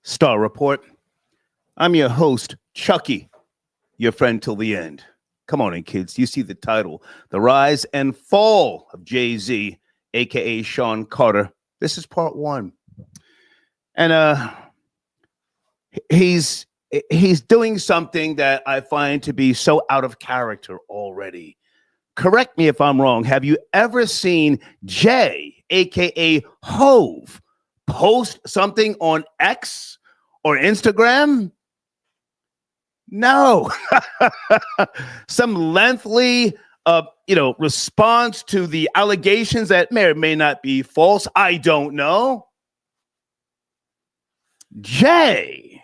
Star Report. I'm your host, Chucky, your friend till the end. Come on in, kids. You see the title, The Rise and Fall of Jay-Z, a.k.a. Shawn Carter. This is part one. And he's doing something that I find to be so out of character already. Correct me if I'm wrong. Have you ever seen Jay, a.k.a. Hove, post something on X or Instagram? No. Some lengthy response to the allegations that may or may not be false. I don't know. Jay,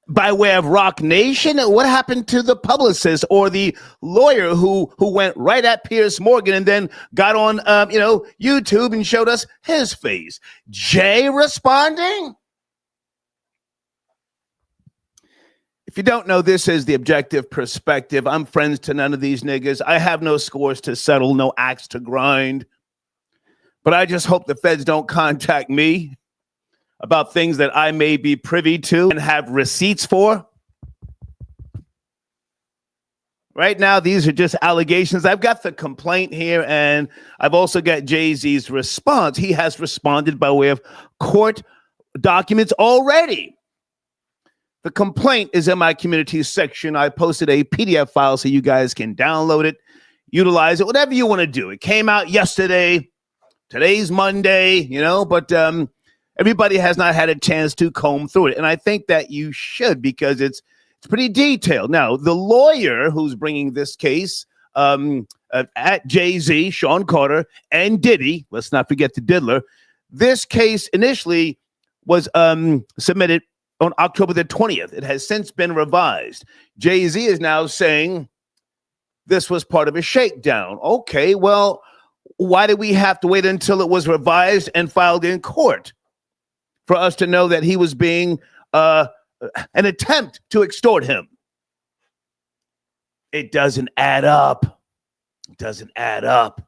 by way of Rock Nation, what happened to the publicist or the lawyer who went right at Piers Morgan and then got on YouTube and showed us his face? Jay responding? If you don't know, this is the objective perspective. I'm friends to none of these niggas. I have no scores to settle, no axe to grind. But I just hope the feds don't contact me about things that I may be privy to and have receipts for. Right now, these are just allegations. I've got the complaint here, and I've also got Jay-Z's response. He has responded by way of court documents already. The complaint is in my community section. I posted a PDF file so you guys can download it, utilize it, whatever you want to do. It came out yesterday. Today's Monday, but everybody has not had a chance to comb through it. And I think that you should, because it's pretty detailed. Now, the lawyer who's bringing this case at Jay-Z, Shawn Carter, and Diddy, let's not forget the diddler, this case initially was submitted on October the 20th. It has since been revised. Jay-Z is now saying this was part of a shakedown. Okay, well, why did we have to wait until it was revised and filed in court for us to know that he was being an attempt to extort him? It doesn't add up. It doesn't add up.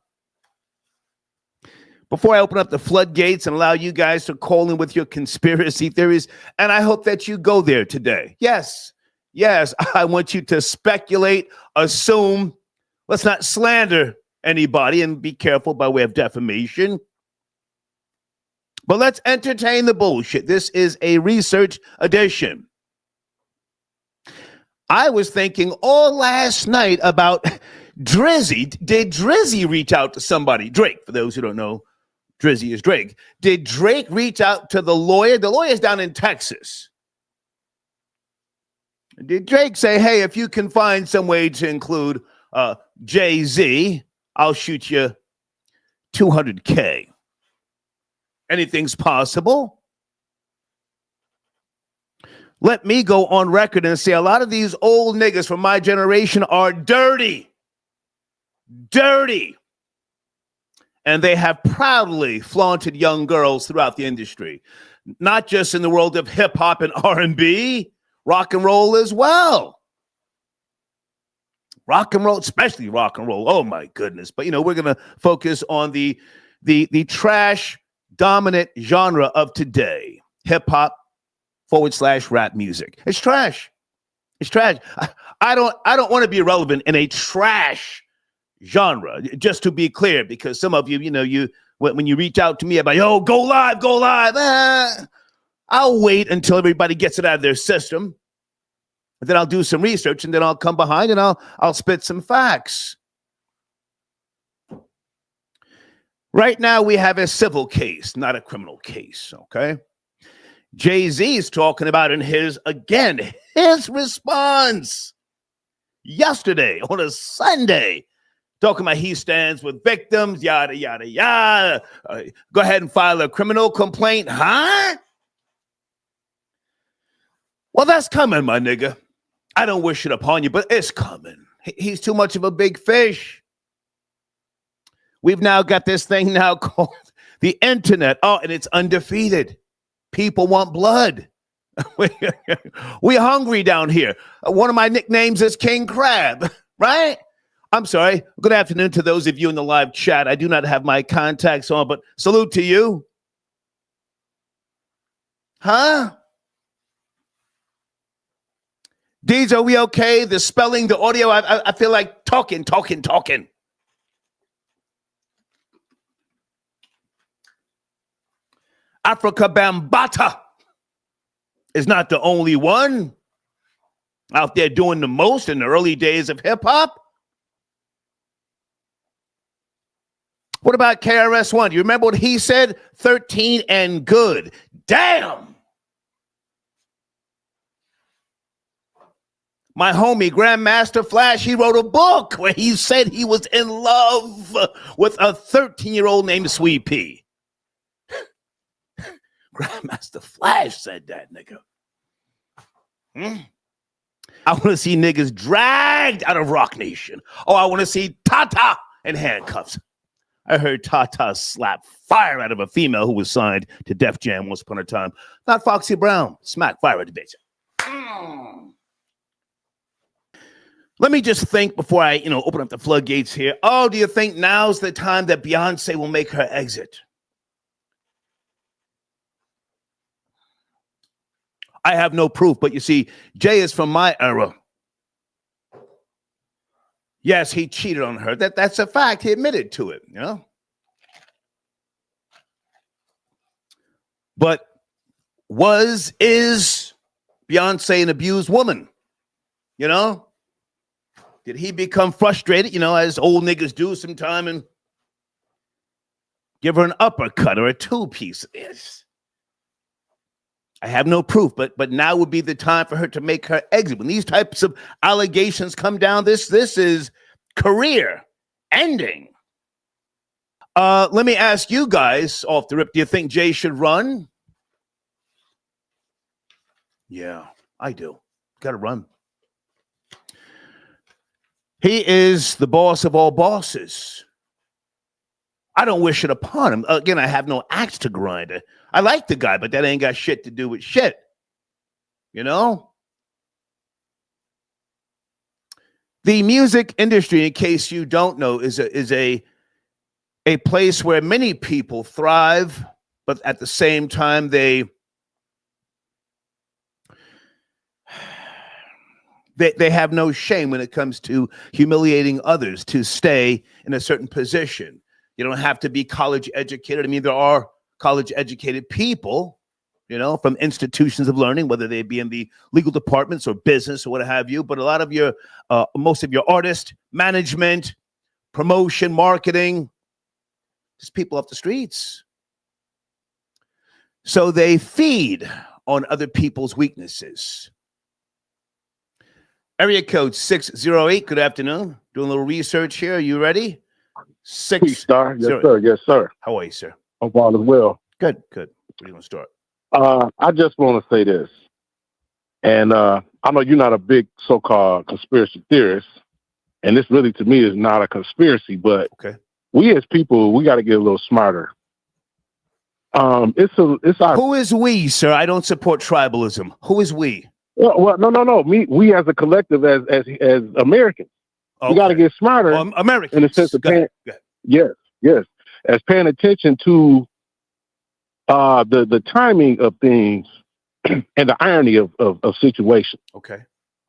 Before I open up the floodgates and allow you guys to call in with your conspiracy theories, and I hope that you go there today. Yes, I want you to speculate, assume. Let's not slander anybody, and be careful by way of defamation. But let's entertain the bullshit. This is a research edition. I was thinking all last night about Drizzy. Did Drizzy reach out to somebody? Drake, for those who don't know, Drizzy is Drake. Did Drake reach out to the lawyer? The lawyer's down in Texas. Did Drake say, hey, if you can find some way to include Jay-Z, I'll shoot you $200K. Anything's possible. Let me go on record and say a lot of these old niggas from my generation are dirty. Dirty. And they have proudly flaunted young girls throughout the industry, not just in the world of hip hop and R&B, rock and roll as well. Rock and roll, especially rock and roll. Oh my goodness. But we're going to focus on the trash dominant genre of today, hip hop / rap music. It's trash. It's trash. I don't want to be irrelevant in a trash genre, just to be clear, because some of you, when you reach out to me about, go live, I'll wait until everybody gets it out of their system. And then I'll do some research, and then I'll come behind and I'll spit some facts. Right now, we have a civil case, not a criminal case, okay? Jay-Z is talking about in his response yesterday on a Sunday, talking about he stands with victims, yada, yada, yada. Go ahead and file a criminal complaint, huh? Well, that's coming, my nigga. I don't wish it upon you, but it's coming. He's too much of a big fish. We've now got this thing now called the internet. Oh, and it's undefeated. People want blood. We're hungry down here. One of my nicknames is King Crab, right? I'm sorry. Good afternoon to those of you in the live chat. I do not have my contacts on, but salute to you. Huh? Deeds, are we okay? The spelling, the audio, I feel like talking. Africa Bambaataa is not the only one out there doing the most in the early days of hip-hop. What about KRS-One? Do you remember what he said? 13 and good. Damn! My homie, Grandmaster Flash, he wrote a book where he said he was in love with a 13-year-old named Sweet Pea. Grandmaster Flash said that, nigga. I want to see niggas dragged out of Rock Nation. Oh, I want to see Tata in handcuffs. I heard Tata slap fire out of a female who was signed to Def Jam once upon a time. Not Foxy Brown. Smack fire at the bitch. Let me just think before I, open up the floodgates here. Oh, do you think now's the time that Beyonce will make her exit? I have no proof, but you see, Jay is from my era. Yes, he cheated on her. That's a fact. He admitted to it, But is Beyonce an abused woman? Did he become frustrated, as old niggas do sometime, and give her an uppercut or a two-piece? I have no proof, but now would be the time for her to make her exit. When these types of allegations come down, this is career ending. Let me ask you guys off the rip, do you think Jay should run? Yeah, I do. Got to run. He is the boss of all bosses. I don't wish it upon him. Again, I have no axe to grind. I like the guy, but that ain't got shit to do with shit. The music industry, in case you don't know, is a place where many people thrive, but at the same time they have no shame when it comes to humiliating others to stay in a certain position. You don't have to be college educated. I mean, there are college educated people, from institutions of learning, whether they be in the legal departments or business or what have you. But a lot of most of your artist management, promotion, marketing, just people off the streets. So they feed on other people's weaknesses. Area code 608. Good afternoon. Doing a little research here. Are you ready? Peace, Star. Yes, sir. Yes, sir. How are you, sir? I'm all as well. Good. Where do you want to start? I just want to say this. And I know you're not a big so-called conspiracy theorist. And this really, to me, is not a conspiracy. But we as people, we got to get a little smarter. It's our... Who is we, sir? I don't support tribalism. Who is we? Well, no. We as a collective, as Americans, we got to get smarter. Americans, in the sense of paying, yes, as paying attention to the timing of things and the irony of situations. Okay.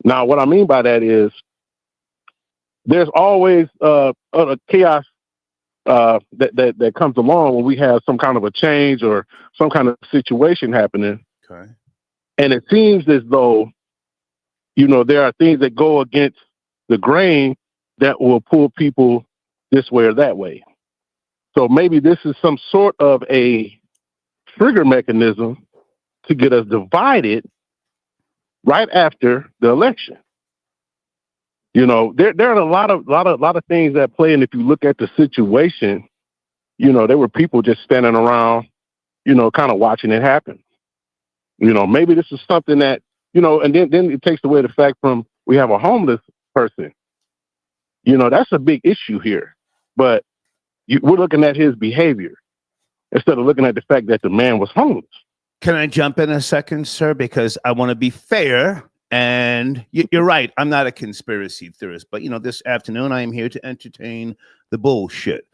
Now, what I mean by that is there's always a chaos that comes along when we have some kind of a change or some kind of situation happening. Okay. And it seems as though, there are things that go against the grain that will pull people this way or that way. So maybe this is some sort of a trigger mechanism to get us divided right after the election. There are a lot of things that play. And if you look at the situation, there were people just standing around, kind of watching it happen. Maybe this is something that, and then it takes away the fact from we have a homeless person. That's a big issue here. But we're looking at his behavior instead of looking at the fact that the man was homeless. Can I jump in a second, sir? Because I want to be fair. And you're right. I'm not a conspiracy theorist. But, this afternoon, I am here to entertain the bullshit.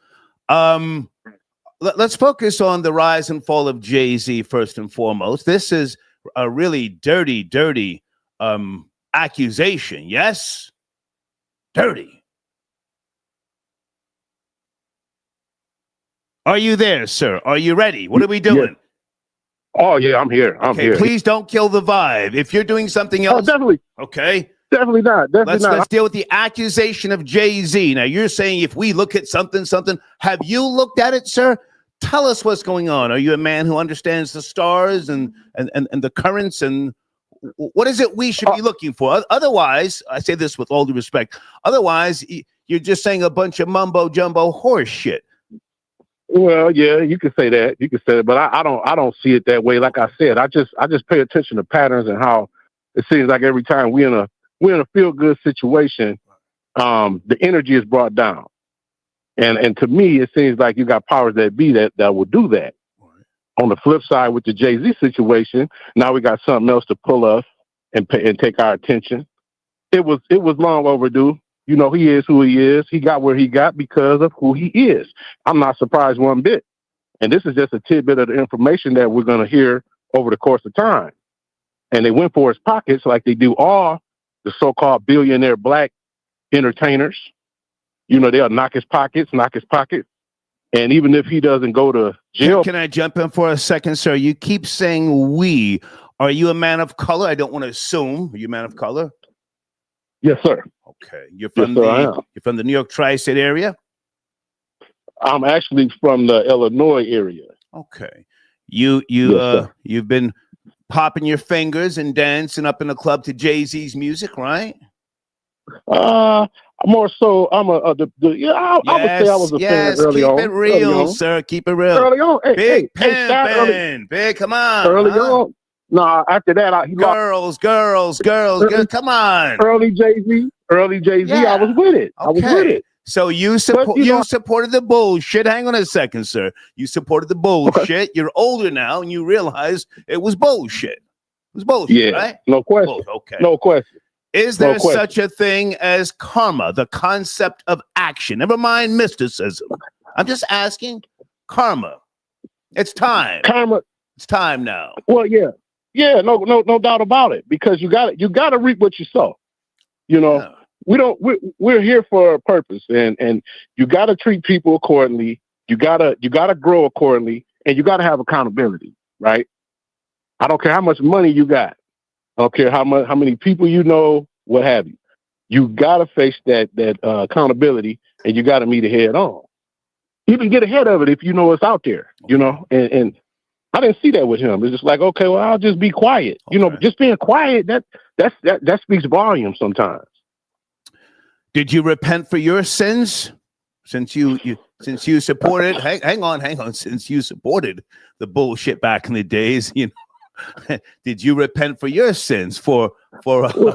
let's focus on the rise and fall of Jay-Z first and foremost. This is a really dirty accusation. Yes? Dirty. Are you there, sir? Are you ready? What are we doing? Yes. Oh, yeah, I'm here. I'm okay, here. Please don't kill the vibe. If you're doing something else. Oh, definitely. Okay. Definitely not. Definitely not. Let's deal with the accusation of Jay-Z. Now, you're saying if we look at something, have you looked at it, sir? Tell us what's going on. Are you a man who understands the stars and the currents, and what is it we should be looking for? Otherwise, I say this with all due respect, otherwise you're just saying a bunch of mumbo jumbo horse shit. Well, yeah, you can say that. You can say that, but I don't see it that way. Like I said, I just pay attention to patterns and how it seems like every time we're in a feel good situation, the energy is brought down. And to me, it seems like you got powers that be that will do that. Right. On the flip side, with the Jay-Z situation, now we got something else to pull us and take our attention. It was long overdue. You know, he is who he is. He got where he got because of who he is. I'm not surprised one bit. And this is just a tidbit of the information that we're going to hear over the course of time. And they went for his pockets like they do all the so-called billionaire black entertainers. You know, they'll knock his pockets. And even if he doesn't go to jail. Can I jump in for a second, sir? You keep saying we. Are you a man of color? I don't want to assume. Are you a man of color? Yes, sir. Okay. You're from the New York tri-state area? I'm actually from the Illinois area. Okay. You've been popping your fingers and dancing up in the club to Jay-Z's music, right? More so, I'm I would say I was a fan early on. Keep it real, sir. Keep it real. Early on. Big pimpin'. Big, come on. Early on. No, after that, girls, come on. Early Jay-Z, I was with it. Okay. I was with it. So you supported the bullshit. Hang on a second, sir. You supported the bullshit. Okay. You're older now, and you realize it was bullshit. It was bullshit, right? No question. Okay. No question. Is there such a thing as karma, the concept of action? Never mind mysticism. I'm just asking. Karma. It's time. Karma. It's time now. Well, yeah. Yeah, no doubt about it. Because you gotta reap what you sow. You know, we're here for a purpose, and you gotta treat people accordingly. You gotta grow accordingly, and you gotta have accountability, right? I don't care how much money you got. I don't care how many people you know, what have you. You gotta face that accountability, and you gotta meet it head on. You can get ahead of it if you know what's out there, you know. And I didn't see that with him. It's just like, okay, well, I'll just be quiet. Okay. You know, just being quiet that speaks volumes sometimes. Did you repent for your sins since you supported? Hang on. Since you supported the bullshit back in the days, you know. Did you repent for your sins for promoting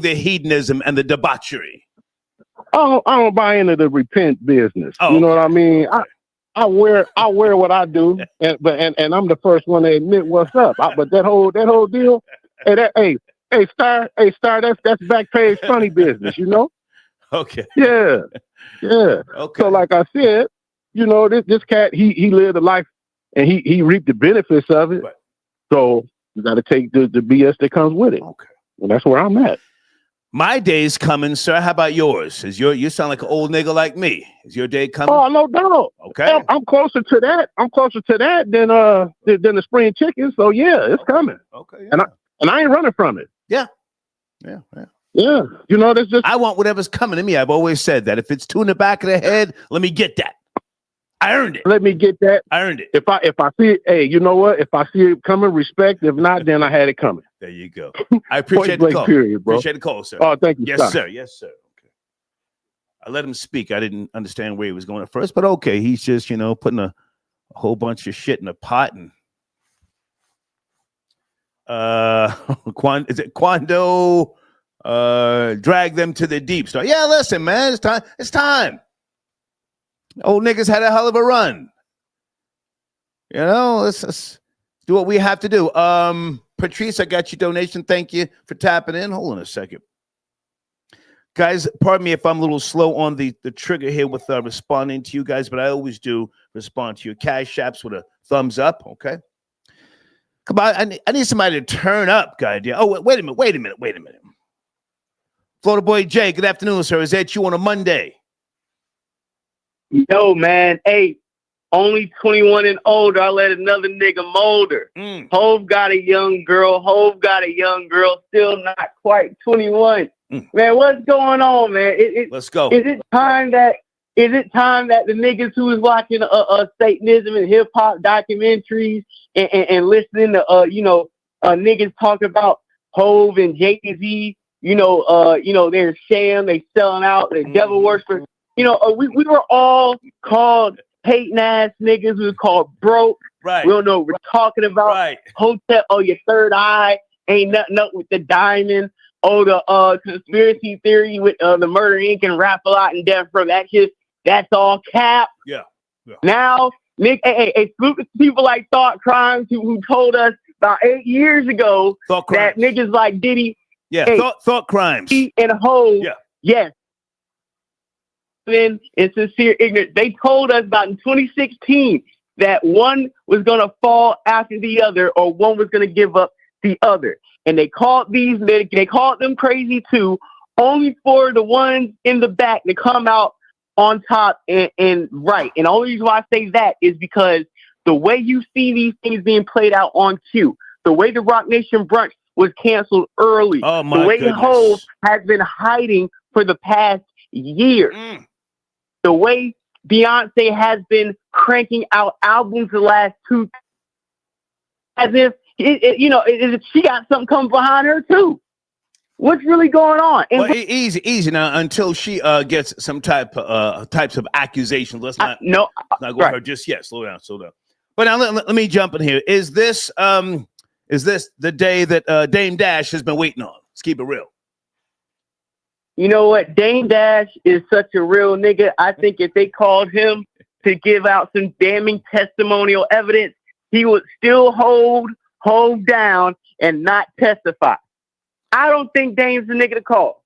the hedonism and the debauchery? I don't buy into the repent business. You know what I mean? I wear what I do, and I'm the first one to admit what's up. But that whole deal, hey Star, that's back page funny business, you know? Okay. Yeah. Okay. So like I said, you know, this cat he lived a life. And he reaped the benefits of it. Right. So you got to take the BS that comes with it. Okay. And that's where I'm at. My day's coming, sir. How about yours? You sound like an old nigga like me. Is your day coming? Oh, no doubt. Okay. I'm closer to that. Than the spring chicken. So yeah, it's coming. Okay. Yeah. And I ain't running from it. Yeah. You know, there's just I want whatever's coming to me. I've always said that. If it's two in the back of the head, let me get that. I earned it. Let me get that. I earned it. If I see it, hey, you know what? If I see it coming, respect. If not, then I had it coming. There you go. I appreciate the call. Period, bro. Appreciate the call, sir. Oh, thank you. Yes, sir. Okay. I let him speak. I didn't understand where he was going at first, but okay. He's just, putting a whole bunch of shit in a pot and is it Quando? Drag them to the deep. So yeah, listen, man, it's time. Old niggas had a hell of a run. Let's do what we have to do. Patrice, I got your donation. Thank you for tapping in. Hold on a second. Guys, pardon me if I'm a little slow on the trigger here with responding to you guys, but I always do respond to your cash apps with a thumbs up, okay? Come on, I need somebody to turn up, guy. Oh, wait a minute. Florida Boy Jay, good afternoon, sir. Is that you on a Monday? Yo, man. Hey, only 21 and older. I let another nigga mold her. Hove got a young girl. Still not quite 21. Man, what's going on, man? Let's go. Is it time that the niggas who is watching Satanism and hip hop documentaries and listening to niggas talk about Hove and Jay-Z, they're sham, they selling out, they're devil worshippers. We were all called hating ass niggas. We were called broke. Right. We don't know what we're talking about. Right. Hotel, your third eye ain't nothing up with the diamond. The conspiracy theory with the Murder Inc. and Rap A Lot and Death Row. That's all cap. Yeah. Now, Nick, hey, people like Thought Crimes who told us about 8 years ago that niggas like Diddy. Yeah, thought crimes. And Hove. Yeah. Yes. And sincere ignorance. They told us about in 2016 that one was going to fall after the other or one was going to give up the other. And they called them crazy too, only for the ones in the back to come out on top and right. And the only reason why I say that is because the way you see these things being played out on Q, the way the Rock Nation brunch was canceled early, the way Hove has been hiding for the past year, the way Beyonce has been cranking out albums the last 2, as if she got something coming behind her too. What's really going on? And well, easy now until she gets some types of accusation. Let's not go right. her just yet. Slow down. But now let me jump in here. Is this the day that Dame Dash has been waiting on? Let's keep it real. You know what? Dame Dash is such a real nigga. I think if they called him to give out some damning testimonial evidence, he would still hold down and not testify. I don't think Dame's the nigga to call.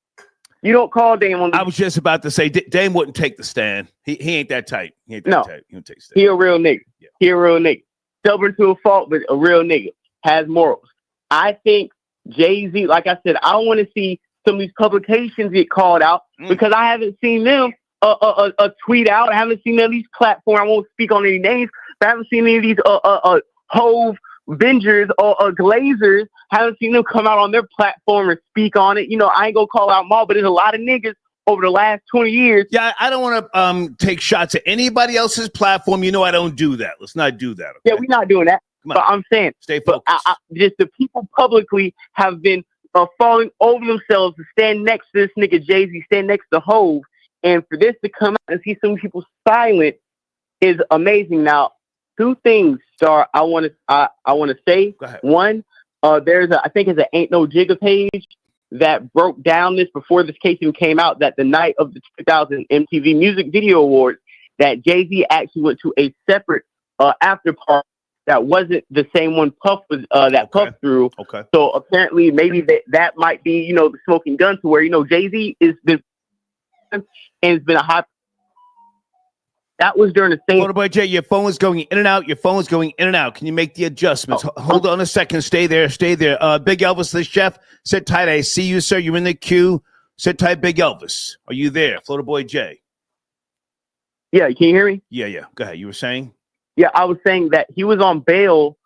You don't call Dame on the... I was just about to say Dame wouldn't take the stand. He ain't that type. He ain't that type. He won't take the stand. He a real nigga. Yeah. He a real nigga. Stubborn to a fault, but a real nigga. Has morals. I think Jay-Z, like I said, I want to see some of these publications get called out because I haven't seen them tweet out. I haven't seen any of these platforms. I won't speak on any names, but I haven't seen any of these Hove Vengers or Glazers. Haven't seen them come out on their platform and speak on it. I ain't gonna call out them all, but there's a lot of niggas over the last 20 years. Yeah, I don't want to take shots at anybody else's platform. I don't do that. Let's not do that. Okay? Yeah, we're not doing that. But I'm saying, stay focused. Just the people publicly have been falling over themselves to stand next to this nigga Jay-Z, stand next to Hove, and for this to come out and see some people silent is amazing. Now, 2 things, Star. I want to say. One, there's I think it's an Ain't No Jigga page that broke down this before this case even came out. That the night of the 2000 MTV Music Video Awards, that Jay-Z actually went to a separate after party that wasn't the same one Puff was Puff threw. Okay. So apparently, maybe that might be the smoking gun to where Jay-Z is been and it's been a high. That was during the same. Hold on, boy, Jay. Your phone is going in and out. Can you make the adjustments? Hold on a second. Stay there. Big Elvis, the chef, sit tight. I see you, sir. You're in the queue. Sit tight, Big Elvis. Are you there, Florida Boy Jay? Yeah, can you hear me? Yeah. Go ahead. You were saying? Yeah, I was saying that he was on bail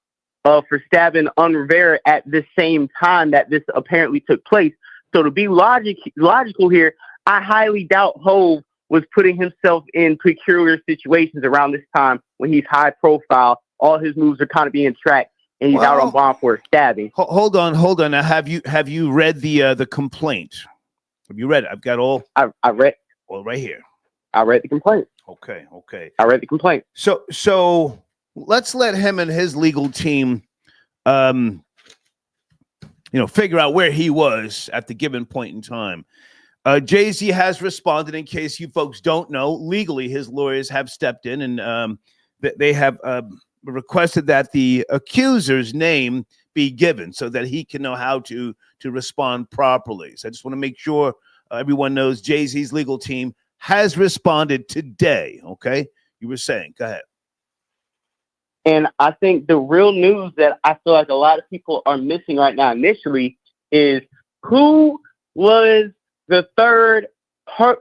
for stabbing Rivera at the same time that this apparently took place. So to be logical here, I highly doubt Hove was putting himself in peculiar situations around this time when he's high profile. All his moves are kind of being tracked, and he's out on bond for a stabbing. Hold on. Now, have you read the complaint? Have you read it? I've got all. I read all right here. I read the complaint. Okay. I read the complaint. So let's let him and his legal team, figure out where he was at the given point in time. Jay-Z has responded. In case you folks don't know, legally his lawyers have stepped in and they have requested that the accuser's name be given so that he can know how to respond properly. So I just want to make sure everyone knows Jay-Z's legal team has responded today. Okay, you were saying, go ahead. And I think the real news that I feel like a lot of people are missing right now initially is who was the third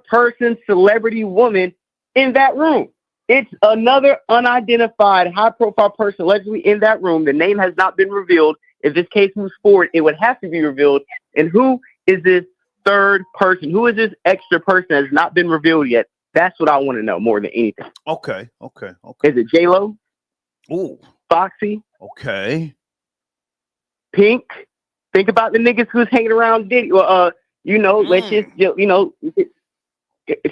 person, celebrity woman in that room. It's another unidentified high-profile person allegedly in that room. The name has not been revealed. If this case moves forward, it would have to be revealed. And who is this third person? Who is this extra person that has not been revealed yet? That's what I want to know more than anything. Okay. Is it J-Lo? Ooh. Foxy? Okay. Pink? Think about the niggas who's hanging around Diddy. Well, let's just,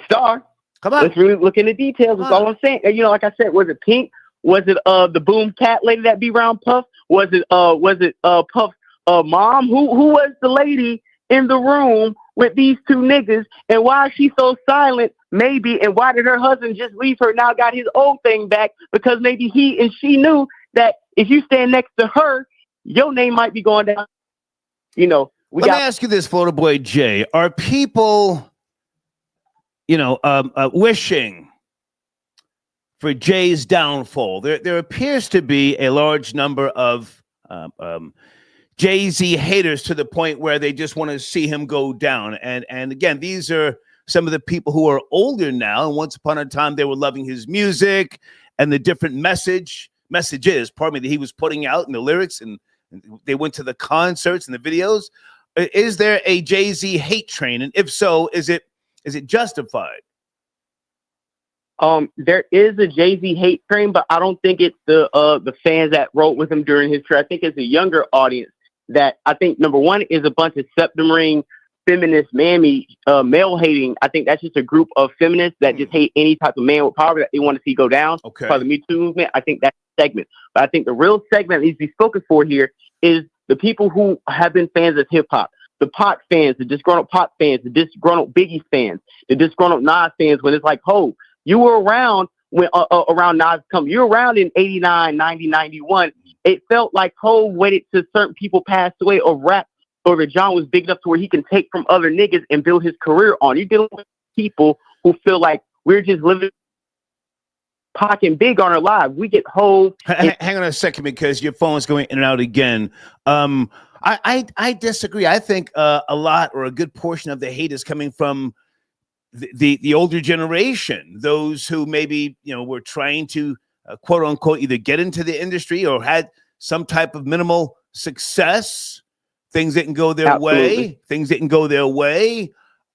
Star. Come on. Let's really look into details. That's all I'm saying. Like I said, was it Pink? Was it the Boom Cat lady that be around Puff? Was it Puff's mom? Who was the lady in the room with these two niggas? And why is she so silent? Maybe. And why did her husband just leave her? Now got his old thing back because maybe he and she knew that if you stand next to her, your name might be going down. Let me ask you this, Florida Boy Jay. Are people, wishing for Jay's downfall? There appears to be a large number of Jay-Z haters to the point where they just want to see him go down. And again, these are some of the people who are older now. And once upon a time, they were loving his music and the different messages, that he was putting out in the lyrics. And they went to the concerts and the videos. Is there a Jay-Z hate train? And if so, is it justified? There is a Jay-Z hate train, but I don't think it's the fans that wrote with him during his career. I think it's a younger audience that I think, number one, is a bunch of septum ring feminist male hating. I think that's just a group of feminists that just hate any type of man with power that they want to see go down. Okay. By the Me Too movement. I think that's a segment. But I think the real segment that needs to be spoken for here is the people who have been fans of hip hop. The Pac fans, the disgruntled Pac fans, the disgruntled Biggie fans, the disgruntled Nas fans, when it's like, you were around when around Nas come. You were around in 89, 90, 91. It felt like Ho waited till certain people passed away or rap or the John was big enough to where he can take from other niggas and build his career on. You're dealing with people who feel like we're just living Pac and Big on our lives. We get Ho. Hang on a second, because your phone is going in and out again. I disagree. I think a lot or a good portion of the hate is coming from the older generation, those who maybe were trying to quote unquote either get into the industry or had some type of minimal success. Things didn't go their way.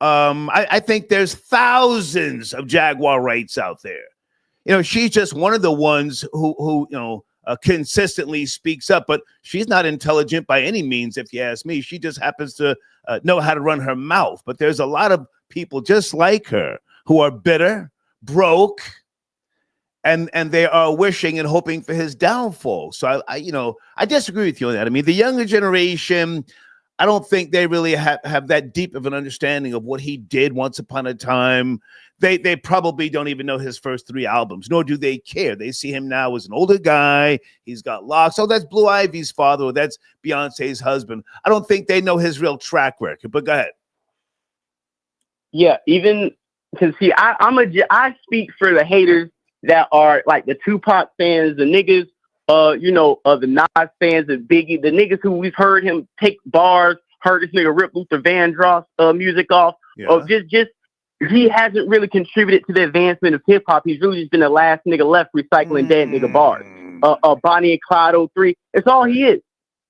I think there's thousands of Jaguar rights out there. She's just one of the ones who consistently speaks up, but she's not intelligent by any means, if you ask me. She just happens to know how to run her mouth. But there's a lot of people just like her who are bitter, broke, and they are wishing and hoping for his downfall. So I disagree with you on that. I mean, the younger generation, I don't think they really have that deep of an understanding of what he did once upon a time. They probably don't even know his first 3 albums, nor do they care. They see him now as an older guy. He's got locks. Oh, that's Blue Ivy's father, or that's Beyonce's husband. I don't think they know his real track record, but go ahead. Yeah, even because I speak for the haters that are like the Tupac fans, the niggas, the Nas fans, the Biggie, the niggas who we've heard him take bars, heard this nigga rip Luther Vandross music off, or just he hasn't really contributed to the advancement of hip hop. He's really just been the last nigga left recycling dead nigga bars. Bonnie and Clyde 03. It's all he is.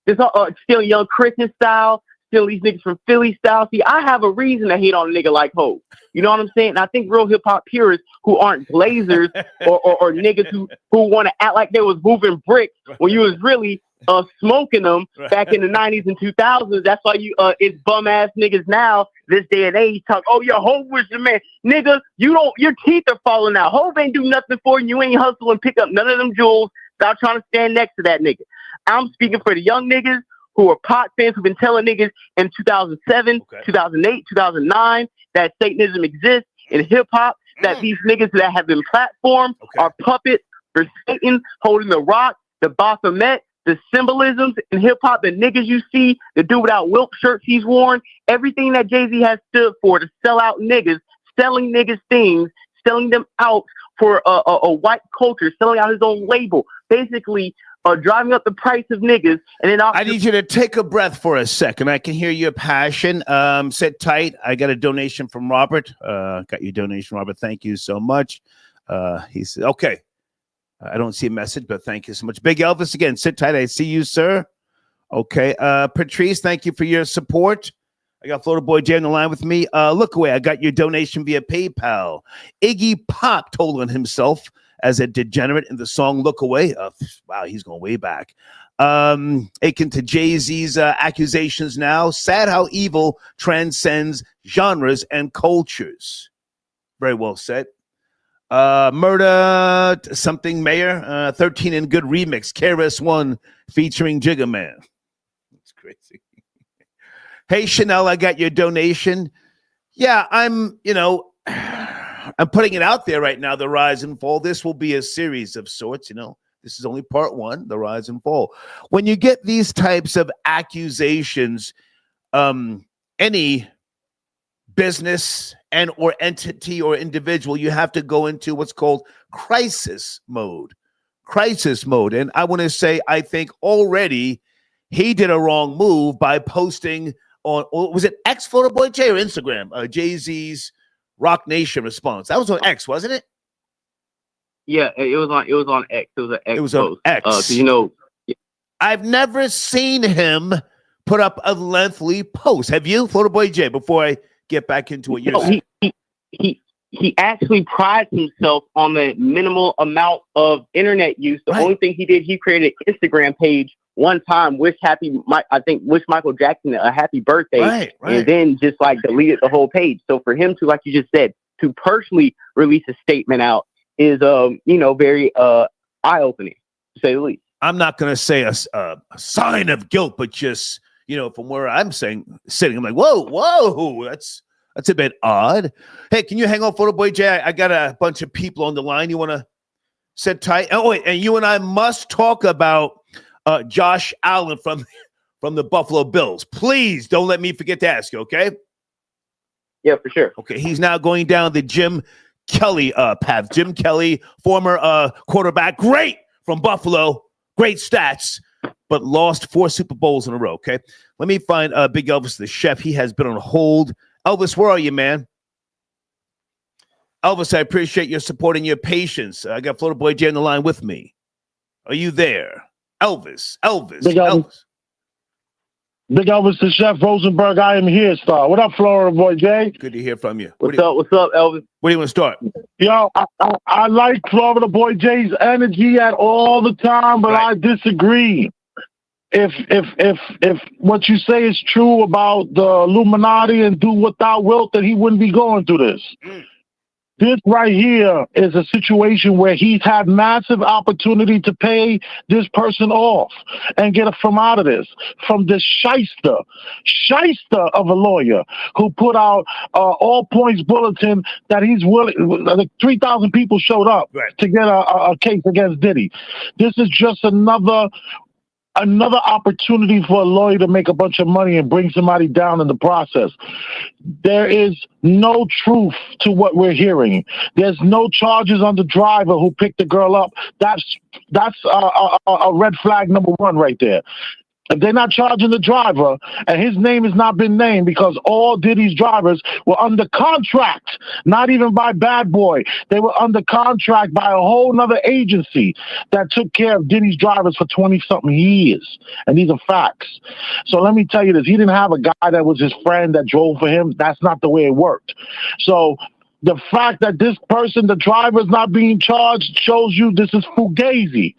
It's all still Young Christian style. Still these niggas from Philly style. See, I have a reason to hate on a nigga like Ho. You know what I'm saying? And I think real hip hop purists who aren't blazers or niggas who want to act like they was moving bricks when you was really smoking them back in the 90s and 2000s. That's why it's bum ass niggas now, this day and age, talk, Ho was the man. Nigga, your teeth are falling out. Ho ain't do nothing for you. You ain't hustle and pick up none of them jewels. Stop trying to stand next to that nigga. I'm speaking for the young niggas who are Pac fans who've been telling niggas in 2007, 2008, 2009 that Satanism exists in hip hop, that these niggas that have been platformed are puppets for Satan, holding the rock, the Baphomet, the symbolisms in hip hop, the niggas you see, the dude without Wilk shirts he's worn, everything that Jay-Z has stood for to sell out niggas, selling niggas things, selling them out for a white culture, selling out his own label, basically driving up the price of niggas. And then I need you to take a breath for a second. I can hear your passion. Sit tight. I got a donation from Robert. Got your donation, Robert. Thank you so much. He said, okay. I don't see a message, but thank you so much. Big Elvis, again, sit tight. I see you, sir. Okay. Patrice, thank you for your support. I got Florida Boy Jay on the line with me. Look away. I got your donation via PayPal. Iggy Pop told on himself as a degenerate in the song Look Away. Wow, he's going way back. Akin to Jay-Z's accusations now. Sad how evil transcends genres and cultures. Very well said. Murder something Mayor 13 and Good remix KRS-One featuring Jigga Man. That's crazy. Hey Chanel, I got your donation. Yeah, I'm putting it out there right now, the rise and fall. This will be a series of sorts, This is only part one, the rise and fall. When you get these types of accusations, any business and or entity or individual, you have to go into what's called crisis mode. And I want to say, I think already he did a wrong move by posting on, was it X Florida Boy Jay or Instagram? Jay-Z's Rock Nation response. That was on X, wasn't it? Yeah, it was on X. It was an X. It was on X. I've never seen him put up a lengthy post. Have you, Florida Boy Jay? Before I get back into what you're saying. He actually prides himself on the minimal amount of internet use. The only thing he did, he created an Instagram page one time, wish Michael Jackson a happy birthday, right. And then just deleted the whole page. So for him to, like you just said, to personally release a statement out is very eye-opening, to say the least. I'm not going to say a sign of guilt, but just from where I'm sitting, I'm like, whoa, that's a bit odd. Hey, can you hang on, Photo Boy Jay? I got a bunch of people on the line. You want to sit tight? Oh wait, and you and I must talk about Josh Allen from the Buffalo Bills. Please don't let me forget to ask you. Okay? Yeah, for sure. Okay, he's now going down the Jim Kelly path. Jim Kelly, former quarterback, great from Buffalo, great stats, but lost 4 Super Bowls in a row. Okay, let me find Big Elvis, the chef. He has been on hold. Elvis, where are you, man? Elvis, I appreciate your support and your patience. I got Florida Boy Jay on the line with me. Are you there? Elvis. Big Elvis, the Chef Rosenberg. I am here, star. What up, Florida Boy Jay? Good to hear from you. What's up, Elvis? Where do you want to start? Yo, I like Florida Boy Jay's energy at all the time, but I disagree. If what you say is true about the Illuminati and do what thou wilt, then he wouldn't be going through this. This right here is a situation where he's had massive opportunity to pay this person off and get from out of this, from this shyster of a lawyer who put out all points bulletin that he's willing, 3,000 people showed up to get a case against Diddy. This is just another opportunity for a lawyer to make a bunch of money and bring somebody down in the process. There is no truth to what we're hearing. There's no charges on the driver who picked the girl up. That's a red flag number 1 right there. If they're not charging the driver and his name has not been named because all Diddy's drivers were under contract, not even by Bad Boy. They were under contract by a whole nother agency that took care of Diddy's drivers for 20-something years. And these are facts. So let me tell you this. He didn't have a guy that was his friend that drove for him. That's not the way it worked. So the fact that this person, the driver, is not being charged shows you this is Fugazi.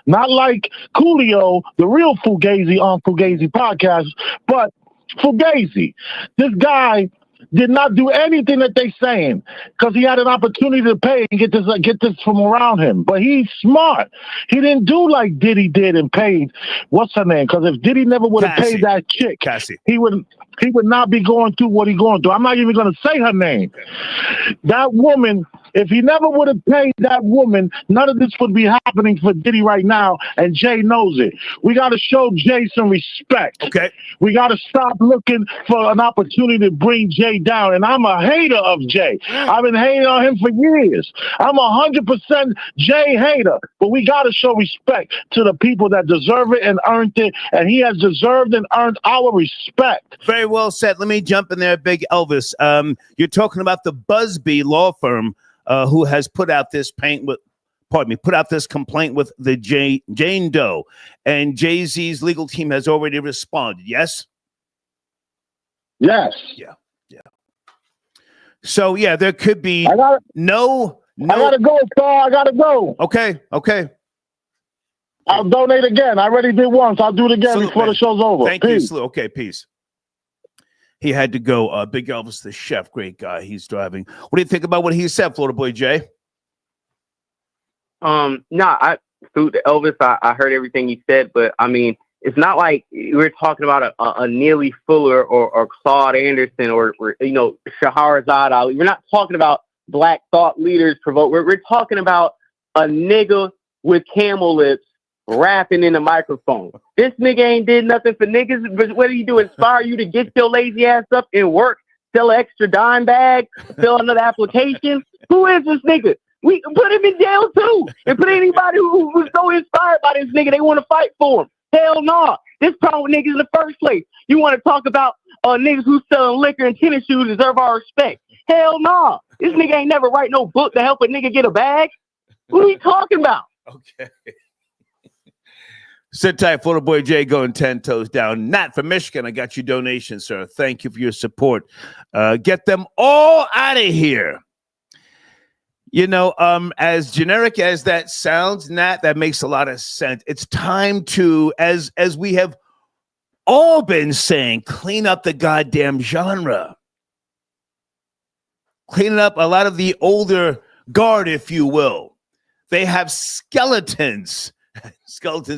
Not like Coolio, the real Fugazi on Fugazi podcast, but Fugazi. This guy did not do anything that they saying because he had an opportunity to pay and get this from around him. But he's smart. He didn't do like Diddy did and paid, what's her name? Because if Diddy never would have paid that chick, he would not be going through what he's going through. I'm not even going to say her name. That woman If he never would have paid that woman, none of this would be happening for Diddy right now, and Jay knows it. We got to show Jay some respect. Okay. We got to stop looking for an opportunity to bring Jay down. And I'm a hater of Jay. I've been hating on him for years. I'm 100% Jay hater. But we got to show respect to the people that deserve it and earned it. And he has deserved and earned our respect. Very well said. Let me jump in there, Big Elvis. You're talking about the Buzbee law firm who has put out this complaint with the Jane Doe, and Jay-Z's legal team has already responded. Yes. Yes. Yeah. So yeah, there could be no. I gotta go, Star. I gotta go. Okay. I'll donate again. I already did once. I'll do it again before the show's over. Thank you, Slew. Okay, peace. He had to go. Big Elvis, the chef, great guy. He's driving. What do you think about what he said, Florida Boy Jay? Elvis, I heard everything he said, but I mean, it's not like we're talking about a Neely Fuller or Claude Anderson or Shahrazad Ali. We're not talking about black thought leaders provoke. We're talking about a nigga with camel lips rapping in the microphone. This nigga ain't did nothing for niggas. But what do you do? Inspire you to get your lazy ass up and work, sell an extra dime bag, fill another application? Who is this nigga? We put him in jail too, and put anybody who was so inspired by this nigga, they want to fight for him. Hell no. Nah. This problem with niggas in the first place. You want to talk about niggas who selling liquor and tennis shoes deserve our respect. Hell no. Nah. This nigga ain't never write no book to help a nigga get a bag. What are we talking about? Okay. Sit tight, Florida Boy Jay going 10 toes down. Nat from Michigan, I got your donation, sir. Thank you for your support. Get them all out of here. As generic as that sounds, Nat, that makes a lot of sense. It's time to, as we have all been saying, clean up the goddamn genre. Clean up a lot of the older guard, if you will. They have skeletons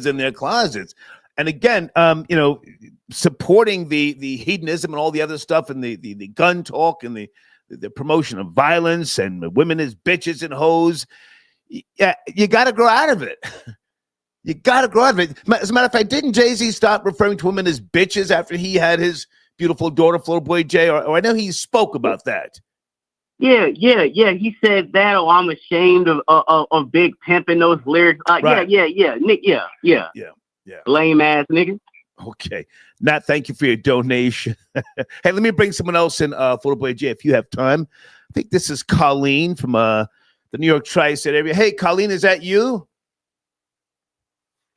in their closets. And again, supporting the hedonism and all the other stuff and the gun talk and the promotion of violence and women as bitches and hoes. Yeah, you got to grow out of it. You got to grow out of it. As a matter of fact, didn't Jay-Z stop referring to women as bitches after he had his beautiful daughter, Florida Boy Jay? Or I know he spoke about that. Yeah. He said that. Oh, I'm ashamed of Big Pimp and those lyrics. Right. Yeah. Lame ass nigga. Okay. Nat, thank you for your donation. Hey, let me bring someone else in, Florida Boy Jay, if you have time. I think this is Colleen from the New York Tri-State area. Hey, Colleen, is that you?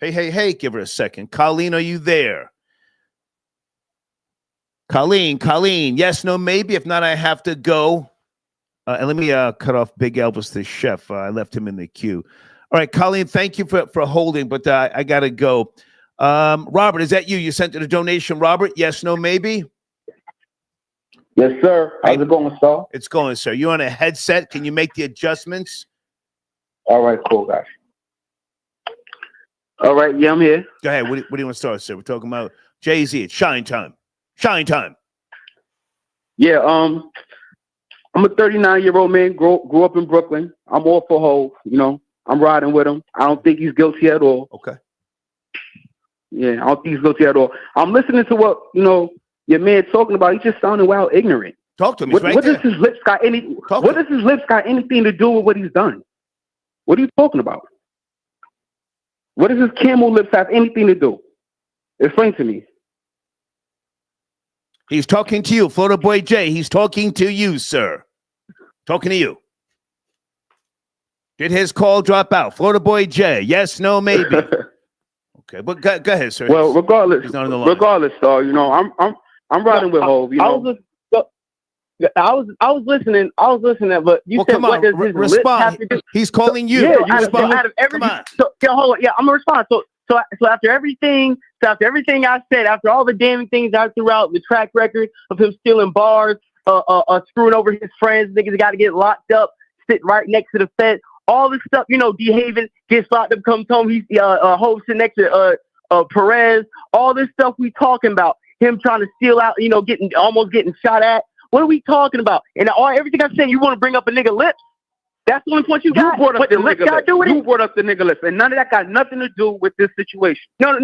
Hey, give her a second. Colleen, are you there? Colleen, yes, no, maybe. If not, I have to go. And let me cut off Big Elvis, the chef. I left him in the queue. All right, Colleen, thank you for holding, but I got to go. Robert, is that you? You sent a donation, Robert? Yes, no, maybe? Yes, sir. How's it going, sir? It's going, sir. You on a headset? Can you make the adjustments? All right, cool, guys. All right, yeah, I'm here. Go ahead. What do you want to start, sir? We're talking about Jay-Z. It's shine time. Shine time. Yeah, I'm a 39-year-old man, grew up in Brooklyn. I'm all for Hov, I'm riding with him. I don't think he's guilty at all. Okay. Yeah, I don't think he's guilty at all. I'm listening to what, your man talking about. He's just sounding wild ignorant. Talk to me. What does his lips got anything to do with what he's done? What are you talking about? What does his camel lips have anything to do? Explain to me. He's talking to you, Florida Boy Jay. He's talking to you, sir. Talking to you. Did his call drop out? Florida Boy Jay. Yes, no, maybe. Okay, but go ahead, sir. Well, regardless, sir, I'm riding with Hov. I was listening, but you said what does his respond? Lips have to do? He's calling you. Yeah, out of everything. Come on. Hold on. Yeah, I'm gonna respond. So after everything I said, after all the damning things I threw out, the track record of him stealing bars, screwing over his friends, niggas got to get locked up, sit right next to the Fed, all this stuff, D. Haven gets locked up, comes home, he's Hov sitting next to Perez, all this stuff we talking about, him trying to steal out, almost getting shot at. What are we talking about? And everything I said, you want to bring up a nigga lips? That's the only point you got. Brought up what the the lip nigga got list. to do with You it? brought up the nigga list, and none of that got nothing to do with this situation. No.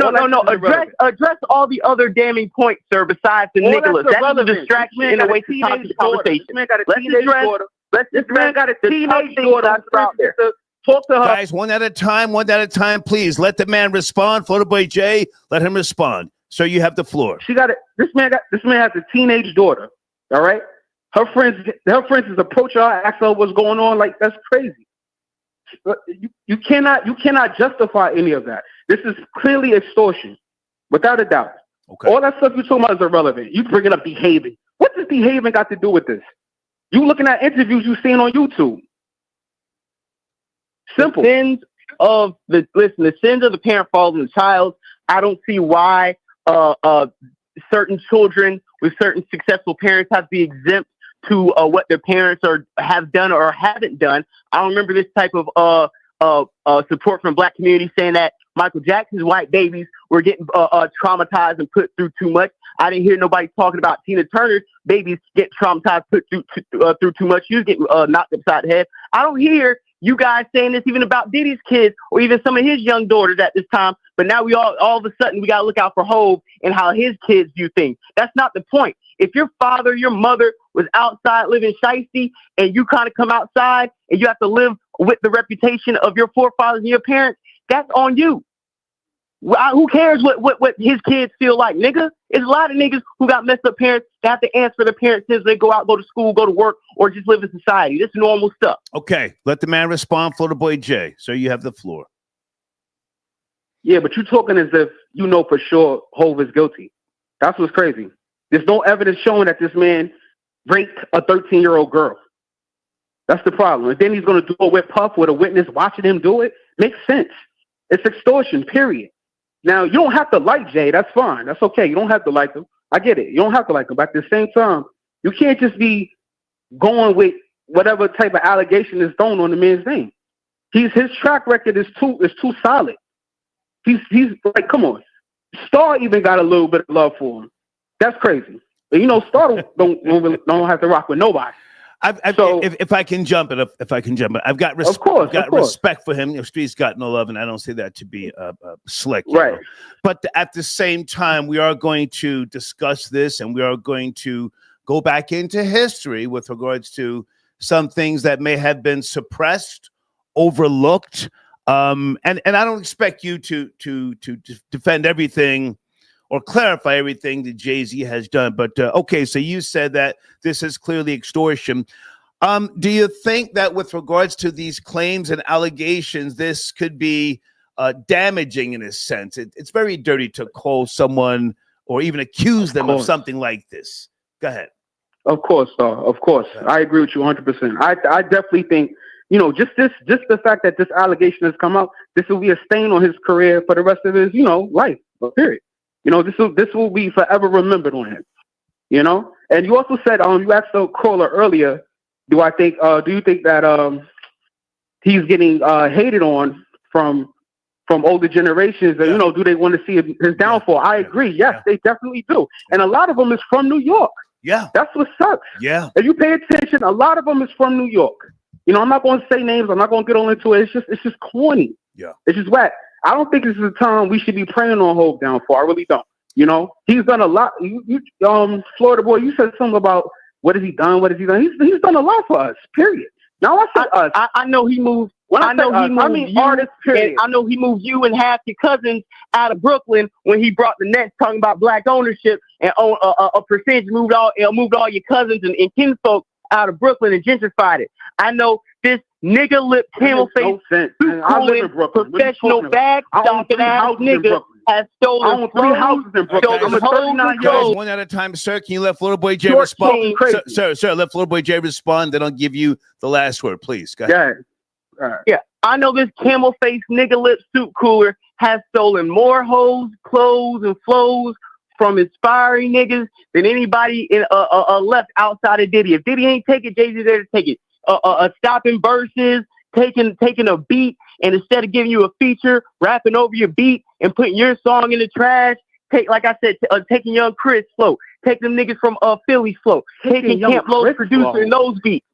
Address all the other damning points, sir, besides the nigga list. That's a distraction and a waste of time to conversation. This man got a teenage daughter. This man got a teenage daughter. Talk to her. Guys, one at a time, please. Let the man respond. Florida Boy Jay, let him respond. So you have the floor. She got it. This man has a teenage daughter. All right. Her friends is approach her, ask her what's going on. Like, that's crazy. You cannot justify any of that. This is clearly extortion, without a doubt. Okay. All that stuff you're talking about is irrelevant. You bringing up behaving. What does behaving got to do with this? You looking at interviews you seen on YouTube. Simple. The sins of the parent fall on the child. I don't see why certain children with certain successful parents have to be exempt to what their parents have done or haven't done. I don't remember this type of support from black community saying that Michael Jackson's white babies were getting traumatized and put through too much. I didn't hear nobody talking about Tina Turner's babies get traumatized, put through too much. She was getting knocked upside the head. I don't hear you guys saying this even about Diddy's kids or even some of his young daughters at this time. But now we all of a sudden we got to look out for Hov and how his kids view things. That's not the point. If your father, your mother was outside living shiesty and you kind of come outside and you have to live with the reputation of your forefathers and your parents, that's on you. Who cares what his kids feel like, nigga? There's a lot of niggas who got messed up parents that have to answer their parents since they go out, go to school, go to work, or just live in society. This is normal stuff. Okay, let the man respond, Florida Boy Jay. So you have the floor. Yeah, but you're talking as if you know for sure Hov is guilty. That's what's crazy. There's no evidence showing that this man raped a 13-year-old girl. That's the problem. And then he's going to do it with Puff with a witness watching him do it. Makes sense. It's extortion, period. Now, you don't have to like Jay. That's fine. That's okay. You don't have to like him. I get it. You don't have to like him. But at the same time, you can't just be going with whatever type of allegation is thrown on the man's name. His track record is too solid. He's like, come on. Star even got a little bit of love for him. That's crazy. But Star don't have to rock with nobody. If I can jump it, I've got respect for him. Streets got no love, and I don't say that to be slick, right? But at the same time, we are going to discuss this, and we are going to go back into history with regards to some things that may have been suppressed, overlooked, and I don't expect you to defend everything or clarify everything that Jay-Z has done. But okay, so you said that this is clearly extortion. Do you think that with regards to these claims and allegations, this could be damaging in a sense? It's very dirty to call someone or even accuse them of something like this. Go ahead. Of course, Star. Of course. I agree with you 100%. I definitely think, just the fact that this allegation has come out, this will be a stain on his career for the rest of his, life, period. This will be forever remembered on him. And you also said you asked the caller earlier, do you think that he's getting hated on from older generations, and do they want to see his downfall? I agree. Yes, they definitely do. And a lot of them is from New York. Yeah. That's what sucks. Yeah. If you pay attention, a lot of them is from New York. I'm not going to say names. I'm not going to get on into it. It's just corny. Yeah. It's just whack. I don't think this is a time we should be praying on Hov downfall. I really don't. He's done a lot. Florida Boy, you said something about what has he done? He's done a lot for us. Period. Now I said us. I know he moved. I mean artists. Period. I know he moved you and half your cousins out of Brooklyn when he brought the Nets, talking about black ownership and a percentage moved all your cousins and kinfolk out of Brooklyn and gentrified it. I know this nigga lip camel face, professional bag stomping ass nigga has stolen 3 houses in Brooklyn. I'm a 39-year-old. One at a time, sir. Can you let Florida Boy Jay respond? Sir, let Florida Boy Jay respond. Then I'll give you the last word, please. Go ahead. Yeah. I know this camel face nigga lip suit cooler has stolen more hoes, clothes, and flows from inspiring niggas than anybody in left outside of Diddy. If Diddy ain't take it, Jay-Z there to take it. Stopping verses, taking a beat, and instead of giving you a feature, rapping over your beat and putting your song in the trash, taking Young Chris flow, taking them niggas from Philly flow, taking Camp Lowe's producer and those beats.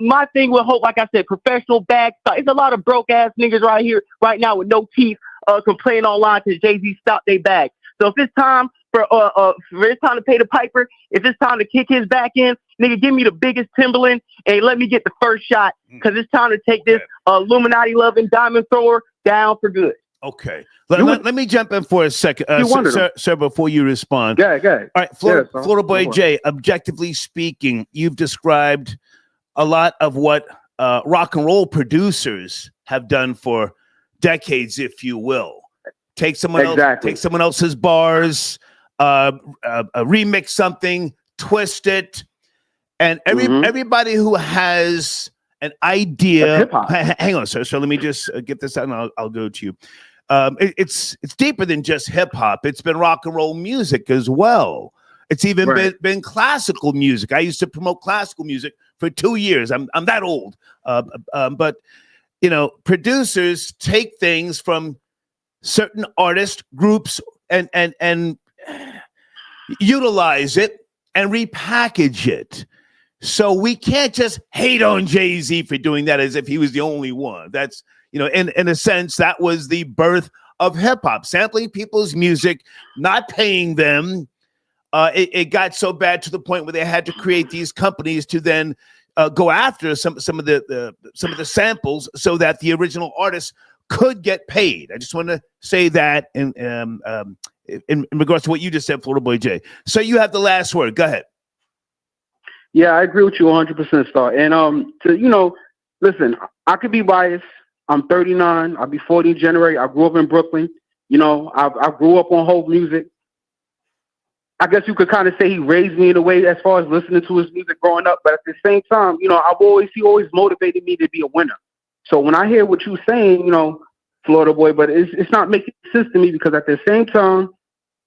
My thing with Hope, like I said, professional bag stock. It's a lot of broke ass niggas right here, right now with no teeth, complaining online because Jay-Z stopped their bag. So if it's time for it's time to pay the piper, if it's time to kick his back in, nigga, give me the biggest Timberland and let me get the first shot because it's time to take this Illuminati loving diamond thrower down for good. Okay. Let me jump in for a second, sir, before you respond. Go ahead. All right, Florida Boy Jay, objectively speaking, you've described a lot of what rock and roll producers have done for decades, if you will. Take someone else's bars, remix something, twist it, and everybody who has an idea. Hang on, sir. So let me just get this out, and I'll go to you. It's deeper than just hip hop. It's been rock and roll music as well. It's even been classical music. I used to promote classical music for 2 years. I'm that old. But you know, producers take things from certain artist groups and utilize it and repackage it. So we can't just hate on Jay-Z for doing that as if he was the only one. That's, you know, in a sense, that was the birth of hip hop, sampling people's music, not paying them. It got so bad to the point where they had to create these companies to then go after some of the samples so that the original artists could get paid. I just want to say that in regards to what you just said, Florida Boy Jay. So you have the last word. Go ahead. Yeah, I agree with you 100%, Star. And listen, I could be biased. I'm 39. I'll be 40 in January. I grew up in Brooklyn. You know, I grew up on Hov music. I guess you could kind of say he raised me in a way as far as listening to his music growing up. But at the same time, you know, he always motivated me to be a winner. So when I hear what you're saying, you know, Florida Boy, but it's not making sense to me because at the same time,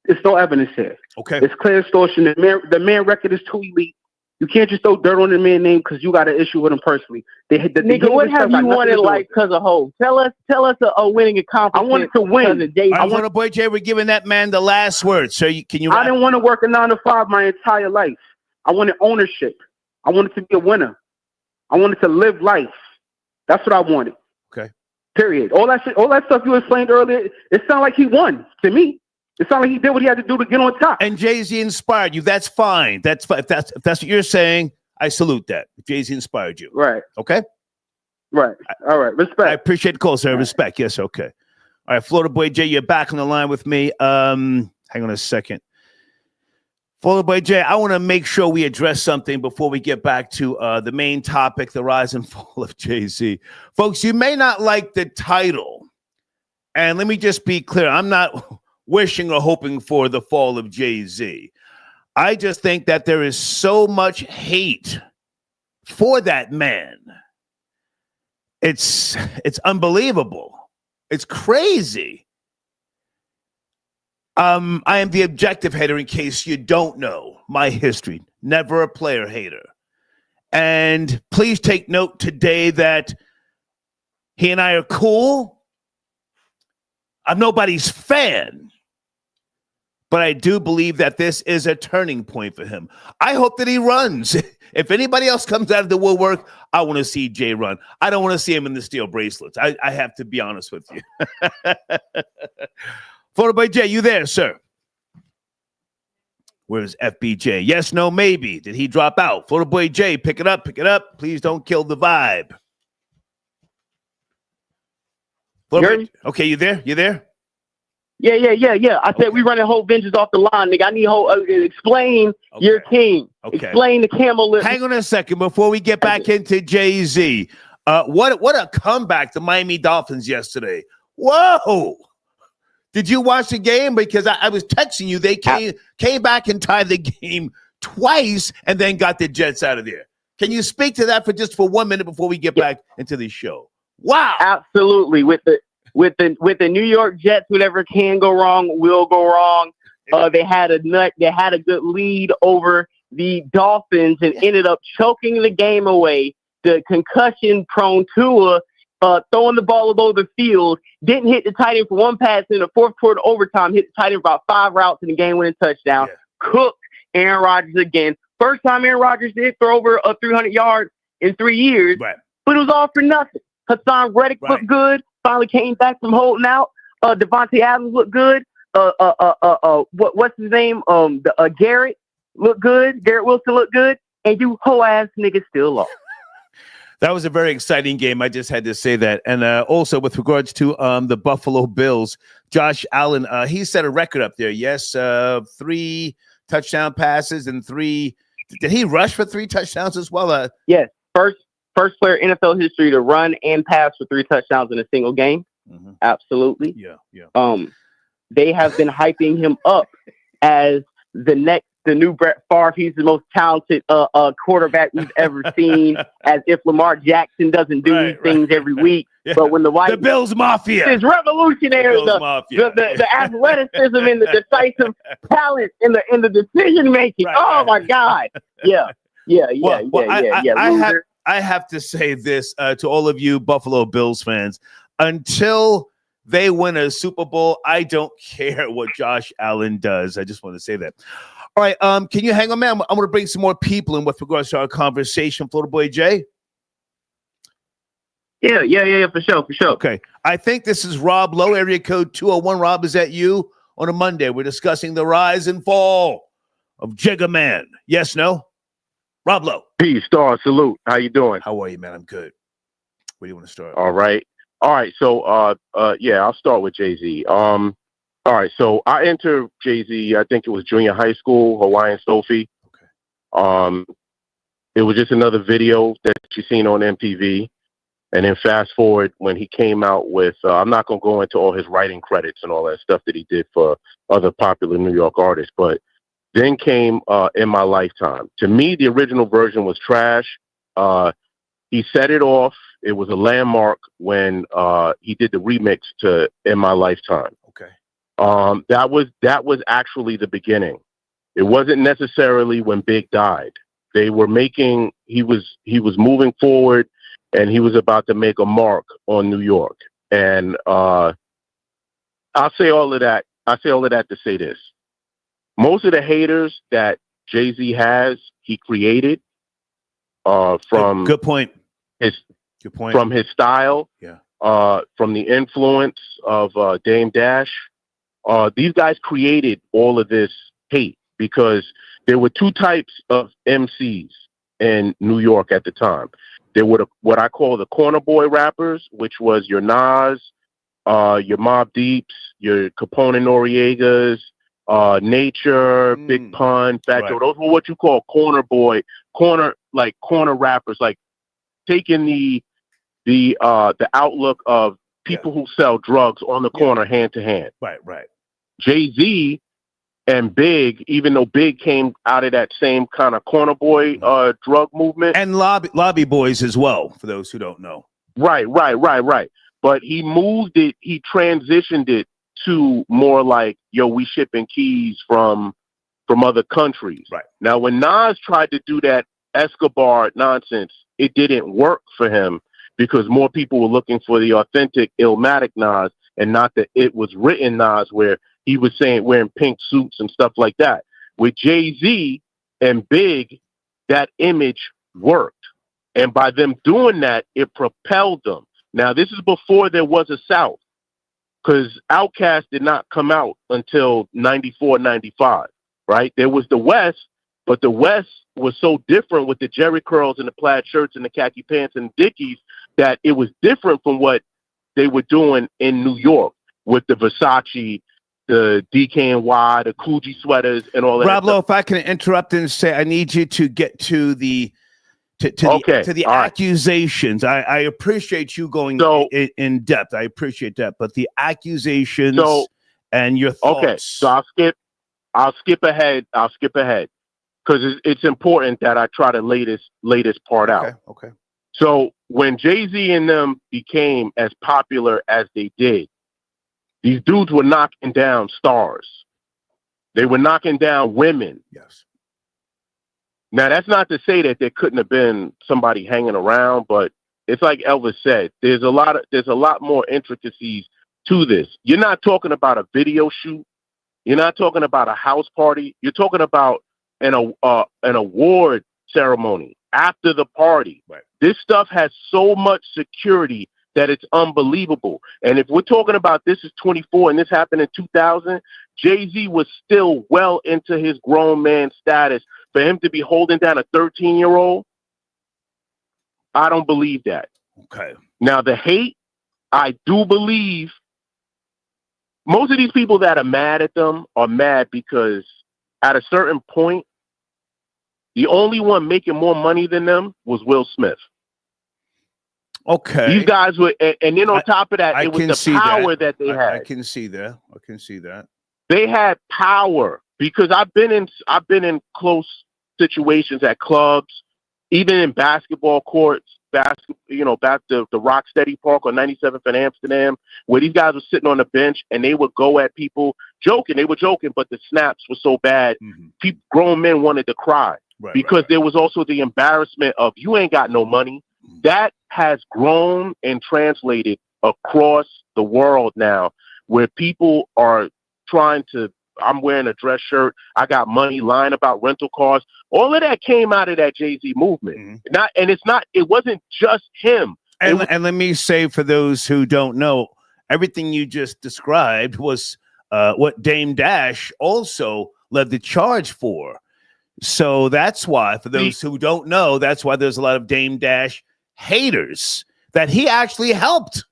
there's no evidence here. Okay. It's clear extortion. The man record is too elite. You can't just throw dirt on the man's name because you got an issue with him personally. Nigga, what have you wanted like because of Hov? Tell us a winning accomplishment. I wanted to win. Florida Boy Jay, we're giving that man the last word. So can you? I didn't want to work a 9-to-5 my entire life. I wanted ownership. I wanted to be a winner. I wanted to live life. That's what I wanted. Okay. Period. All that stuff you explained earlier, it sounded like he won to me. It sounded like he did what he had to do to get on top. And Jay-Z inspired you. That's fine. That's fine. If that's what you're saying, I salute that. If Jay-Z inspired you. Right. Okay? Right. All right. Respect. I appreciate the call, sir. Respect. Yes, okay. All right, Florida Boy Jay, you're back on the line with me. Hang on a second. Florida Boy Jay, I want to make sure we address something before we get back to the main topic, the rise and fall of Jay-Z. Folks, you may not like the title. And let me just be clear. I'm not wishing or hoping for the fall of Jay-Z. I just think that there is so much hate for that man. It's unbelievable. It's crazy. I am the objective hater in case you don't know my history. Never a player hater. And please take note today that he and I are cool. I'm nobody's fan. But I do believe that this is a turning point for him. I hope that he runs. If anybody else comes out of the woodwork, I want to see Jay run. I don't want to see him in the steel bracelets. I have to be honest with you. Florida Boy Jay, you there, sir? Where's FBJ? Yes, no, maybe. Did he drop out? Florida Boy Jay, pick it up, pick it up. Please don't kill the vibe. Boy, okay, you there? You there? Yeah. I said we running whole vengeance off the line, nigga. I need whole explain your king. Okay. Explain the camel lip. Hang on a second before we get back into Jay-Z. What a comeback to Miami Dolphins yesterday. Whoa. Did you watch the game? Because I was texting you. They came back and tied the game twice and then got the Jets out of there. Can you speak to that for 1 minute before we get back into the show? Wow. Absolutely. With the New York Jets, whatever can go wrong will go wrong. They had a good lead over the Dolphins and ended up choking the game away. The concussion-prone Tua throwing the ball all over the field, didn't hit the tight end for one pass in the fourth quarter overtime, hit the tight end for about 5 routes in the game-winning touchdown. Yeah. Cooked Aaron Rodgers again. First time Aaron Rodgers did throw over 300 yards in 3 years, Right. but it was all for nothing. Hassan Reddick looked good. Finally came back from holding out. Devontae Adams looked good. What's his name? Garrett looked good. Garrett Wilson looked good. And you whole ass niggas still lost. That was a very exciting game. I just had to say that. And also with regards to the Buffalo Bills, Josh Allen, he set a record up there. Yes, 3 touchdown passes and 3. Did he rush for 3 touchdowns as well? Yes, first player in NFL history to run and pass for 3 touchdowns in a single game. Mm-hmm. Absolutely. Yeah. They have been hyping him up as the new Brett Favre. He's the most talented quarterback we've ever seen. As if Lamar Jackson doesn't do these things every week. Yeah. But when the Bills Mafia is revolutionary, the athleticism and the decisive talent in the decision making. My God. Yeah. I have to say this to all of you Buffalo Bills fans. Until they win a Super Bowl, I don't care what Josh Allen does. I just want to say that. All right, can you hang on, man? I'm going to bring some more people in with regards to our conversation. Florida Boy Jay? Yeah, for sure. Okay, I think this is Rob Lowe, area code 201. Rob, is that you? On a Monday, we're discussing the rise and fall of Jigga Man. Yes, no? Rob Lowe. Peace, star, salute. How you doing? How are you, man? I'm good. Where do you want to start? All right. So, I'll start with Jay-Z. All right. So I entered Jay-Z, I think it was junior high school, Hawaiian Sophie. Okay. It was just another video that you seen on MTV. And then fast forward when he came out with, I'm not going to go into all his writing credits and all that stuff that he did for other popular New York artists, but then came In My Lifetime. To me, the original version was trash. He set it off. It was a landmark when he did the remix to In My Lifetime. Okay. That was actually the beginning. It wasn't necessarily when Big died. They were making, he was moving forward, and he was about to make a mark on New York. And I'll say all of that. I say all of that to say this. Most of the haters that Jay-Z has, he created from good point. Good point. From his style, from the influence of Dame Dash. These guys created all of this hate because there were 2 types of MCs in New York at the time. There were what I call the corner boy rappers, which was your Nas, your Mobb Deeps, your Capone Noriegas, Nature, Big Pun, Fat Joe. Those were what you call corner rappers, like taking the outlook of people who sell drugs on the corner hand to hand. Right. Jay-Z and Big, even though Big came out of that same kind of corner boy drug movement. And lobby boys as well, for those who don't know. Right. But he moved it, he transitioned it to more like, we shipping keys from other countries. Right. Now, when Nas tried to do that Escobar nonsense, it didn't work for him because more people were looking for the authentic Illmatic Nas and not the It Was Written Nas, where he was saying wearing pink suits and stuff like that. With Jay-Z and Big, that image worked. And by them doing that, it propelled them. Now, this is before there was a South, because Outkast did not come out until 94, 95, right? There was the West, but the West was so different with the Jerry curls and the plaid shirts and the khaki pants and Dickies that it was different from what they were doing in New York with the Versace, the DKNY, the Coogee sweaters, and all that. Rob Lowe, if I can interrupt and say, I need you to get to the the accusations. I appreciate you going in depth. I appreciate that, but the accusations and your thoughts. Okay, so I'll skip ahead because it's important that I try to lay this part out. Okay. So when Jay-Z and them became as popular as they did, these dudes were knocking down stars. They were knocking down women. Yes. Now, that's not to say that there couldn't have been somebody hanging around, but it's like Elvis said, there's a lot more intricacies to this. You're not talking about a video shoot. You're not talking about a house party. You're talking about an award ceremony after the party. Right. This stuff has so much security that it's unbelievable. And if we're talking about this is 24 and this happened in 2000, Jay-Z was still well into his grown man status. For him to be holding down a 13-year-old, I don't believe that. Okay. Now, the hate, I do believe most of these people that are mad at them are mad because at a certain point, the only one making more money than them was Will Smith. Okay. These guys were, and then on top of that, it was the power that they had. I can see that. I can see that. They had power because I've been in close situations at clubs, even in basketball courts, back the Rocksteady Park on 97th in Amsterdam, where these guys were sitting on the bench and they would go at people joking. They were joking, but the snaps were so bad, grown men wanted to cry because there was also the embarrassment of you ain't got no money. That has grown and translated across the world now, where people are trying to, I'm wearing a dress shirt, I got money, lying about rental cars. All of that came out of that Jay-Z movement. It wasn't just him. And let me say, for those who don't know, everything you just described was what Dame Dash also led the charge for. So that's why, for those who don't know, that's why there's a lot of Dame Dash haters that he actually helped.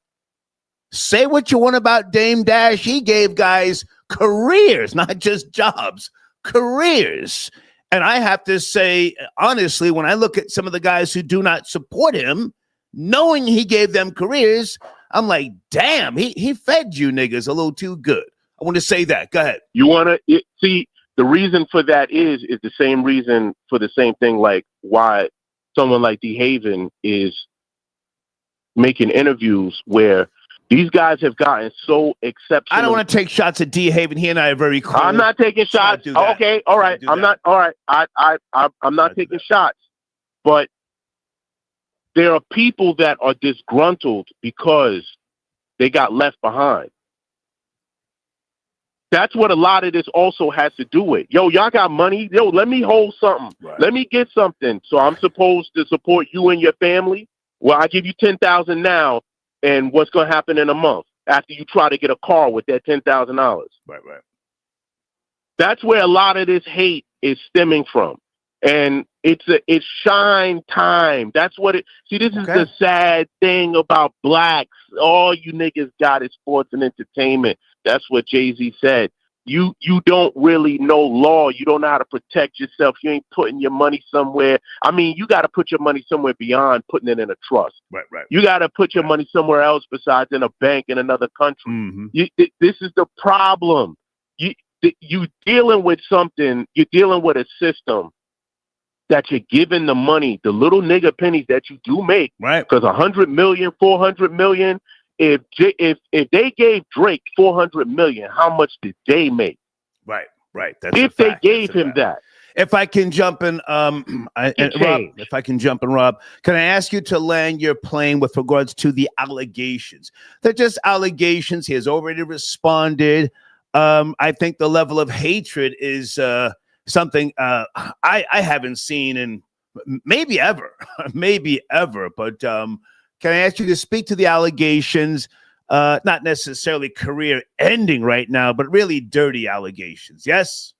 Say what you want about Dame Dash. He gave guys careers, not just jobs, careers. And I have to say, honestly, when I look at some of the guys who do not support him, knowing he gave them careers, I'm like, damn, he fed you niggas a little too good. I want to say that. Go ahead. You want to see the reason for that is the same reason for the same thing, like why someone like D. Haven is making interviews where these guys have gotten so exceptional. I don't want to take shots at D. Haven. He and I are very close. I'm not taking shots. Okay, all right. I'm not. All right. I'm not taking shots. But there are people that are disgruntled because they got left behind. That's what a lot of this also has to do with. Yo, y'all got money. Yo, let me hold something. Right. Let me get something. So I'm supposed to support you and your family. Well, I give you $10,000 now. And what's going to happen in a month after you try to get a car with that $10,000? Right. That's where a lot of this hate is stemming from. And it's shine time. That's what it. See, this is the sad thing about blacks. All you niggas got is sports and entertainment. That's what Jay-Z said. You don't really know law. You don't know how to protect yourself. You ain't putting your money somewhere. I mean, you got to put your money somewhere beyond putting it in a trust. Right. You got to put your money somewhere else besides in a bank in another country. This is the problem. You dealing with something. You're dealing with a system that you're giving the money, the little nigga pennies that you do make. Right. Because 100 million, 400 million. If they gave Drake 400 million, how much did they make? Right. That's if they gave him that. If I can jump in, Rob, can I ask you to land your plane with regards to the allegations? They're just allegations. He has already responded. I think the level of hatred is something I haven't seen in maybe ever. But can I ask you to speak to the allegations? Not necessarily career ending right now, but really dirty allegations. Yes.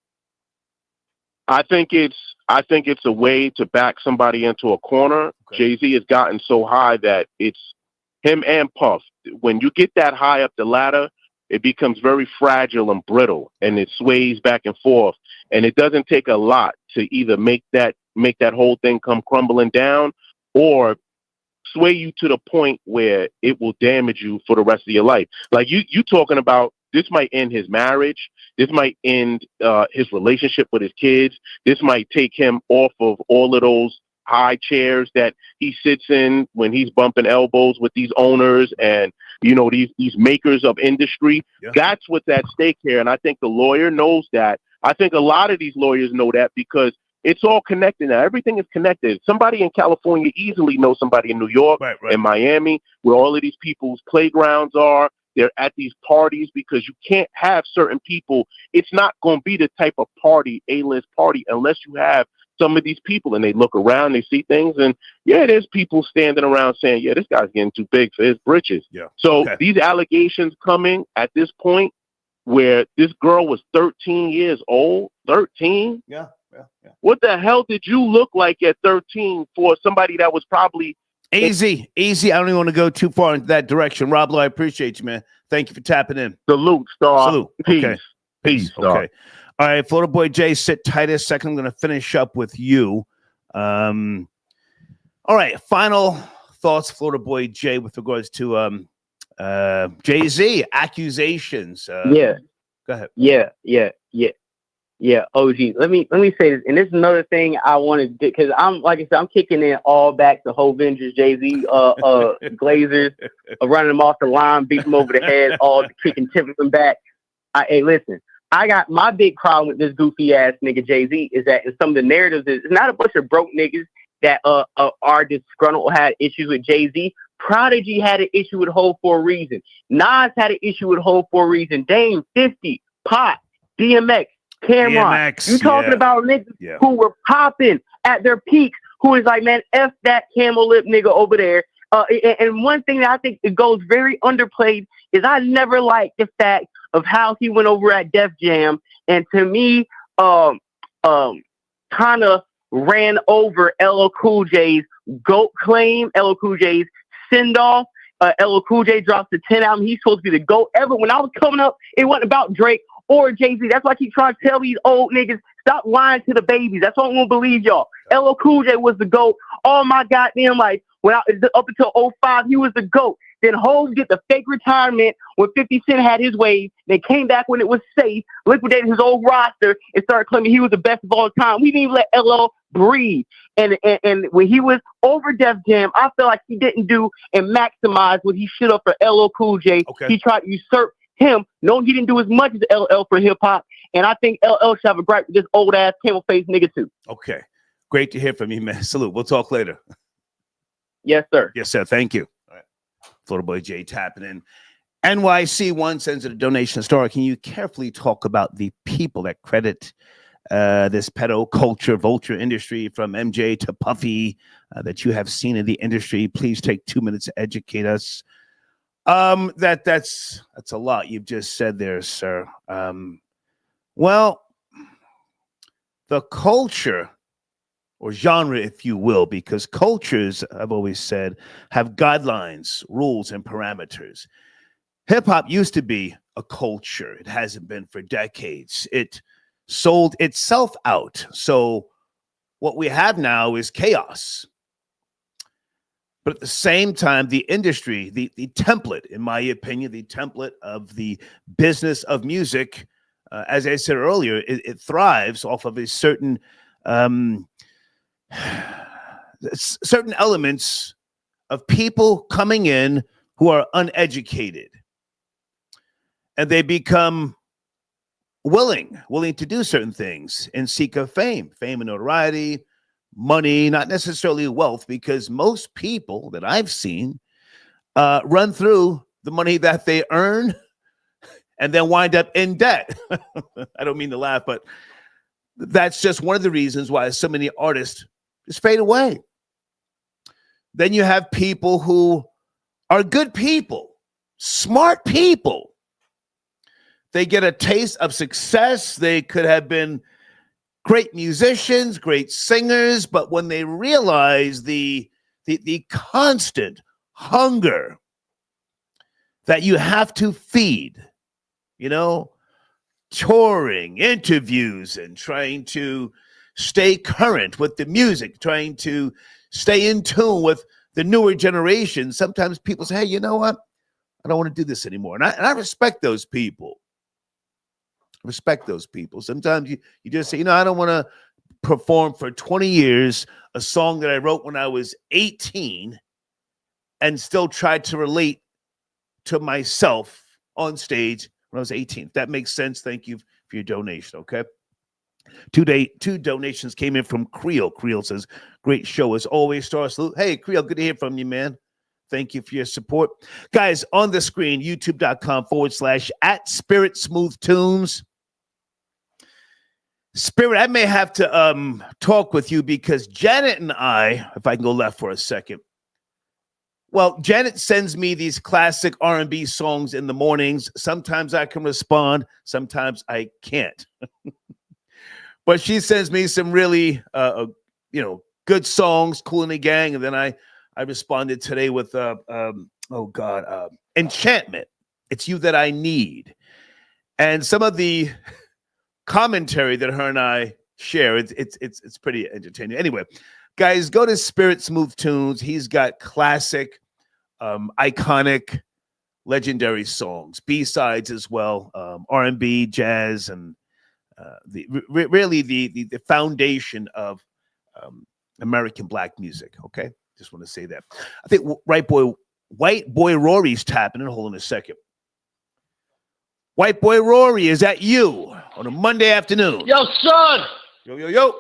I think it's a way to back somebody into a corner. Okay. Jay-Z has gotten so high that it's him and Puff. When you get that high up the ladder, it becomes very fragile and brittle, and it sways back and forth. And it doesn't take a lot to either make that whole thing come crumbling down, or sway you to the point where it will damage you for the rest of your life. Like you talking about, this might end his marriage. This might end his relationship with his kids. This might take him off of all of those high chairs that he sits in when he's bumping elbows with these owners and, these makers of industry. Yeah. That's what's at stake here. And I think the lawyer knows that. I think a lot of these lawyers know that because it's all connected now. Everything is connected. Somebody in California easily knows somebody in New York, in Miami, where all of these people's playgrounds are. They're at these parties because you can't have certain people. It's not going to be the type of party, A-list party, unless you have some of these people, and they look around, they see things, and yeah, there's people standing around saying, yeah, this guy's getting too big for his britches. Yeah. So Okay. these allegations coming at this point where this girl was 13 years old, 13? Yeah. What the hell did you look like at 13 for somebody that was probably... Easy. I don't even want to go too far into that direction. Rob Lowe, I appreciate you, man. Thank you for tapping in. Salute, Star. Salute. Peace. Okay. Peace, Star. Okay. All right, Florida Boy Jay, sit tight a second. I'm going to finish up with you. All right, final thoughts, Florida Boy Jay, with regards to Jay-Z, accusations. Yeah. Go ahead. Yeah. OG. Let me say this, and this is another thing I wanted to, because I'm, like I said, I'm kicking in all back to whole Vengers, Jay-Z, Glazers, running them off the line, beating them over the head, all kicking them back. Hey, listen, I got my big problem with this goofy ass nigga Jay-Z is that in some of the narratives, it's not a bunch of broke niggas that are disgruntled, had issues with Jay-Z. Prodigy had an issue with Hov for a reason. Nas had an issue with Hov for a reason. Dame, 50, Pot, DMX, Cameron. You talking about niggas who were popping at their peaks, who is like, man, F that camel lip nigga over there. And one thing that I think it goes very underplayed is I never liked the fact of how he went over at Def Jam, and to me, kind of ran over LL Cool J's GOAT claim, LL Cool J's send-off. LL Cool J drops the 10 album. He's supposed to be the GOAT ever. When I was coming up, it wasn't about Drake or Jay-Z. That's why I keep trying to tell these old niggas, stop lying to the babies. That's why I won't believe y'all. LL Cool J was the GOAT all my goddamn life. Up until 05, he was the GOAT. Then Hov get the fake retirement when 50 Cent had his wave. Then came back when it was safe, liquidated his old roster, and started claiming he was the best of all time. We didn't even let LL breathe. And when he was over Def Jam, I feel like he didn't do and maximize what he should have for LL Cool J. Okay. He tried to usurp him. No, he didn't do as much as LL for hip hop. And I think LL should have a gripe with this old ass camel face nigga too. Okay. Great to hear from you, man. Salute. We'll talk later. Yes, sir. Yes, sir. Thank you. All right. Florida Boy Jay tapping in. NYC1 sends a donation. Star, can you carefully talk about the people that credit this pedo culture vulture industry from MJ to Puffy that you have seen in the industry? Please take 2 minutes to educate us. That's a lot you've just said there, sir. Well, the culture or genre, if you will, because cultures, I've always said, have guidelines, rules, and parameters. Hip-hop used to be a culture. It hasn't been for decades. It sold itself out. So what we have now is chaos. But at the same time, the industry, the template, in my opinion, the template of the business of music, as I said earlier, it thrives off of a certain elements of people coming in who are uneducated, and they become willing to do certain things in seek of fame and notoriety, money, not necessarily wealth, because most people that I've seen run through the money that they earn and then wind up in debt. I don't mean to laugh, but that's just one of the reasons why so many artists just fade away. Then you have people who are good people, smart people. They get a taste of success. They could have been great musicians, great singers, but when they realize the constant hunger that you have to feed, touring, interviews, and trying to stay current with the music, trying to stay in tune with the newer generation, sometimes people say, hey, you know what? I don't want to do this anymore. And I respect those people. Sometimes you just say, I don't want to perform for 20 years a song that I wrote when I was 18 and still try to relate to myself on stage when I was 18. If that makes sense, thank you for your donation, okay? Two donations came in from Creel. Creel says, great show as always, Star. Salute. Hey, Creel, good to hear from you, man. Thank you for your support. Guys, on the screen, youtube.com/@SpiritSmoothTunes. Spirit, I may have to talk with you because Janet and I, if I can go left for a second. Well, Janet sends me these classic R&B songs in the mornings. Sometimes I can respond. Sometimes I can't. But she sends me some really, good songs, Kool and the Gang. And then I responded today with, Enchantment. It's You That I Need. And some of the commentary that her and I share, it's pretty entertaining. Anyway, guys, go to Spirit Smooth Tunes. He's got classic, iconic, legendary songs, B-sides as well, R&B, jazz, and really the foundation of American black music. Okay, just want to say that. I think White Boy Rory's tapping in. Hold on a second. White Boy Rory, is that you on a Monday afternoon? Yo, son. Yo.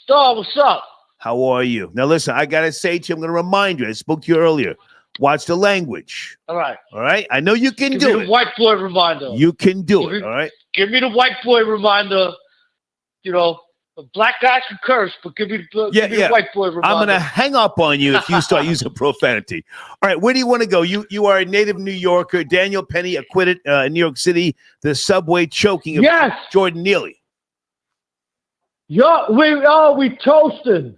Star, what's up? How are you? Now, listen, I got to say to you, I'm going to remind you, I spoke to you earlier. Watch the language. All right. I know you can Give do me it. the white boy reminder. You can do it, all right? Give me the white boy reminder. You know, a black guy can curse, but give me the white boy reminder. I'm going to hang up on you if you start using profanity. All right, where do you want to go? You are a native New Yorker. Daniel Penny acquitted in New York City, the subway choking of Jordan Neely. Yo, we toasted.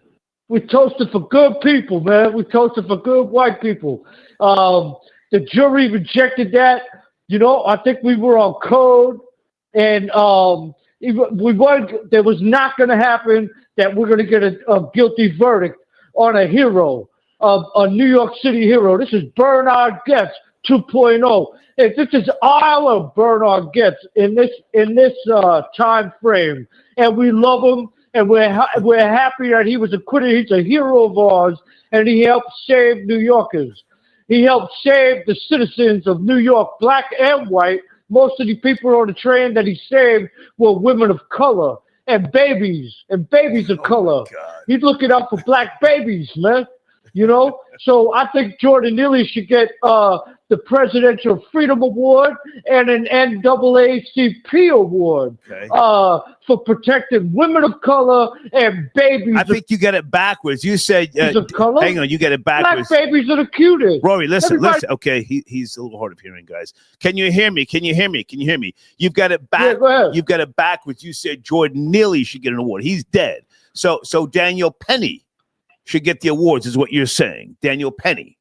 We toasted for good people, man. We toasted for good white people. The jury rejected that. You know, I think we were on code, and there was not going to happen that we're going to get a guilty verdict on a hero, a New York City hero. This is Bernard Goetz 2.0. And this is our Bernard Goetz in this time frame, and we love him, and we're happy that he was acquitted. He's a hero of ours, and he helped save New Yorkers. He helped save the citizens of New York, black and white. Most of the people on the train that he saved were women of color and babies of color. He's looking out for black babies, man. You know, so I think Jordan Neely should get the Presidential Freedom Award and an NAACP award for protecting women of color and babies. I think you get it backwards. You said, of color? Hang on, you get it backwards. Black babies are the cutest. Rory, listen. Okay, he's a little hard of hearing, guys. Can you hear me? You've got it back. Yeah, go ahead. You've got it backwards. You said Jordan Neely should get an award. He's dead. So Daniel Penny should get the awards, is what you're saying. Daniel Penny.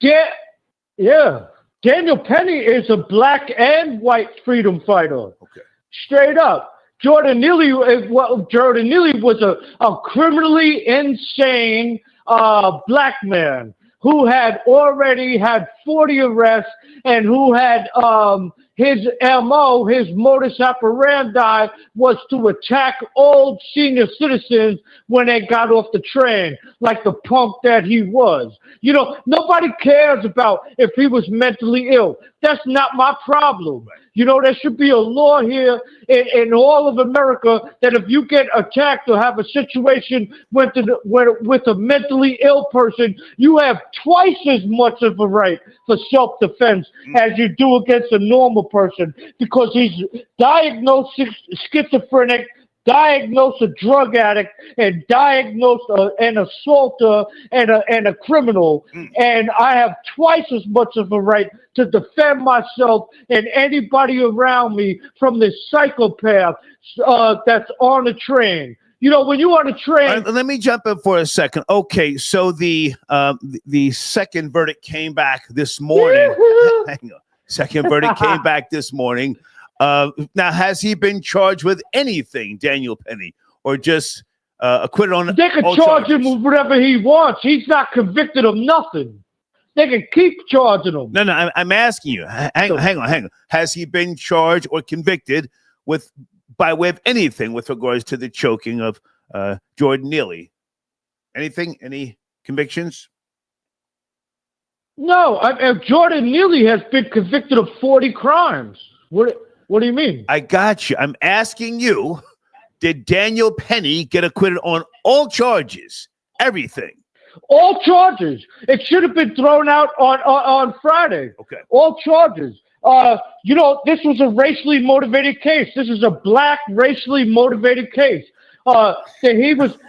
Yeah. Daniel Penny is a black and white freedom fighter. Okay. Straight up. Jordan Neely was a criminally insane black man who had already had 40 arrests and who had his MO, his modus operandi, was to attack old senior citizens when they got off the train, like the punk that he was. You know, nobody cares about if he was mentally ill. That's not my problem. You know, there should be a law here in all of America that if you get attacked or have a situation with a mentally ill person, you have twice as much of a right for self-defense as you do against a normal person, because he's diagnosed schizophrenic, diagnosed a drug addict, and diagnosed an assaulter and a criminal. And I have twice as much of a right to defend myself and anybody around me from this psychopath that's on the train. You know, when you're on a train. Let me jump in for a second. Okay, so the second verdict came back this morning. Hang on. Second verdict came back this morning. Now, has he been charged with anything, Daniel Penny, or just acquitted on? They can charge him with whatever he wants. He's not convicted of nothing. They can keep charging him. No, I'm asking you. Hang on. Has he been charged or convicted by way of anything with regards to the choking of Jordan Neely? Anything? Any convictions? No. Jordan Neely has been convicted of 40 crimes. What do you mean? I got you. I'm asking you, did Daniel Penny get acquitted on all charges? Everything? All charges. It should have been thrown out on Friday. Okay. All charges. This was a racially motivated case. This is a black racially motivated case. That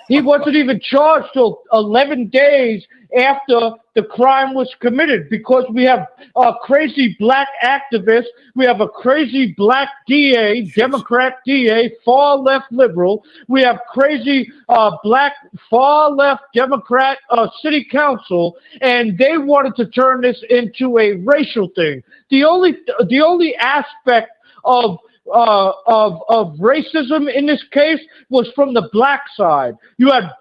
he wasn't even charged till 11 days after the crime was committed, because we have a crazy black activist, we have a crazy black DA, Democrat DA, far left liberal, we have crazy black far left Democrat city council, and they wanted to turn this into a racial thing. The only aspect of racism in this case was from the black side. You had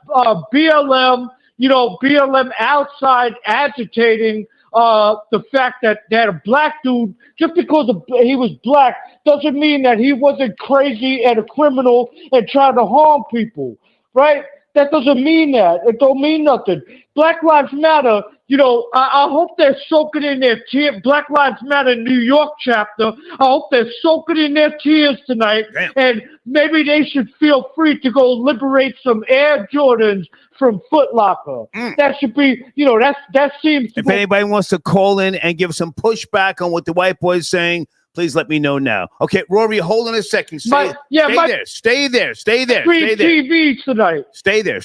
BLM, BLM outside agitating the fact that a black dude, just because he was black, doesn't mean that he wasn't crazy and a criminal and trying to harm people, right? That doesn't mean that. It don't mean nothing. Black Lives Matter, I hope they're soaking in their tears. Black Lives Matter New York chapter, I hope they're soaking in their tears tonight. Damn. And maybe they should feel free to go liberate some Air Jordans from Foot Locker. That should be, that seems... If anybody wants to call in and give some pushback on what the white boy is saying, please let me know now. Okay, Rory, hold on a second. Stay there. Stay there. TV tonight. Stay there.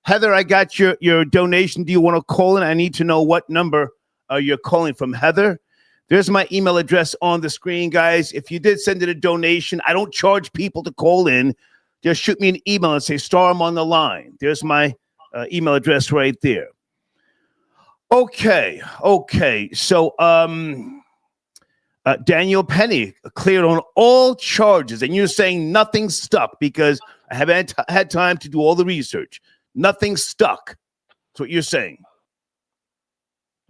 Heather, I got your donation. Do you want to call in? I need to know what number you're calling from. Heather, there's my email address on the screen, guys. If you did send in a donation, I don't charge people to call in. Just shoot me an email and say, "Star, I'm on the line." There's my email address right there. Okay. So, Daniel Penny cleared on all charges, and you're saying nothing stuck because I haven't had time to do all the research. Nothing stuck. That's what you're saying.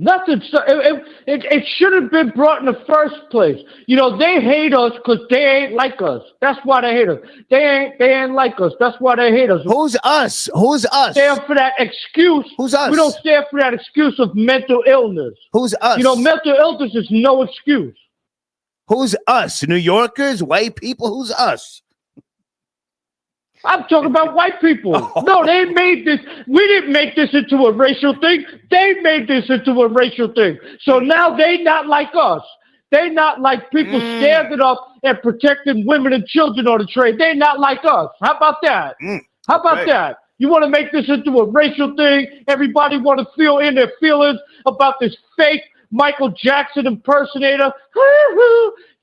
Nothing. It should have been brought in the first place. They hate us because they ain't like us. That's why they hate us. They ain't like us. That's why they hate us. Who's us? Stand for that excuse. Who's us? We don't stand for that excuse of mental illness. Who's us? Mental illness is no excuse. Who's us? New Yorkers? White people? Who's us? I'm talking about white people. No, they made this. We didn't make this into a racial thing. They made this into a racial thing. So now they not like us. They not like people standing up and protecting women and children on the train. They not like us. How about that? How about that? You want to make this into a racial thing? Everybody want to feel in their feelings about this fake Michael Jackson impersonator.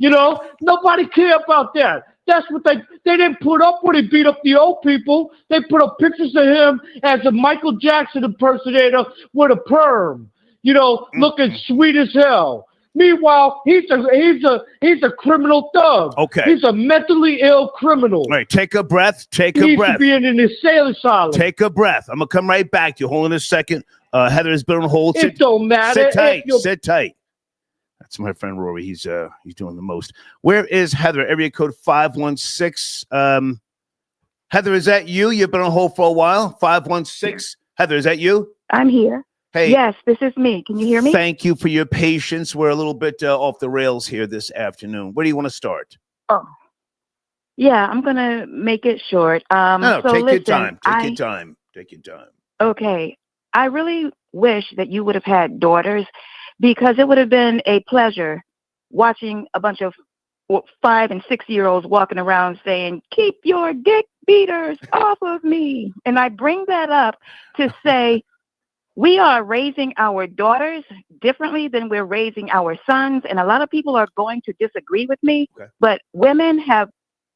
Nobody care about that. That's what they didn't put up when he beat up the old people. They put up pictures of him as a Michael Jackson impersonator with a perm, looking sweet as hell. Meanwhile, he's a criminal thug. Okay. He's a mentally ill criminal. All right, take a breath. He needs to be in an asylum. Take a breath. I'm gonna come right back to you. Hold on a second. Heather has been on hold. It don't matter. Sit tight. That's my friend Rory. He's doing the most. Where is Heather? Area code 516. Heather, is that you? You've been on hold for a while. 516. Heather, is that you? I'm here. Hey. Yes, this is me. Can you hear me? Thank you for your patience. We're a little bit off the rails here this afternoon. Where do you want to start? Oh, yeah. I'm gonna make it short. No, so take listen, your time. Take your time. Okay. I really wish that you would have had daughters, because it would have been a pleasure watching a bunch of 5 and 6 year olds walking around saying, "Keep your dick beaters off of me." And I bring that up to say we are raising our daughters differently than we're raising our sons. And a lot of people are going to disagree with me, but women have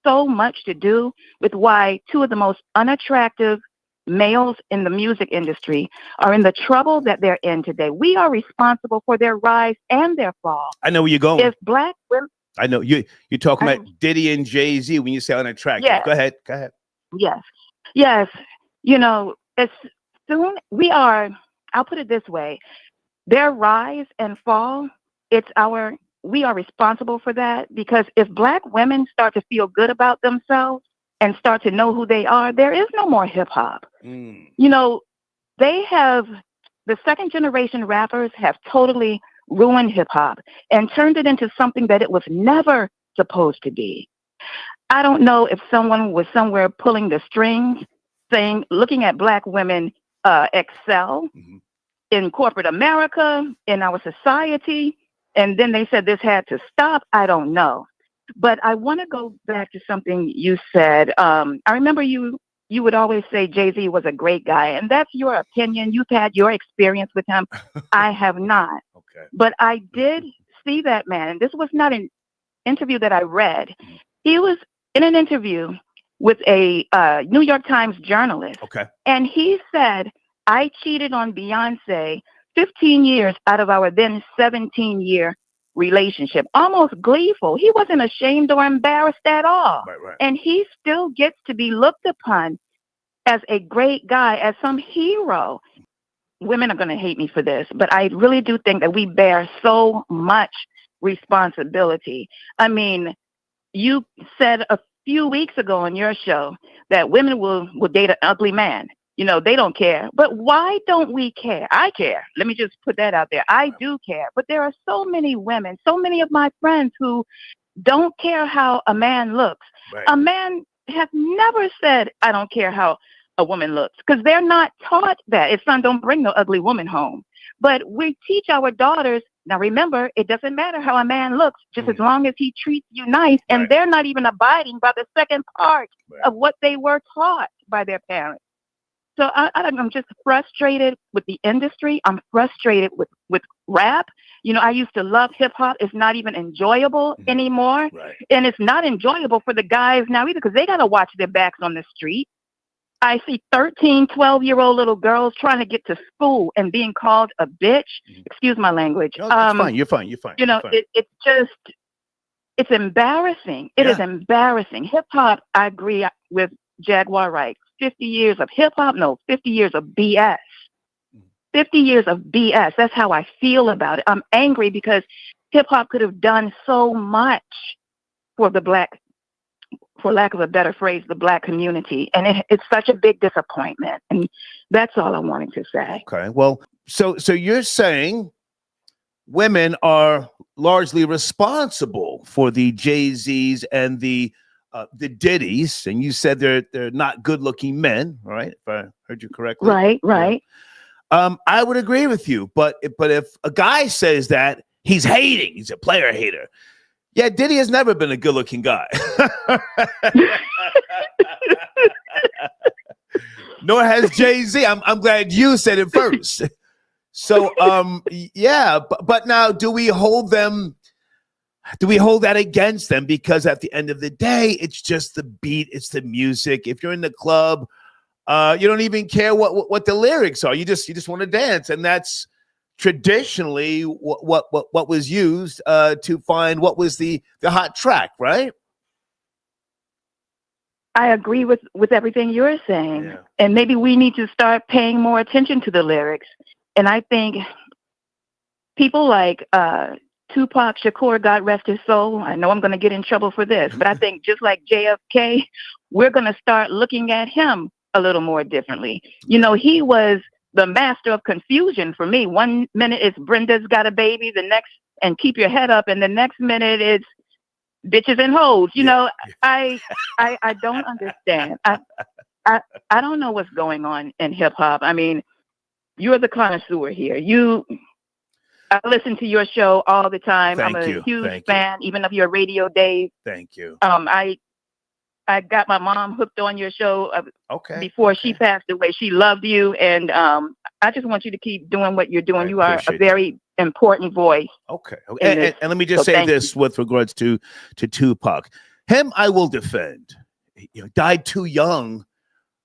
so much to do with why two of the most unattractive males in the music industry are in the trouble that they're in today. We are responsible for their rise and their fall. I know where you're going. If black women, I know you're talking about Diddy and Jay-Z when you say unattractive. Yes. Go ahead. Yes. As soon I'll put it this way: their rise and fall. We are responsible for that, because if black women start to feel good about themselves and start to know who they are, there is no more hip hop. The second generation rappers have totally ruined hip hop and turned it into something that it was never supposed to be. I don't know if someone was somewhere pulling the strings, looking at black women excel in corporate America, in our society, and then they said this had to stop. I don't know. But I want to go back to something you said. I remember you would always say Jay-Z was a great guy, and that's your opinion. You've had your experience with him. I have not. Okay. But I did see that man, and this was not an interview that I read. He was in an interview with a New York Times journalist. Okay. And he said, I cheated on Beyonce 15 years out of our then 17-year relationship. Almost gleeful. He wasn't ashamed or embarrassed at all. Right. And he still gets to be looked upon as a great guy, as some hero. Women are going to hate me for this, but I really do think that we bear so much responsibility. I mean, you said a few weeks ago on your show that women will date an ugly man. You know, they don't care. But why don't we care? I care. Let me just put that out there. I do care. But there are so many women, so many of my friends who don't care how a man looks. Right. A man has never said, I don't care how a woman looks, because they're not taught that. It's son, don't bring no ugly woman home. But we teach our daughters, now remember, it doesn't matter how a man looks, just as long as he treats you nice. And Right. they're not even abiding by the second part Right. of what they were taught by their parents. So I'm just frustrated with the industry. I'm frustrated with rap. You know, I used to love hip hop. It's not even enjoyable anymore. Right. And it's not enjoyable for the guys now either, because they got to watch their backs on the street. I see 13, 12-year-old little girls trying to get to school and being called a bitch. Excuse my language. No, that's fine. You're fine. You know, it's just, it's embarrassing. It is embarrassing. Hip hop, I agree with Jaguar Wright. 50 years of hip hop? No, 50 years of BS. 50 years of BS. That's how I feel about it. I'm angry because hip hop could have done so much for the black, for lack of a better phrase, the black community. And it's such a big disappointment. And that's all I wanted to say. Okay. Well, so you're saying women are largely responsible for the Jay-Z's and the Diddys, and you said they're not good-looking men, right? If I heard you correctly. Right. Yeah. I would agree with you, but if a guy says that, he's hating. He's a player hater. Yeah, Diddy has never been a good-looking guy. Nor has Jay-Z. I'm glad you said it first. So, yeah, but now do we hold that against them? Because at the end of the day, it's just the beat, it's the music. If you're in the club, you don't even care what the lyrics are. You just want to dance, and that's traditionally what was used to find what was the hot track, right? I agree with everything you're saying. Yeah. And maybe we need to start paying more attention to the lyrics. And I think people like Tupac Shakur, God rest his soul. I know I'm going to get in trouble for this, but I think just like JFK, we're going to start looking at him a little more differently. You know, he was the master of confusion for me. One minute it's Brenda's got a baby, the next, and keep your head up, and the next minute it's bitches and hoes. You know, I don't understand. I don't know what's going on in hip hop. I mean, you're the connoisseur here. I listen to your show all the time. I'm a huge fan, even of your radio days. Thank you. I got my mom hooked on your show before she passed away. She loved you, and I just want you to keep doing what you're doing. You are a very important voice. Okay. And let me just say this with regards to Tupac. Him, I will defend. You know, died too young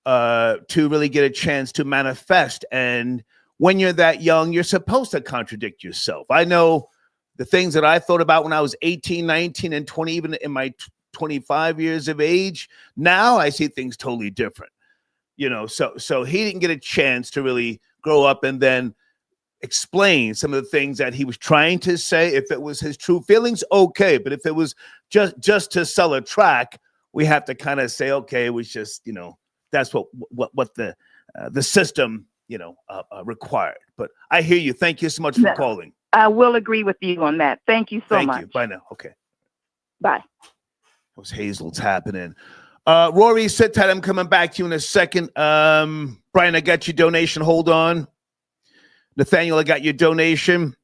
to really get a chance to manifest. And when you're that young, you're supposed to contradict yourself. I know the things that I thought about when I was 18, 19, and 20, even in my 25 years of age. Now I see things totally different. You know, so he didn't get a chance to really grow up and then explain some of the things that he was trying to say. If it was his true feelings, okay. But if it was just to sell a track, we have to kind of say, okay, it was just, you know, that's what the system, you know, required. But I hear you. Thank you so much for calling. I will agree with you on that. Thank you so much. Thank you. Bye now. Okay. Bye. That was Hazel's happening. Rory, sit tight. I'm coming back to you in a second. Brian, I got your donation. Hold on. Nathaniel, I got your donation.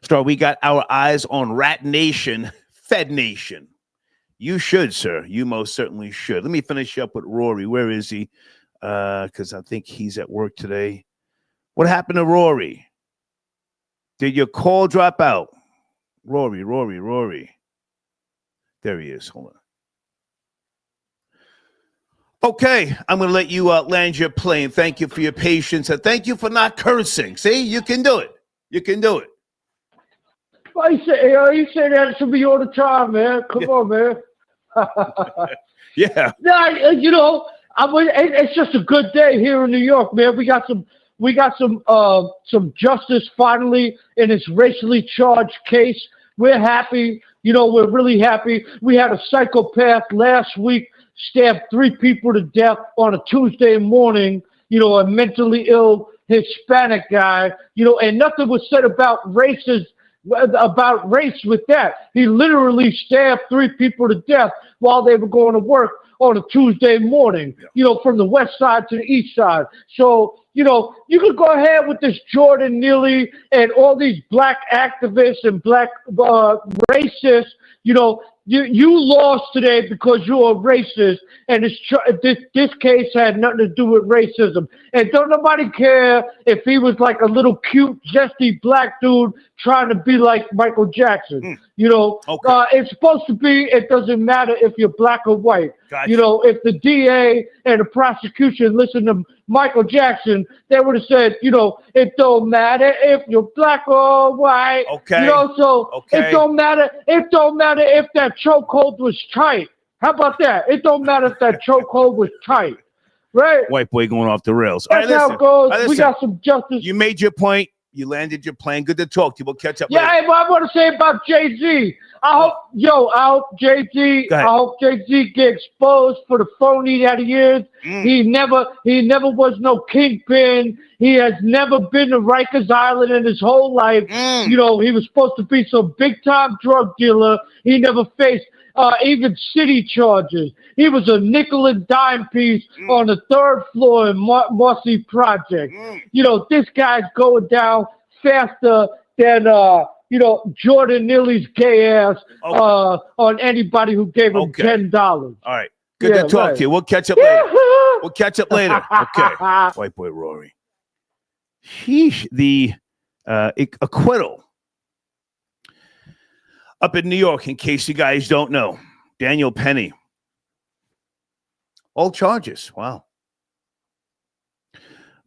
Star, we got our eyes on Rat Nation, Fed Nation. You should, sir. You most certainly should. Let me finish up with Rory. Where is he? Because I think he's at work today. What happened to Rory? Did your call drop out? Rory. There he is. Hold on. Okay, I'm going to let you land your plane. Thank you for your patience, and thank you for not cursing. See, you can do it. You can do it. You say that to me all the time, man. Come on, man. Yeah. You know, it's just a good day here in New York, man. We got some justice finally in this racially charged case. We're happy. You know, we're really happy. We had a psychopath last week stabbed 3 people to death on a Tuesday morning. You know, a mentally ill Hispanic guy. You know, and nothing was said about race with that. He literally stabbed 3 people to death while they were going to work on a Tuesday morning, you know, from the west side to the east side. So, you know, you could go ahead with this Jordan Neely and all these black activists and black racists. You know, you lost today because you're a racist, and this case had nothing to do with racism. And don't nobody care if he was like a little cute, zesty black dude trying to be like Michael Jackson. You know, it's supposed to be, it doesn't matter if you're black or white. Gotcha. You know, if the DA and the prosecution listened to Michael Jackson, they would have said, you know, it don't matter if you're black or white. Okay. You know, so it don't matter. It don't matter if that chokehold was tight. How about that? It don't matter if that chokehold was tight. Right? White boy going off the rails. That's how it goes. We got some justice. You made your point. You landed your plane. Good to talk to you. We'll catch up later. Yeah, hey, what I want to say about Jay-Z. I hope Jay-Z get exposed for the phony that he is. He never was no kingpin. He has never been to Rikers Island in his whole life. You know, he was supposed to be some big-time drug dealer. He never faced even city charges. He was a nickel and dime piece on the 3rd floor in Marcy Project. You know, this guy's going down faster than you know, Jordan Neely's gay ass on anybody who gave him $10. All right. Good to talk to you. We'll catch up later. We'll catch up later. Okay. White boy Rory. Sheesh. The acquittal up in New York, in case you guys don't know. Daniel Penny. All charges. Wow.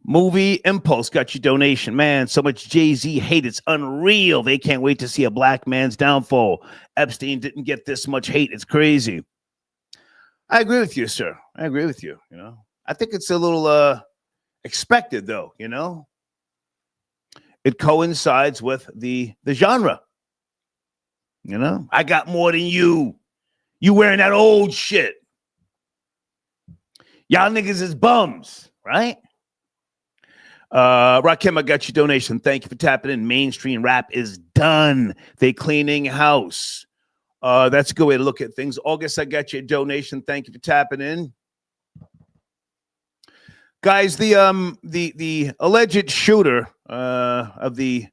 Movie Impulse got your donation. Man, so much Jay-Z hate. It's unreal. They can't wait to see a black man's downfall. Epstein didn't get this much hate. It's crazy. I agree with you, sir. I agree with you. You know, I think it's a little expected, though. You know, it coincides with the genre. You know, I got more than you. You wearing that old shit. Y'all niggas is bums, right? Rakim, I got your donation. Thank you for tapping in. Mainstream rap is done. They cleaning house. That's a good way to look at things. August, I got your donation. Thank you for tapping in. Guys, the alleged shooter of the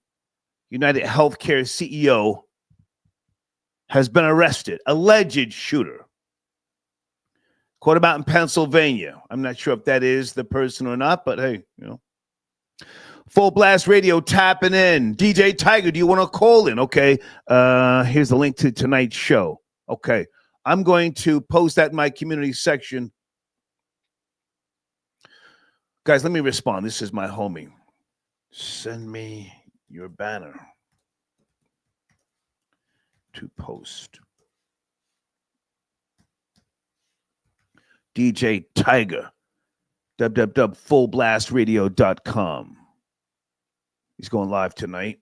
United Healthcare CEO has been arrested. Alleged shooter. Caught him out in Pennsylvania. I'm not sure if that is the person or not, but hey, you know. Full Blast Radio tapping in. DJ Tiger, do you want to call in? Okay. Here's the link to tonight's show. Okay. I'm going to post that in my community section. Guys, let me respond. This is my homie. Send me your banner to post. DJ Tiger, www.fullblastradio.com. He's going live tonight.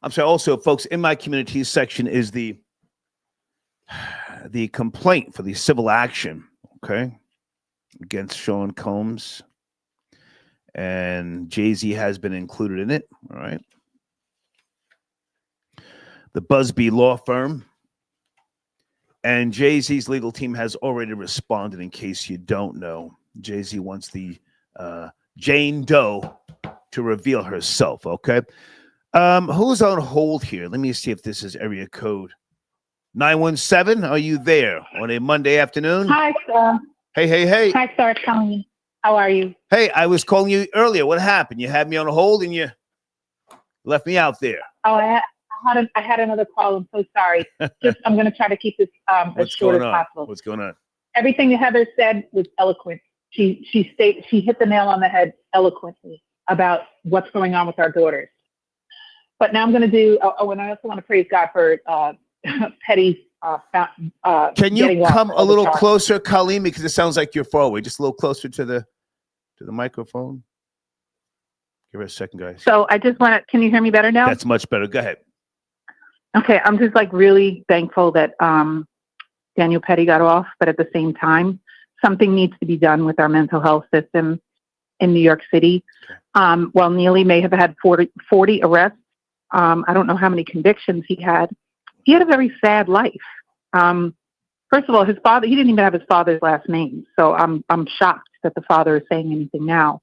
I'm sorry. Also, folks, in my community section is the complaint for the civil action, okay, against Sean Combs. And Jay-Z has been included in it, all right. The Buzbee law firm. And Jay-Z's legal team has already responded, in case you don't know. Jay-Z wants the Jane Doe to reveal herself. Okay. Who's on hold here? Let me see if this is area code 917. Are you there on a Monday afternoon? Hi, sir. Hey. Hi, sir. Tell me, how are you? Hey, I was calling you earlier. What happened? You had me on hold and you left me out there. Oh, I had another call. I'm so sorry. I'm going to try to keep this as short as possible. What's going on? Everything that Heather said was eloquent. She hit the nail on the head eloquently about what's going on with our daughters. But now I'm going to do. And I also want to praise God for Petty. Can you come a little closer, Colleen, because it sounds like you're far away. Just a little closer to the microphone. Give her a second, guys. So I just want to. Can you hear me better now? That's much better. Go ahead. Okay, I'm just like really thankful that Daniel Petty got off, but at the same time, something needs to be done with our mental health system in New York City. Okay. While Neely may have had 40 arrests, I don't know how many convictions he had. He had a very sad life. First of all, his father, he didn't even have his father's last name. So I'm shocked that the father is saying anything now.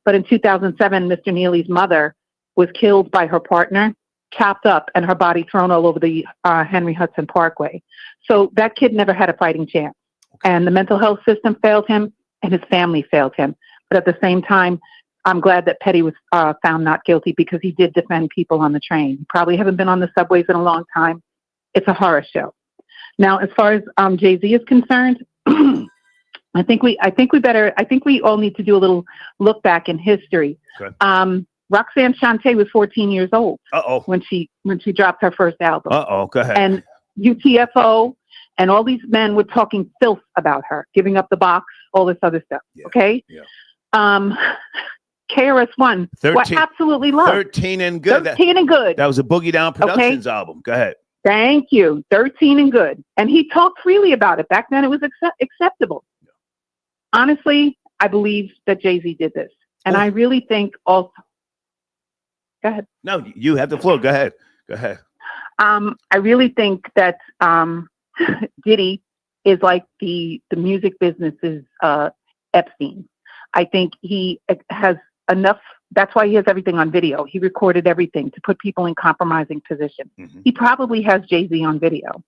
But in 2007, Mr. Neely's mother was killed by her partner, chopped up, and her body thrown all over the Henry Hudson Parkway. So that kid never had a fighting chance. And the mental health system failed him, and his family failed him. But at the same time, I'm glad that Petty was found not guilty because he did defend people on the train. He probably haven't been on the subways in a long time. It's a horror show. Now, as far as Jay-Z is concerned, I think we all need to do a little look back in history. Okay. Roxanne Shante was 14 years old when she dropped her first album. Go ahead. And UTFO and all these men were talking filth about her, giving up the box, all this other stuff. Yeah. Okay. Yeah. KRS-One, I absolutely love 13 and Good. 13 and Good. That was a Boogie Down Productions album. Go ahead. Thank you. 13 and Good. And he talked freely about it. Back then it was acceptable. Yeah. Honestly, I believe that Jay-Z did this. And I really think also. Go ahead. No, you have the floor. Go ahead. I really think that Diddy is like the music business's Epstein. I think he has enough. That's why he has everything on video. He recorded everything to put people in compromising positions. Mm-hmm. He probably has Jay-Z on video.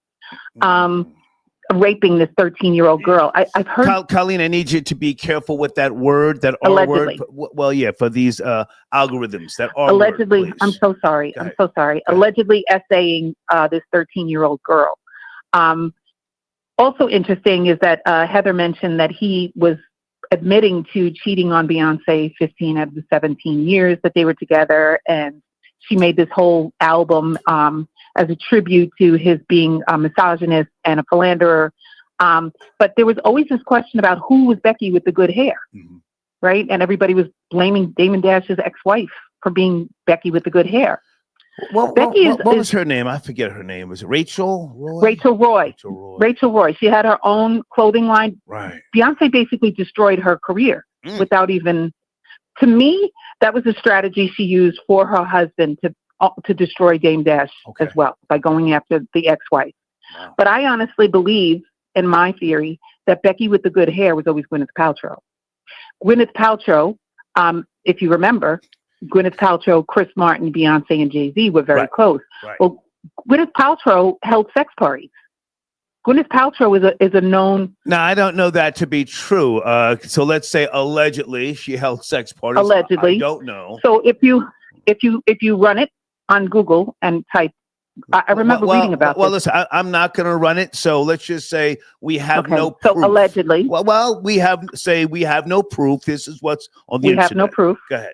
Raping this 13-year-old girl. I've heard. Colleen, I need you to be careful with that word, that allegedly. R word. Well, yeah, for these algorithms, that R allegedly. Word, I'm so sorry. I'm so sorry. Allegedly essaying this 13-year-old girl. Also interesting is that Heather mentioned that he was admitting to cheating on Beyonce 15 out of the 17 years that they were together, and she made this whole album as a tribute to his being a misogynist and a philanderer. But there was always this question about who was Becky with the good hair, right? And everybody was blaming Damon Dash's ex-wife for being Becky with the good hair. What was her name? I forget her name. Was it Rachel Roy? Rachel Roy. She had her own clothing line. Right. Beyonce basically destroyed her career without even. To me, that was a strategy she used for her husband to destroy Dame Dash as well by going after the ex-wife. Wow. But I honestly believe, in my theory, that Becky with the good hair was always Gwyneth Paltrow. Gwyneth Paltrow, if you remember, Gwyneth Paltrow, Chris Martin, Beyonce, and Jay-Z were very close. Right. Well, Gwyneth Paltrow held sex parties. Gwyneth Paltrow is a known. Now, I don't know that to be true. So let's say allegedly she held sex parties. Allegedly, I don't know. So if you run it on Google and type, I remember reading about. Well, this. listen, I'm not going to run it. So let's just say we have no proof. So allegedly. Well, we have no proof. This is what's on the internet. We have no proof. Go ahead.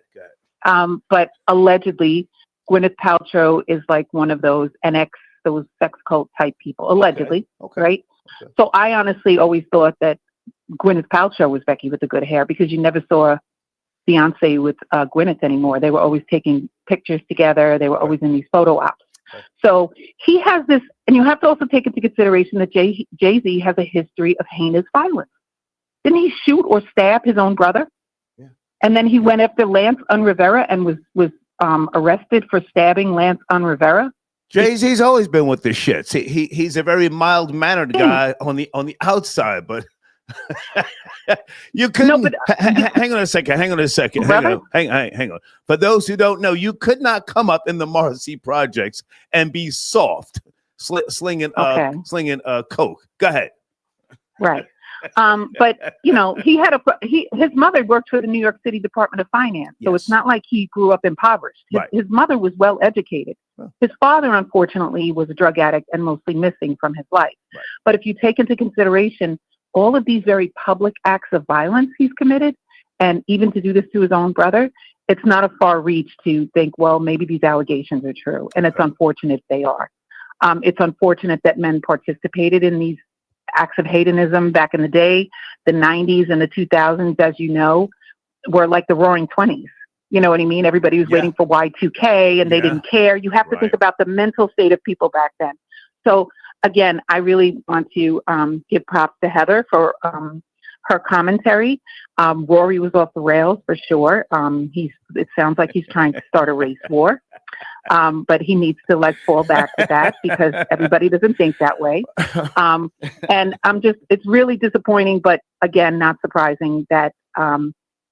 But allegedly, Gwyneth Paltrow is like one of those those sex cult type people, allegedly, right? Okay. So I honestly always thought that Gwyneth Paltrow was Becky with the good hair because you never saw Beyonce with Gwyneth anymore. They were always taking pictures together. They were always in these photo ops. Okay. So he has this, and you have to also take into consideration that Jay-Z has a history of heinous violence. Didn't he shoot or stab his own brother? Yeah. And then he went after Lance Unrivera and was arrested for stabbing Lance Unrivera. Jay-Z's always been with this shit. See, he's a very mild-mannered guy on the outside, but You couldn't. but Hang on a second. Hang on a second. Brother? Hang on. For those who don't know, you could not come up in the Marcy projects and be soft, slinging coke. Go ahead. Right. But you know, his mother worked for the New York City Department of Finance, so Yes. it's not like he grew up impoverished. His mother was well educated. Oh. His father, unfortunately, was a drug addict and mostly missing from his life. Right. But if you take into consideration all of these very public acts of violence he's committed, and even to do this to his own brother, it's not a far reach to think, well, maybe these allegations are true, and it's unfortunate they are. It's unfortunate that men participated in these acts of hedonism back in the day. The 90s and the 2000s, as you know, were like the roaring 20s. You know what I mean? Everybody was waiting for Y2K and they didn't care. You have to think about the mental state of people back then. So again, I really want to give props to Heather for her commentary. Rory was off the rails for sure. It sounds like he's trying to start a race war. But he needs to fall back to that because everybody doesn't think that way. And it's really disappointing, but again, not surprising that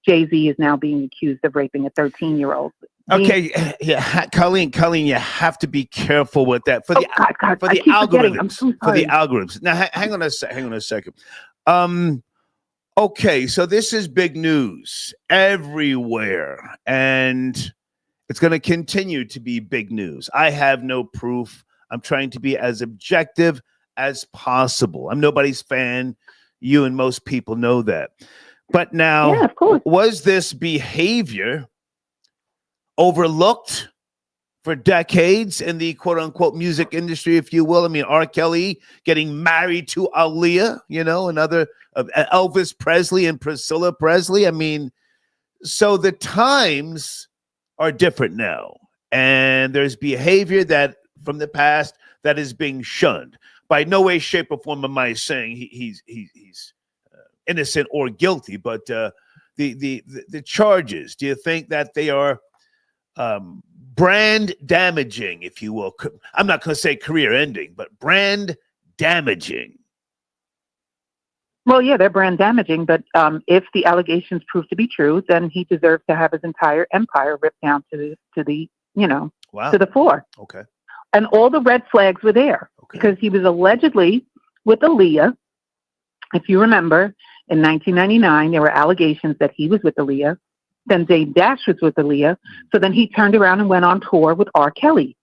Jay-Z is now being accused of raping a 13-year-old. Okay, Colleen, you have to be careful with that for the algorithms. Now, hang on a second. Okay, so this is big news everywhere, and it's going to continue to be big news. I have no proof. I'm trying to be as objective as possible. I'm nobody's fan. You and most people know that. But now, of course, was this behavior overlooked for decades in the quote-unquote music industry, if you will? I mean, R. Kelly getting married to Aaliyah, another Elvis Presley and Priscilla Presley. I mean, so the times are different now, and there's behavior that from the past that is being shunned. By no way, shape, or form am I saying he's innocent or guilty, but the charges. Do you think that they are brand damaging, if you will? I'm not going to say career ending, but brand damaging. Well, yeah, they're brand damaging, but if the allegations prove to be true, then he deserves to have his entire empire ripped down to the floor. Okay. And all the red flags were there because he was allegedly with Aaliyah. If you remember, in 1999, there were allegations that he was with Aaliyah. Then Dame Dash was with Aaliyah. So then he turned around and went on tour with R. Kelly.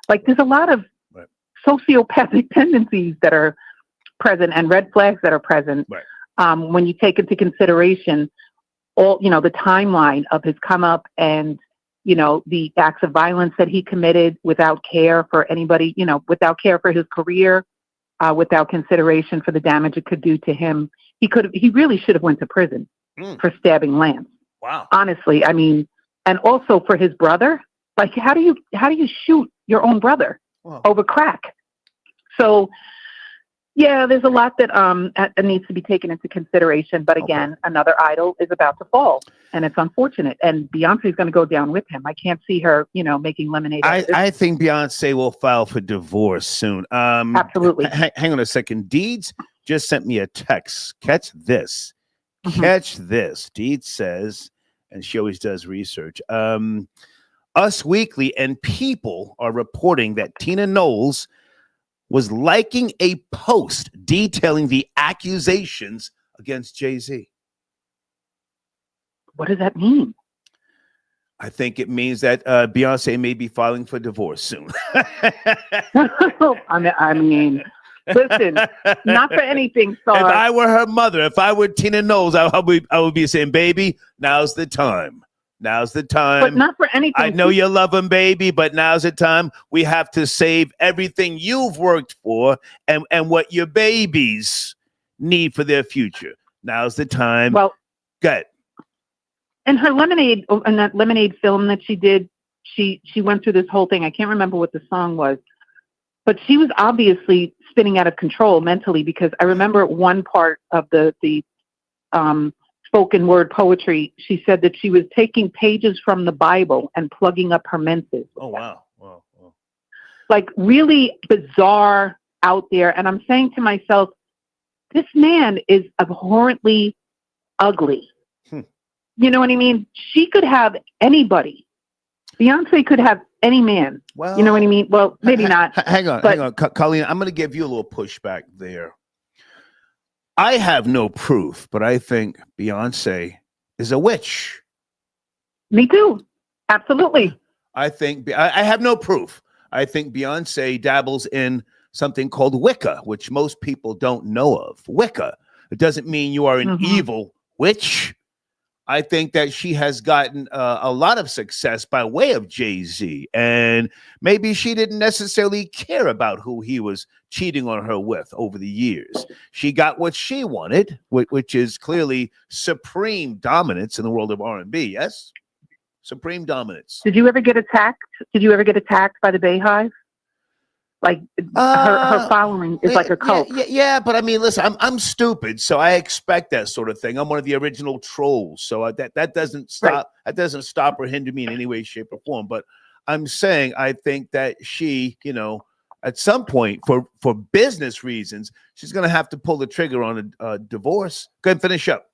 Like, there's a lot of sociopathic tendencies that are present and red flags that are present when you take into consideration all, the timeline of his come up and, the acts of violence that he committed without care for anybody, without care for his career, without consideration for the damage it could do to him. He really should have went to prison for stabbing Lance. Wow. Honestly, I mean, and also for his brother, like how do you shoot your own brother over crack? So, yeah, there's a lot that needs to be taken into consideration. But again, another idol is about to fall, and it's unfortunate. And Beyonce's going to go down with him. I can't see her, making lemonade. I think Beyonce will file for divorce soon. Absolutely. Hang on a second. Deeds just sent me a text. Catch this. Catch this. Deeds says, and she always does research. Us Weekly and People are reporting that Tina Knowles was liking a post detailing the accusations against Jay-Z. What does that mean? I think it means that Beyonce may be filing for divorce soon. I mean, listen, not for anything, Star. If I were her mother, if I were Tina Knowles, I would be saying, baby, now's the time. Now's the time. But not for anything. I know you love him, baby, but now's the time. We have to save everything you've worked for and what your babies need for their future. Now's the time. Well, good. And her Lemonade, and that Lemonade film that she did, she went through this whole thing. I can't remember what the song was, but she was obviously spinning out of control mentally, because I remember one part of the spoken word poetry, she said that she was taking pages from the Bible and plugging up her menses. Oh, wow. Like really bizarre out there. And I'm saying to myself, This man is abhorrently ugly. You know what I mean? She could have anybody. Beyonce could have any man. Well, you know what I mean? Well, maybe not. Hang on, Colleen. I'm going to give you a little pushback there. I have no proof, but I think Beyonce is a witch. Me too. Absolutely. I think I have no proof. I think Beyonce dabbles in something called Wicca, which most people don't know of. Wicca. It doesn't mean you are an evil witch. I think that she has gotten a lot of success by way of Jay-Z, and maybe she didn't necessarily care about who he was cheating on her with over the years. She got what she wanted, which is clearly supreme dominance in the world of R&B. Yes, supreme dominance. Did you ever get attacked? Did you ever get attacked by the Bayhive? Like her following is like a cult. Yeah, but I mean, listen, I'm stupid, so I expect that sort of thing. I'm one of the original trolls, so that doesn't stop. Right. That doesn't stop or hinder me in any way, shape, or form. But I'm saying I think that she, at some point, for business reasons, she's going to have to pull the trigger on a divorce. Go ahead and finish up.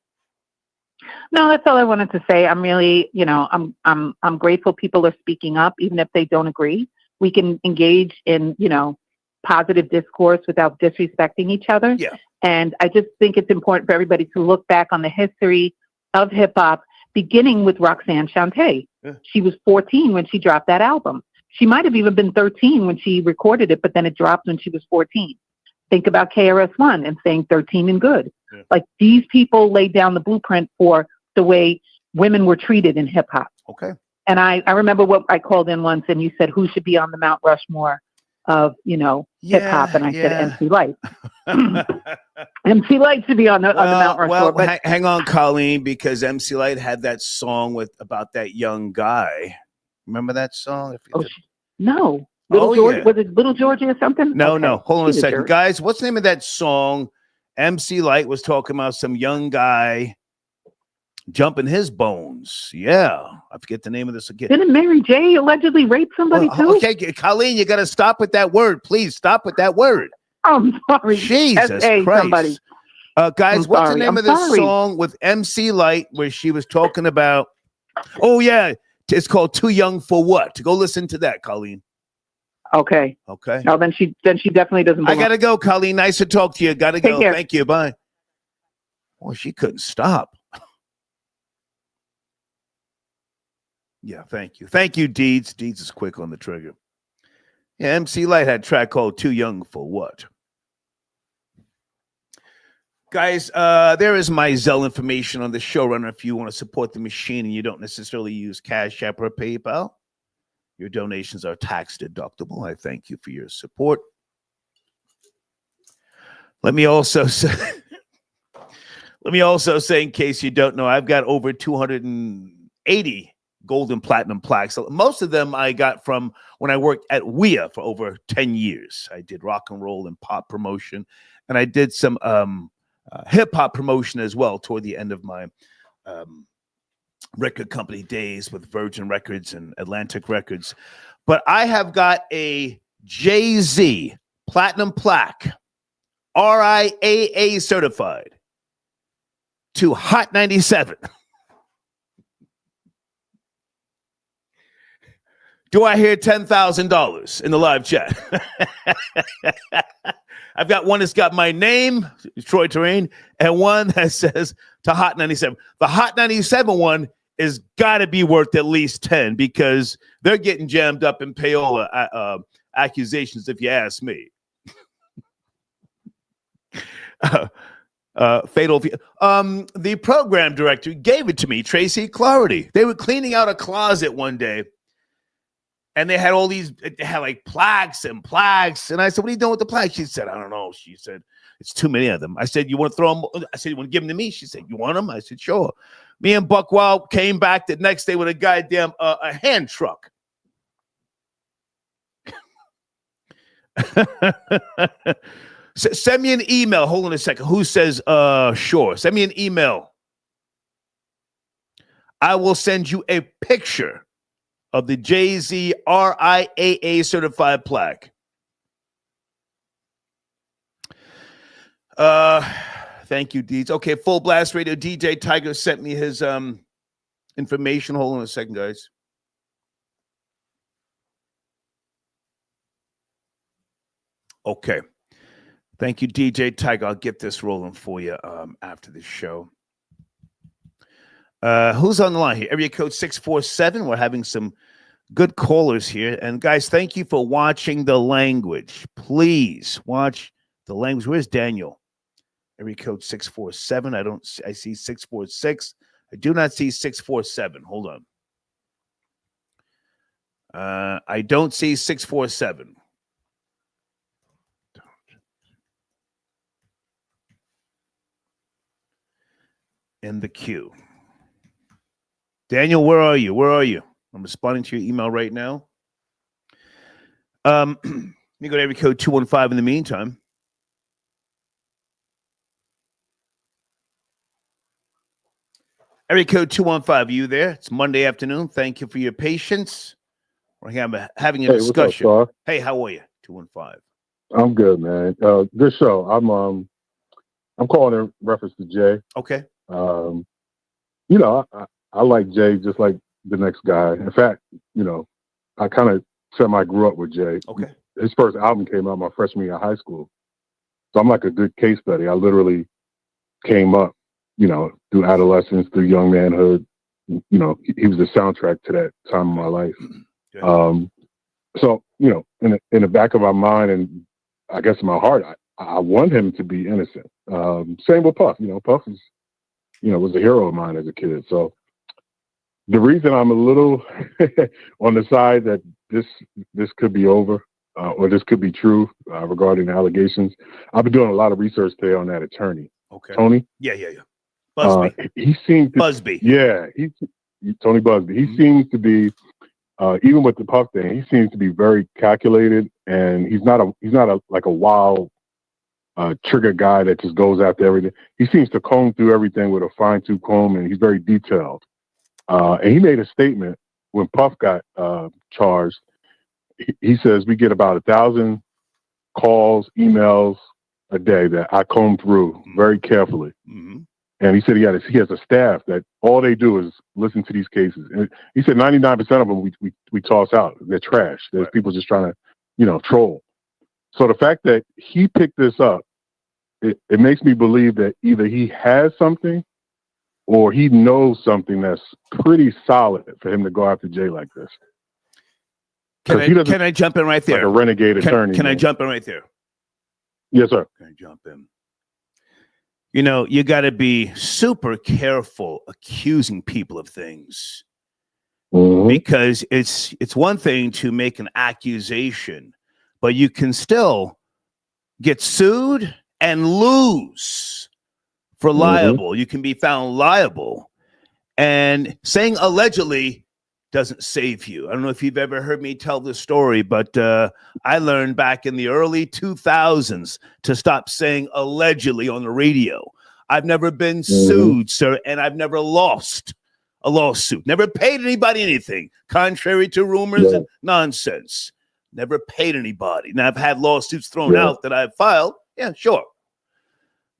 No, that's all I wanted to say. I'm really, I'm grateful people are speaking up, even if they don't agree. We can engage in, positive discourse without disrespecting each other. Yeah. And I just think it's important for everybody to look back on the history of hip hop, beginning with Roxanne Shante. Yeah. She was 14 when she dropped that album. She might have even been 13 when she recorded it, but then it dropped when she was 14. Think about KRS-One and saying 13 and good. Yeah. Like, these people laid down the blueprint for the way women were treated in hip hop. Okay. And I remember what I called in once, and you said, who should be on the Mount Rushmore of, hip hop? And I said, MC Light. MC Light should be on the Mount Rushmore. Well, hang on, Colleen, because MC Light had that song about that young guy. Remember that song? No. George, was it Little Georgie or something? No. Hold on a second. Guys, what's the name of that song? MC Light was talking about some young guy jumping his bones. Yeah. I forget the name of this again. Didn't Mary J allegedly rape somebody too? Okay, Colleen, you got to stop with that word. Please stop with that word. I'm sorry. Jesus Christ. Somebody. Guys, what's the name of this song with MC Light where she was talking about? Oh, yeah. It's called Too Young for What? Go listen to that, Colleen. Okay. No, then she definitely doesn't belong. I got to go, Colleen. Nice to talk to you. Got to go. Care. Thank you. Bye. Well, she couldn't stop. Yeah, thank you. Thank you, Deeds. Deeds is quick on the trigger. Yeah, MC Light had a track called Too Young for What? Guys, there is my Zelle information on the showrunner if you want to support the machine and you don't necessarily use Cash App or PayPal. Your donations are tax deductible. I thank you for your support. Let me also say, in case you don't know, I've got over 280 gold and platinum plaques. Most of them I got from when I worked at WIA for over 10 years. I did rock and roll and pop promotion, and I did some hip hop promotion as well toward the end of my record company days with Virgin Records and Atlantic Records. But I have got a Jay-Z platinum plaque, RIAA certified, to Hot 97. Do I hear $10,000 in the live chat? I've got one that's got my name, Troy Terrain, and one that says to Hot 97. The Hot 97 one is got to be worth at least 10 because they're getting jammed up in payola accusations, if you ask me. Fatal. The program director gave it to me, Tracy Clarity. They were cleaning out a closet one day. And they had like plaques. And I said, what are you doing with the plaques? She said, I don't know. She said, it's too many of them. I said, you want to throw them? I said, you want to give them to me? She said, you want them? I said, sure. Me and Buckwild came back the next day with a goddamn a hand truck. Send me an email. Hold on a second. Who says, sure. Send me an email. I will send you a picture of the Jay-Z RIAA certified plaque. Thank you, Deeds. Okay, Full Blast Radio. DJ Tiger sent me his information. Hold on a second, guys. Okay. Thank you, DJ Tiger. I'll get this rolling for you after the show. Who's on the line here? Area code 647. We're having some good callers here. And guys, thank you for watching the language. Please watch the language. Where's Daniel? Area code 647. I see 646. I do not see 647. Hold on. I don't see 647. In the queue. Daniel, where are you? Where are you? I'm responding to your email right now. Let me go to area code 215 in the meantime. Area code 215, are you there? It's Monday afternoon. Thank you for your patience. We're having a discussion. What's up, hey, how are you? 215. I'm good, man. Good show. I'm calling in reference to Jay. Okay. You know, I like Jay just like the next guy. In fact, you know, I kind of grew up with Jay. Okay. His first album came out my freshman year of high school. So I'm like a good case study. I literally came up, you know, through adolescence, through young manhood. You know, he was the soundtrack to that time of my life. Okay. So, you know, in the back of my mind and I guess in my heart, I want him to be innocent. Same with Puff. You know, Puff is, you know, was a hero of mine as a kid. So the reason I'm a little on the side that this could be over or this could be true regarding the allegations, I've been doing a lot of research today on that attorney. Okay. Tony? Yeah. Buzbee. He seemed to, Buzbee. Yeah, Tony Buzbee. He seems to be, even with the Puff thing, he seems to be very calculated, and he's not like a wild trigger guy that just goes after everything. He seems to comb through everything with a fine-tooth comb, and he's very detailed. And he made a statement when Puff got charged. He says, we get about 1,000 calls, emails a day that I comb through very carefully. Mm-hmm. And he said he has a staff that all they do is listen to these cases. And he said 99% of them we toss out. They're trash. There's people just trying to, you know, troll. So the fact that he picked this up, it makes me believe that either he has something or he knows something that's pretty solid for him to go after Jay like this. Can I jump in right there? Like a renegade attorney. Can I jump in right there? Yes, sir. Can I jump in? You know, you got to be super careful accusing people of things. Mm-hmm. Because it's one thing to make an accusation, but you can still get sued and lose for liable. Mm-hmm. You can be found liable. And saying allegedly doesn't save you. I don't know if you've ever heard me tell this story, but I learned back in the early 2000s to stop saying allegedly on the radio. I've never been sued, sir, and I've never lost a lawsuit. Never paid anybody anything, contrary to rumors and nonsense. Never paid anybody. Now, I've had lawsuits thrown out that I've filed. Yeah, sure.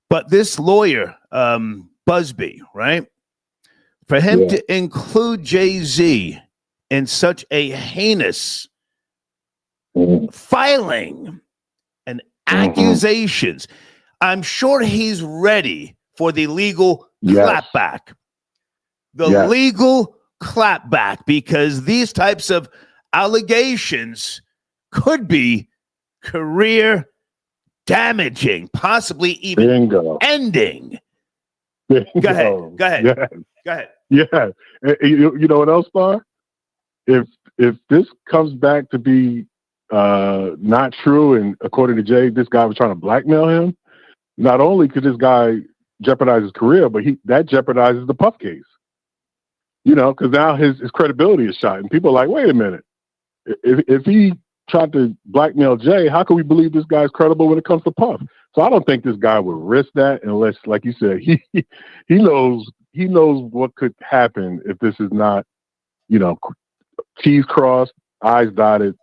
But this lawyer, Buzbee, right? For him to include Jay-Z in such a heinous filing and accusations, I'm sure he's ready for the legal clapback. The legal clapback, because these types of allegations could be career damaging, possibly even ending. Go ahead. Yeah. You know what else, Bar? If this comes back to be not true, and according to Jay, this guy was trying to blackmail him, not only could this guy jeopardize his career, but that jeopardizes the Puff case. You know, because now his credibility is shot, and people are like, wait a minute. If he tried to blackmail Jay, how can we believe this guy's credible when it comes to Puff? So I don't think this guy would risk that unless, like you said, he knows what could happen if this is not, you know, T's crossed, I's dotted.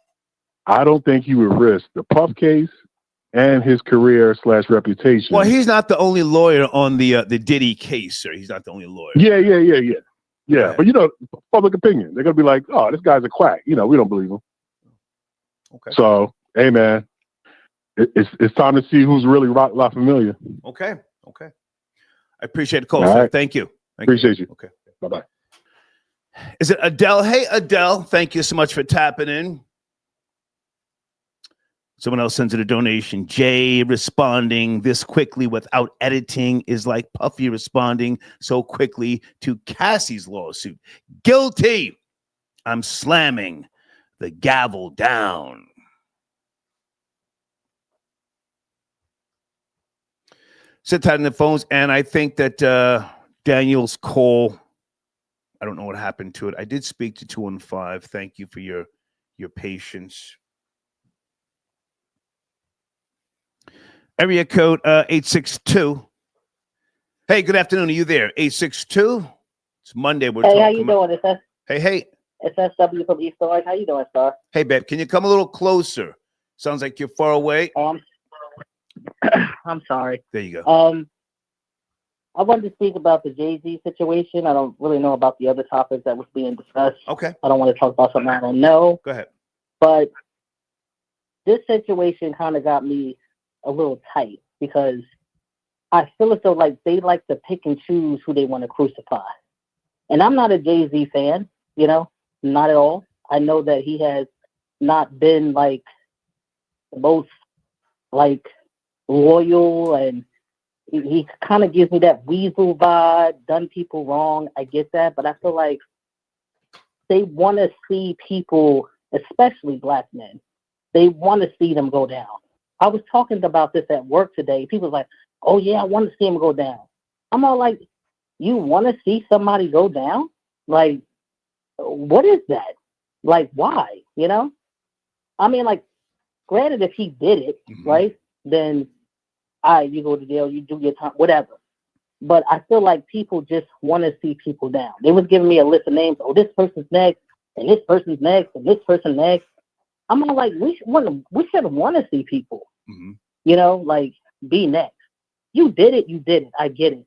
I don't think he would risk the Puff case and his career / reputation. Well, he's not the only lawyer on the Diddy case, sir. He's not the only lawyer. Yeah. But you know, public opinion, they're gonna be like, "Oh, this guy's a quack." You know, we don't believe him. Okay. So, hey, man, it's time to see who's really La Familia. Okay. I appreciate the call, All sir. right. Thank you. Appreciate you. Okay. Bye-bye. Is it Adele? Hey, Adele. Thank you so much for tapping in. Someone else sends it a donation. Jay responding this quickly without editing is like Puffy responding so quickly to Cassie's lawsuit. Guilty. I'm slamming the gavel down. Sit tight on the phones, and I think that Daniel's call, I don't know what happened to it. I did speak to 215. Thank you for your patience. Area code 862. Hey, good afternoon. Are you there? 862. It's Monday. We're talking. Hey, how you doing? Hey. It's SW from East Orange. How you doing, sir? Hey, babe. Can you come a little closer? Sounds like you're far away. I'm sorry. There you go. I wanted to speak about the Jay-Z situation. I don't really know about the other topics that was being discussed. Okay. I don't want to talk about something I don't know. Go ahead. But this situation kind of got me a little tight because I feel as though like they like to pick and choose who they want to crucify. And I'm not a Jay-Z fan, you know, not at all. I know that he has not been like the most like loyal, and he kind of gives me that weasel vibe, done people wrong. I get that, but I feel like they want to see people, especially black men, they want to see them go down. I was talking about this at work today. People were like, oh yeah, I want to see him go down. I'm all like, you want to see somebody go down? Like, what is that? Like, why? You know? I mean, like, granted, if he did it, right, then you go to jail, you do your time, whatever. But I feel like people just want to see people down. They was giving me a list of names. Oh, this person's next, and this person's next, and this person next. I'm all like, we should want to see people, you know, like, be next. You did it. I get it.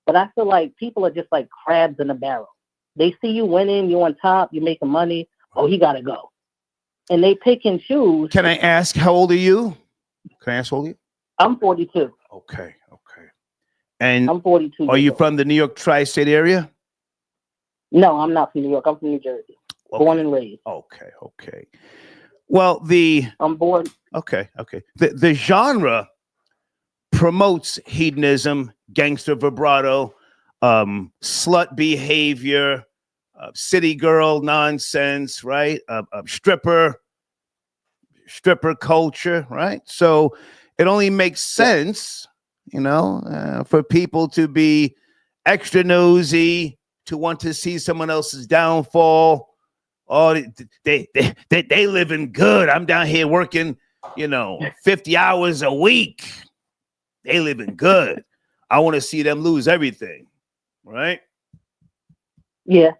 But I feel like people are just like crabs in a barrel. They see you winning, you're on top, you're making money. Oh, he got to go. And they pick and choose. Can I ask, how old are you? Can I ask how old are you? I'm 42. Okay. And I'm 42. Are you from the New York tri-state area? No, I'm not from New York. I'm from New Jersey. Okay. Born and raised. Okay. Well, I'm born. Okay. The genre promotes hedonism, gangster vibrato, slut behavior, city girl nonsense, right? Stripper culture, right? So it only makes sense, you know, for people to be extra nosy, to want to see someone else's downfall. Oh, they living good. I'm down here working, 50 hours a week. They living good. I want to see them lose everything, right? Yeah.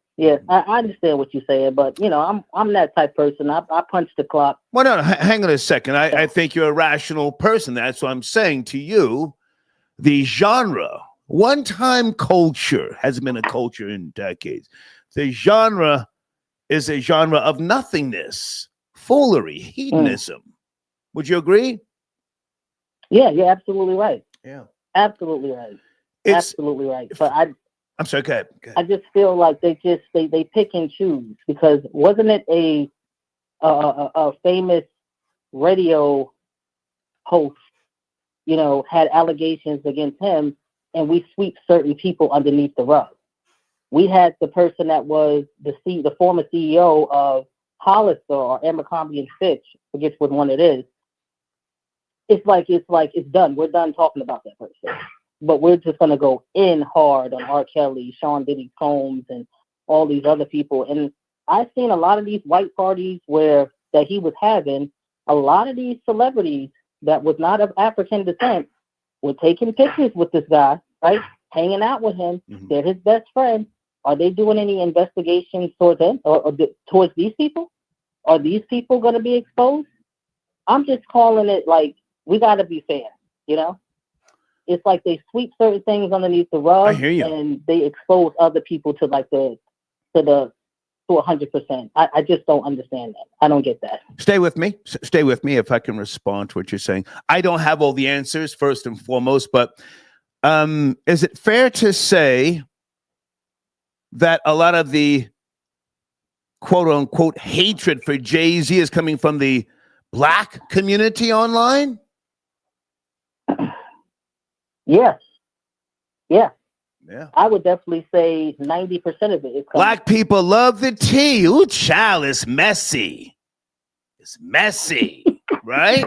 I understand what you're saying, but I'm that type of person. I punch the clock. Well, no, hang on a second. I think you're a rational person. That's what I'm saying to you. The genre, one-time culture, hasn't been a culture in decades. The genre is a genre of nothingness, foolery, hedonism. Would you agree? Yeah, you're absolutely right. Yeah. Absolutely right. Absolutely right. But I'm sorry, go ahead. I just feel like they pick and choose, because wasn't it a famous radio host, had allegations against him, and we sweep certain people underneath the rug. We had the person that was the former CEO of Hollister or Abercrombie and Fitch, forget which one it is. It's done. We're done talking about that person. But we're just going to go in hard on R. Kelly, Sean Diddy Combs, and all these other people. And I've seen a lot of these white parties that he was having, a lot of these celebrities that was not of African descent were taking pictures with this guy, right? Hanging out with him. They're his best friend. Are they doing any investigations towards him or towards these people? Are these people going to be exposed? I'm just calling it like we got to be fair, you know? It's like they sweep certain things underneath the rug, I hear you. and they expose other people to like to 100%. I just don't understand that. I don't get that. Stay with me. Stay with me if I can respond to what you're saying. I don't have all the answers, first and foremost, but is it fair to say that a lot of the quote unquote hatred for Jay-Z is coming from the black community online? Yes. Yeah. Yeah. I would definitely say 90% of it is coming. Black people love the tea. Ooh, child, it's messy. It's messy, right?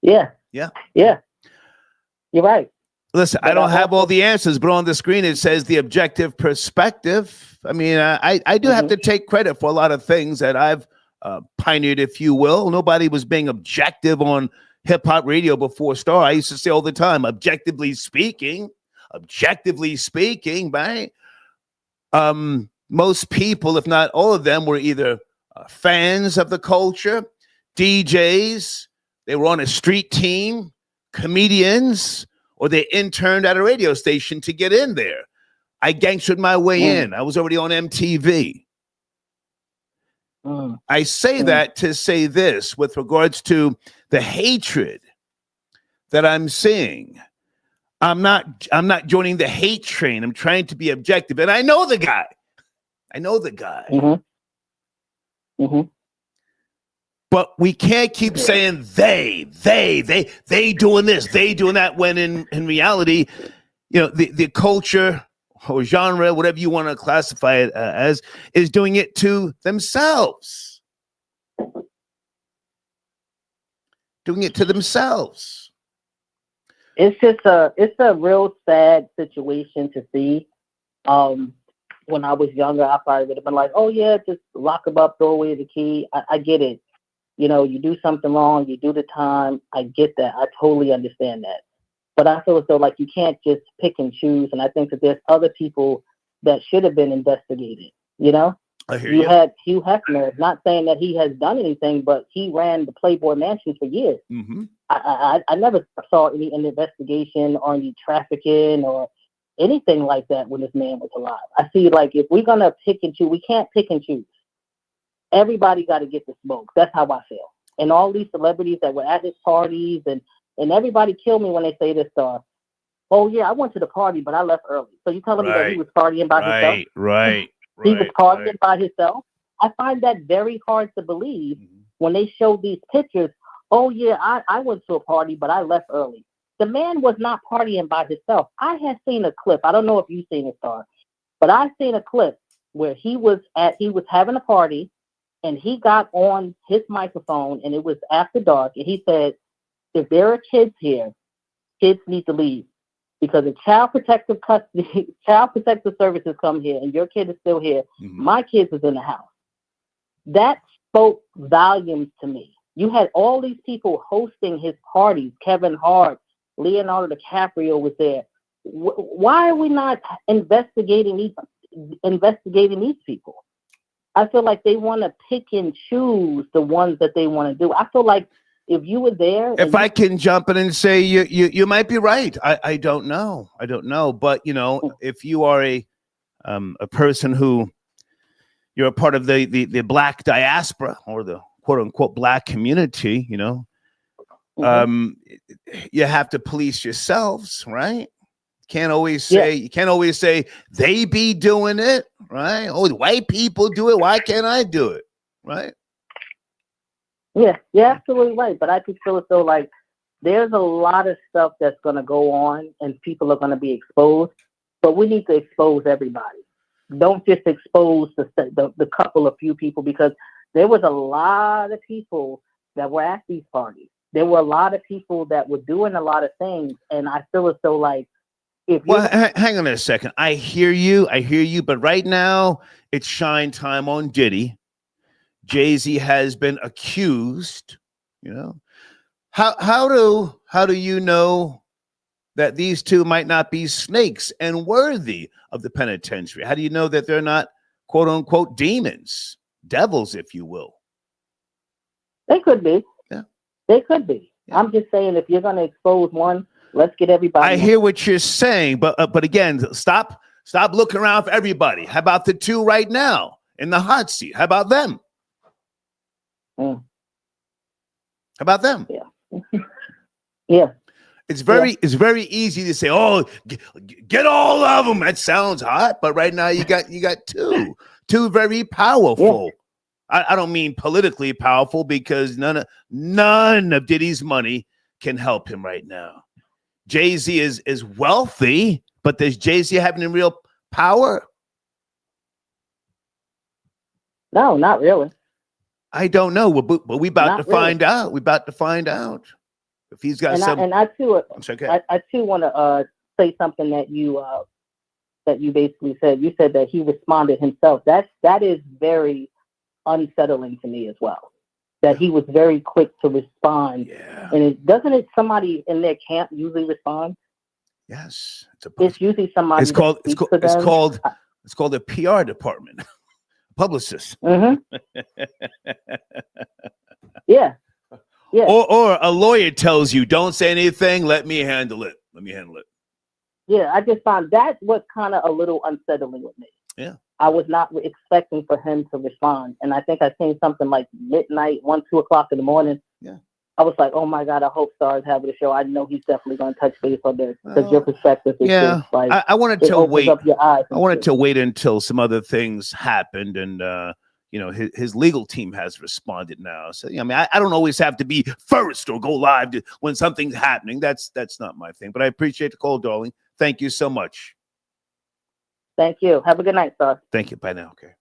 Yeah. Yeah. Yeah. You're right. Listen, But I don't have also- all the answers, but on the screen it says the objective perspective. I mean, I do have to take credit for a lot of things that I've pioneered, if you will. Nobody was being objective on hip hop radio before Star. I used to say all the time, objectively speaking, right? Most people, if not all of them, were either fans of the culture, DJs, they were on a street team, comedians, or they interned at a radio station to get in there. I gangstered my way in. I was already on MTV. I say that to say this with regards to the hatred that I'm seeing. I'm not joining the hate train. I'm trying to be objective. And I know the guy. But we can't keep saying they doing this, they doing that, when in reality, you know, the culture or genre, whatever you want to classify it as, is doing it to themselves. It's just it's a real sad situation to see. When I was younger, I probably would have been like, oh yeah, just lock him up, throw away the key. I get it. You know, you do something wrong, you do the time. I get that. I totally understand that. But I feel as though like you can't just pick and choose. And I think that there's other people that should have been investigated. You know, I hear you had Hugh Hefner, not saying that he has done anything, but he ran the Playboy Mansion for years. I never saw any investigation on any trafficking or anything like that when this man was alive. I see, like, if we're going to pick and choose, we can't pick and choose. Everybody got to get the smoke. That's how I feel. And all these celebrities that were at his parties, and everybody kill me when they say this stuff. Oh, yeah, I went to the party, but I left early. So you telling me that he was partying by himself? Right. He was partying by himself? I find that very hard to believe when they show these pictures. Oh, yeah, I went to a party, but I left early. The man was not partying by himself. I had seen a clip. I don't know if you've seen it, Star, but I've seen a clip where he was having a party, and he got on his microphone, and it was after dark, and he said, if there are kids here, kids need to leave. Because if child protective services come here and your kid is still here, my kids is in the house. That spoke volumes to me. You had all these people hosting his parties. Kevin Hart, Leonardo DiCaprio was there. Why are we not investigating these people? I feel like they want to pick and choose the ones that they want to do. I feel like if you were there, if I can jump in and say you might be right. I don't know. But you know, if you are a person who you're a part of the black diaspora or the quote unquote black community, you know, you have to police yourselves, right? You can't always say they be doing it, right? Oh, white people do it. Why can't I do it? Right? Yeah, you're absolutely right. But I just feel as though like there's a lot of stuff that's going to go on and people are going to be exposed. But we need to expose everybody. Don't just expose the couple of few people, because there was a lot of people that were at these parties. There were a lot of people that were doing a lot of things. And I feel as though like, hang on a second. I hear you. But right now it's shine time on Diddy. Jay-Z has been accused, you know. How do you know that these two might not be snakes and worthy of the penitentiary? How do you know that they're not quote unquote demons, devils, if you will? They could be. Yeah. They could be. Yeah. I'm just saying, if you're going to expose one, let's get everybody. I hear what you're saying, but again, stop looking around for everybody. How about the two right now in the hot seat? How about them? How about them? Yeah. Yeah. It's very easy to say, oh, get all of them. That sounds hot, but right now you got two very powerful. Yeah. I don't mean politically powerful, because none of Diddy's money can help him right now. Jay-Z is wealthy, but does Jay-Z have any real power? No, not really. I don't know, but we about to find out. We about to find out if he's got some. I too want to say something that you basically said. You said that he responded himself. That is very unsettling to me as well. That he was very quick to respond. Yeah. And doesn't somebody in their camp usually respond? Yes. It's usually somebody. It's called a PR department. Publicist. Mm-hmm. Yeah. Yeah. Or a lawyer tells you, don't say anything, let me handle it. Yeah, I just found that was kind of a little unsettling with me. Yeah. I was not expecting for him to respond. And I think I seen something like midnight, 1, 2 o'clock in the morning. Yeah. I was like, oh my God, I hope Star is having a show. I know he's definitely going to touch base on this, because your perspective is just like, I wanted to wait. I wanted to wait until some other things happened, and his legal team has responded now. So I mean, I don't always have to be first or go live when something's happening. That's not my thing. But I appreciate the call, darling. Thank you so much. Thank you. Have a good night, Star. Thank you. Bye now. Okay.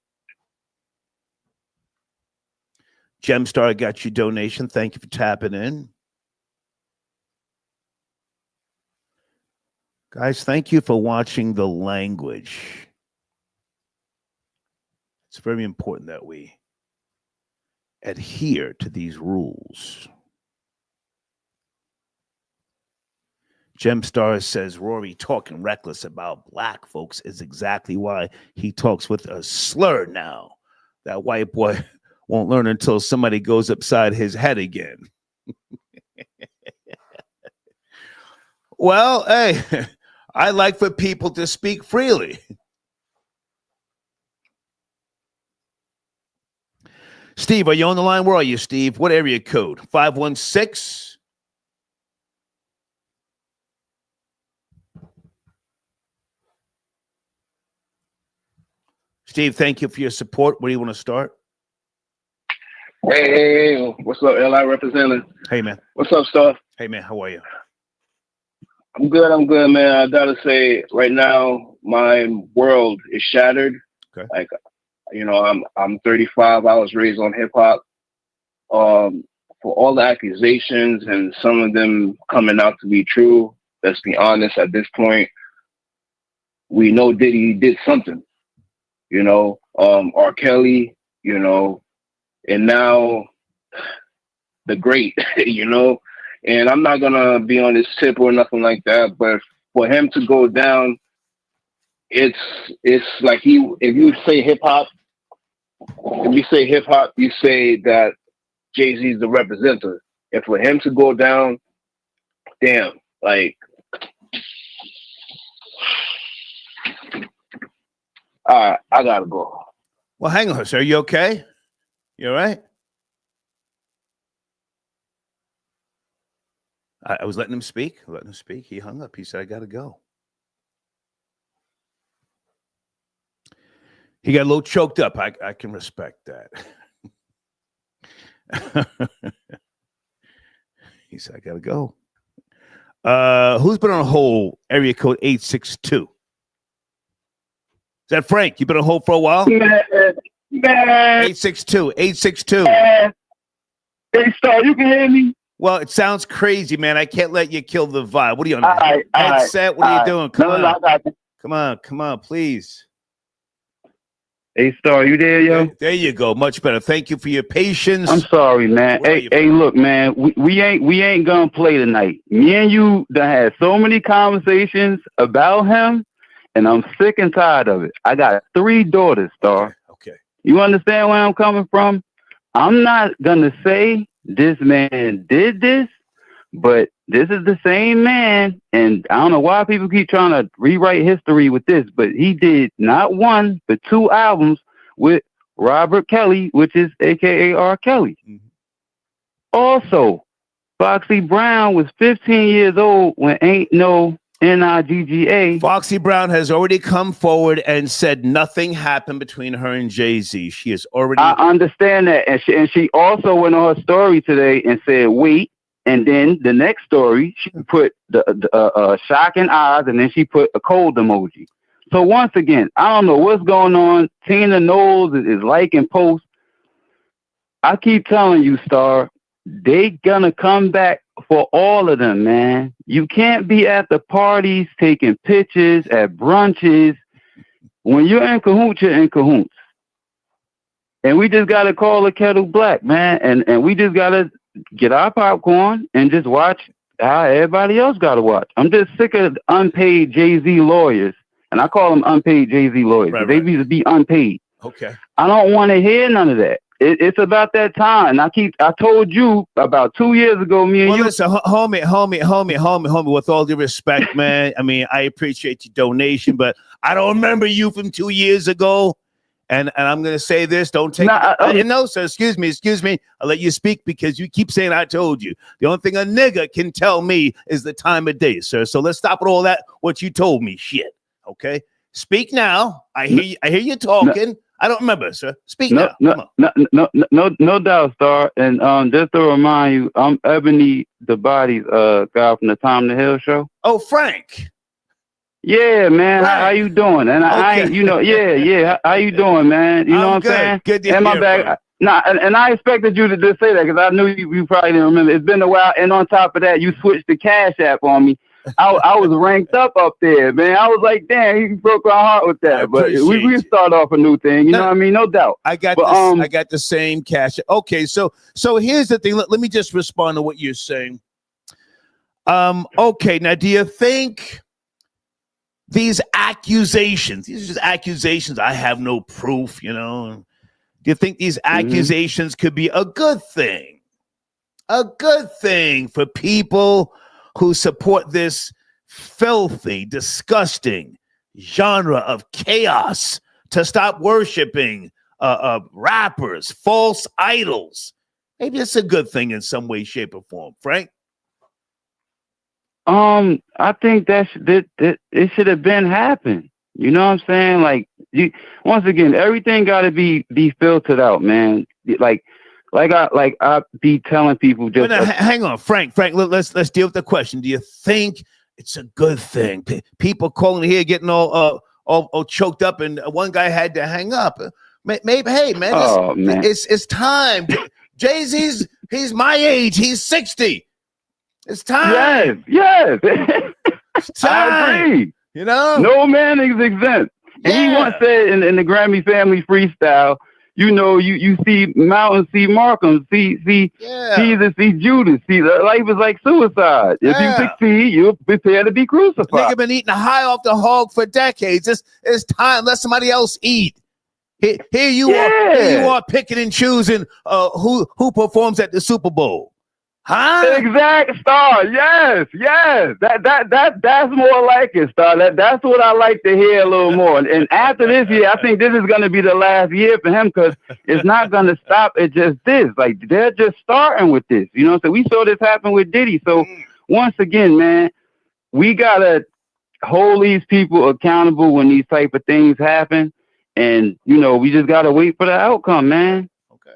Gemstar got your donation. Thank you for tapping in. Guys, thank you for watching the language. It's very important that we adhere to these rules. Gemstar says Rory talking reckless about black folks is exactly why he talks with a slur now. That white boy won't learn until somebody goes upside his head again. Well, hey, I like for people to speak freely. Steve, are you on the line? Where are you, Steve? What area code? 516? Steve, thank you for your support. Where do you want to start? Hey, what's up, LI representative? Hey, man. What's up, Star? Hey, man, how are you? I'm good, man. I gotta say, right now, my world is shattered. Okay. Like, I'm 35. I was raised on hip hop. For all the accusations and some of them coming out to be true, let's be honest, at this point, we know Diddy did something. R. Kelly, and now the great, and I'm not gonna be on this tip or nothing like that, but for him to go down, it's like if you say hip hop, you say that Jay-Z is the representative. And for him to go down, damn, like, all right, I gotta go. Well, hang on, sir. Are you okay? You all right? I was letting him speak. He hung up. He said, I gotta go. He got a little choked up. I can respect that. He said, I gotta go. Who's been on hold? Area code 862. Is that Frank? You've been on hold for a while? 862. Hey, Star, you can hear me? Well, it sounds crazy, man. I can't let you kill the vibe. What are you on? Headset? What are you doing? Come on, please. Hey, Star, you there, yo? There you go. Much better. Thank you for your patience. I'm sorry, man. Hey, look, man. We ain't gonna play tonight. Me and you done had so many conversations about him, and I'm sick and tired of it. I got 3 daughters, Star. Okay. You understand where I'm coming from? I'm not gonna say this man did this, But this is the same man, and I don't know why people keep trying to rewrite history with this, but he did not one, but 2 albums with Robert Kelly, which is AKA R. Kelly. Mm-hmm. Also, Foxy Brown was 15 years old when Ain't No Nigga. Foxy Brown has already come forward and said nothing happened between her and Jay-Z. She has already... I understand that, and she also went on her story today and said, wait, and then the next story, she put the shocking eyes, and then she put a cold emoji. So once again, I don't know what's going on. Tina Knowles is liking posts. I keep telling you, Star, they gonna come back for all of them, man. You can't be at the parties taking pictures at brunches. When you're in cahoots, you're in cahoots. And we just gotta call the kettle black, man. And we just gotta get our popcorn and just watch how everybody else gotta watch. I'm just sick of unpaid Jay-Z lawyers. And I call them unpaid Jay-Z lawyers. Right, they need to be unpaid. Okay. I don't want to hear none of that. It's about that time. I told you about 2 years ago, me and well, you. Listen, homie, with all due respect, man. I mean, I appreciate your donation, but I don't remember you from 2 years ago. And I'm going to say this. Don't take it. No, sir. Excuse me. I'll let you speak because you keep saying I told you. The only thing a nigga can tell me is the time of day, sir. So let's stop with all that, what you told me shit. Okay? Speak now. I hear you talking. I don't remember, sir. Speak now. No doubt, Star. And just to remind you, I'm Ebony the Body's guy from the Tom the Hill show. Oh, Frank. Yeah, man. Right. How you doing? And I how you doing, man? You know what I'm saying? Good to hear. My bag. And I expected you to just say that because I knew you probably didn't remember. It's been a while, and on top of that, you switched the Cash App on me. I was ranked up there, man. I was like, damn, he broke my heart with that. But we start off a new thing. You know what I mean? No doubt. I got the same cash. Okay, so here's the thing. Let me just respond to what you're saying. Okay, now do you think these accusations, these are just accusations, I have no proof, you know. Do you think these accusations could be a good thing? A good thing for people who support this filthy, disgusting genre of chaos to stop worshiping rappers, false idols. Maybe it's a good thing in some way, shape, or form. Frank? I think that it should have been happened. You know what I'm saying? Like, once again, everything got to be filtered out, man. Like I be telling people just. Hang on, Frank. Let's deal with the question. Do you think it's a good thing? People calling here getting all choked up, and one guy had to hang up. Maybe, hey man, it's time. Jay-Z's he's my age. He's 60. It's time. Yes. It's time. I agree. You know, no man is exempt. And he once said in the Grammy Family Freestyle, you know, you see Mountain, see Markham, see Jesus, see Judas. See, life is like suicide. If you succeed, you're prepared to be crucified. Nigga been eating high off the hog for decades. It's time. Let somebody else eat. Here you are picking and choosing who performs at the Super Bowl. Huh? Exact, Star. Yes. That's more like it, Star. That's what I like to hear a little more. And after this year, I think this is going to be the last year for him because it's not going to stop at just this. Like, they're just starting with this. You know, so we saw this happen with Diddy. So once again, man, we got to hold these people accountable when these type of things happen. And, you know, we just got to wait for the outcome, man.